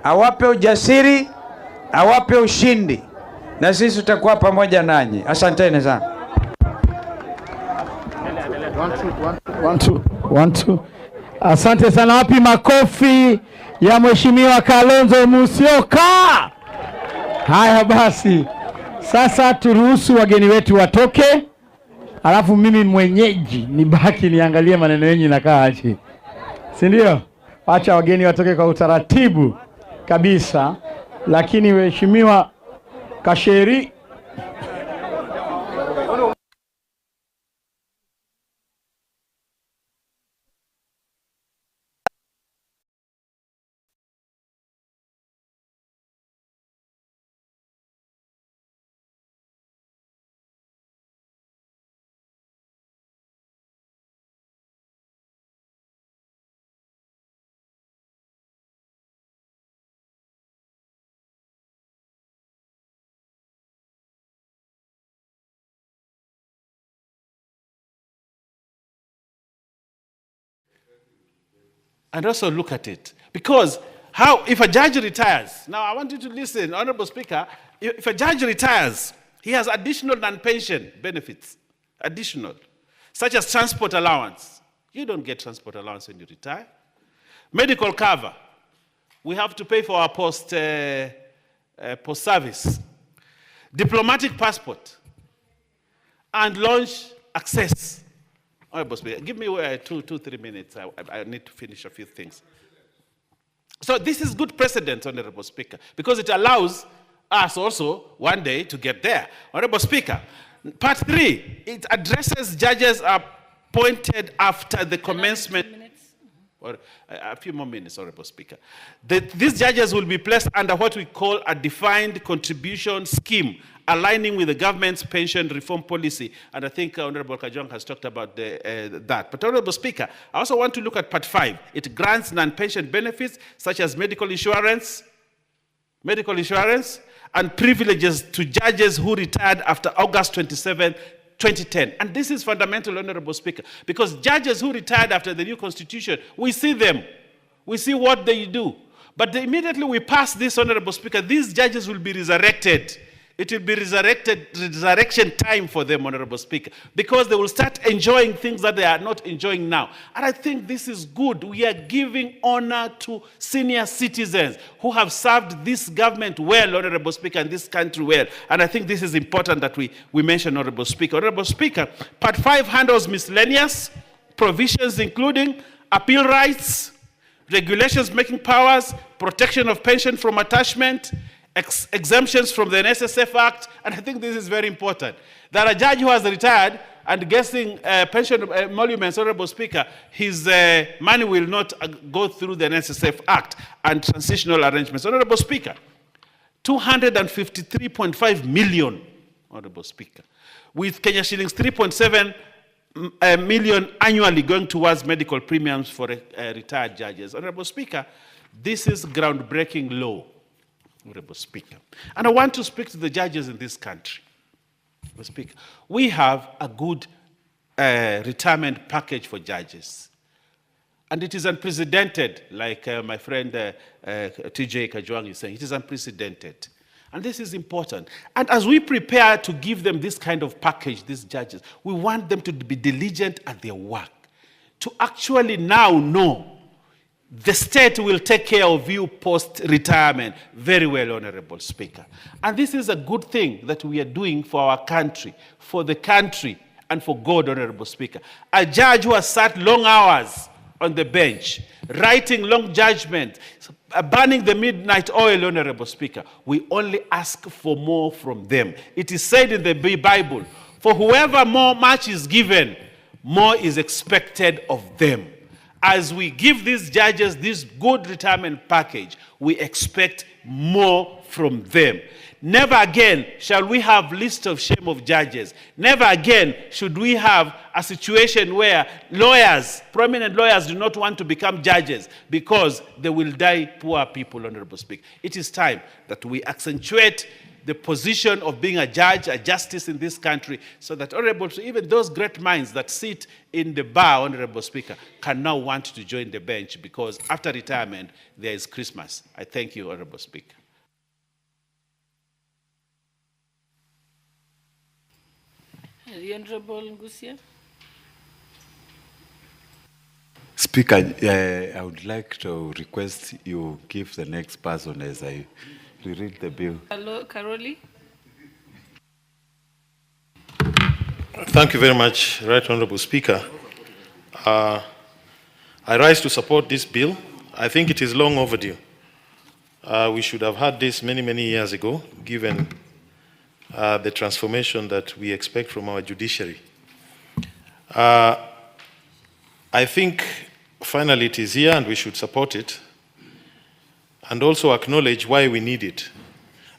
awape ujasiri, awape ushindi, na sisi tutakuwa pamoja nanyi. Asanteni sana. One, two. Asante sana. Wapi makofi ya Mheshimiwa Kalonzo Musyoka? Haya basi, sasa turuhusu wageni wetu watoke, alafu mimi mwenyeji nibaki niangalie maneno yenu inakaa aje, si ndio? Acha wageni watoke kwa utaratibu kabisa, lakini Mheshimiwa Kasheri and also look at it. Because how, if a judge retires, now I want you to listen, Honorable Speaker, if a judge retires, he has additional non-pension benefits, additional, such as transport allowance. You don't get transport allowance when you retire. Medical cover. We have to pay for our post-service. Diplomatic passport. And launch access. Honorable Speaker, give me 3 minutes. I need to finish a few things. So this is good precedent, Honorable Speaker, because it allows us also one day to get there. Honorable Speaker, part 3, it addresses judges appointed after the commencement. Or a few more minutes, Honorable Speaker. These judges will be placed under what we call a defined contribution scheme, aligning with the government's pension reform policy. And I think Honorable Kajong has talked about that. But Honorable Speaker, I also want to look at part 5. It grants non-pension benefits such as medical insurance, and privileges to judges who retired after August 27, 2010. And this is fundamental, Honorable Speaker, because judges who retired after the new constitution, we see them. We see what they do. But immediately we pass this, Honorable Speaker, these judges will be resurrected. It will be resurrection time for them, Honorable Speaker, because they will start enjoying things that they are not enjoying now. And I think this is good. We are giving honor to senior citizens who have served this government well, Honorable Speaker, and this country well. And I think this is important that we mention, Honorable Speaker. Honorable Speaker, Part 5 handles miscellaneous provisions, including appeal rights, regulations making powers, protection of pension from attachment, exemptions from the NSSF Act, and I think this is very important. That a judge who has retired and getting pension emoluments, Honorable Speaker, his money will not go through the NSSF Act and transitional arrangements. Honorable Speaker, 253.5 million, Honorable Speaker, with Kenya shillings 3.7 million annually going towards medical premiums for retired judges. Honorable Speaker, this is groundbreaking law. Honorable Speaker. And I want to speak to the judges in this country. Honorable Speaker, we have a good retirement package for judges. And it is unprecedented, like my friend TJ Kajwang is saying, it is unprecedented. And this is important. And as we prepare to give them this kind of package, these judges, we want them to be diligent at their work, to actually now know the state will take care of you post-retirement. Very well, Honorable Speaker. And this is a good thing that we are doing for our country, for the country, and for God, Honorable Speaker. A judge who has sat long hours on the bench, writing long judgment, burning the midnight oil, Honorable Speaker. We only ask for more from them. It is said in the Bible, for whoever much is given, more is expected of them. As we give these judges this good retirement package, we expect more from them. Never again shall we have list of shame of judges. Never again should we have a situation where lawyers, prominent lawyers, do not want to become judges because they will die poor people, Honorable Speaker. It is time that we accentuate the position of being a judge, a justice in this country, so that, Honorable, even those great minds that sit in the bar, Honorable Speaker, can now want to join the bench because after retirement, there is Christmas. I thank you, Honorable Speaker. The Honorable Ngusia. Speaker, I would like to request you give the next person as I read the bill. Hello, Caroli. Thank you very much, Right Honorable Speaker. I rise to support this bill. I think it is long overdue. We should have had this many, many years ago, given the transformation that we expect from our judiciary. I think finally it is here and we should support it and also acknowledge why we need it.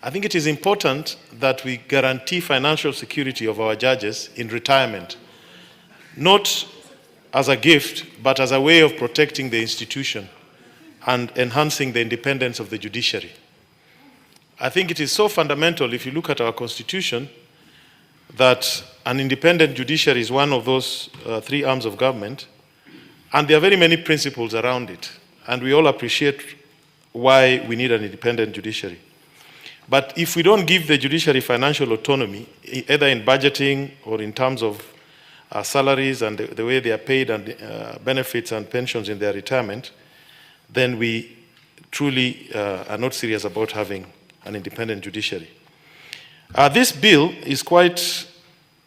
I think it is important that we guarantee financial security of our judges in retirement, not as a gift, but as a way of protecting the institution and enhancing the independence of the judiciary. I think it is so fundamental, if you look at our constitution, that an independent judiciary is one of those three arms of government, and there are very many principles around it, and we all appreciate why we need an independent judiciary. But if we don't give the judiciary financial autonomy, either in budgeting or in terms of salaries and the way they are paid and benefits and pensions in their retirement, then we truly are not serious about having an independent judiciary. This bill is quite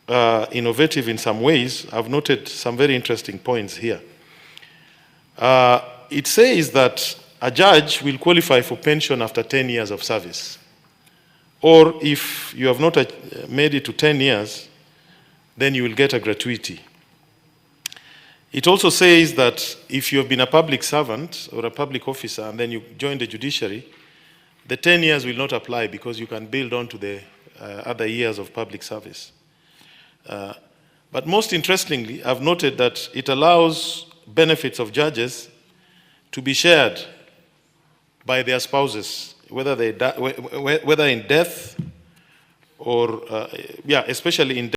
innovative in some ways. I've noted some very interesting points here. It says that a judge will qualify for pension after 10 years of service. Or if you have not made it to 10 years, then you will get a gratuity. It also says that if you have been a public servant or a public officer and then you join the judiciary, the 10 years will not apply because you can build on to the other years of public service. But most interestingly, I've noted that it allows benefits of judges to be shared by their spouses, whether in death or, especially in death.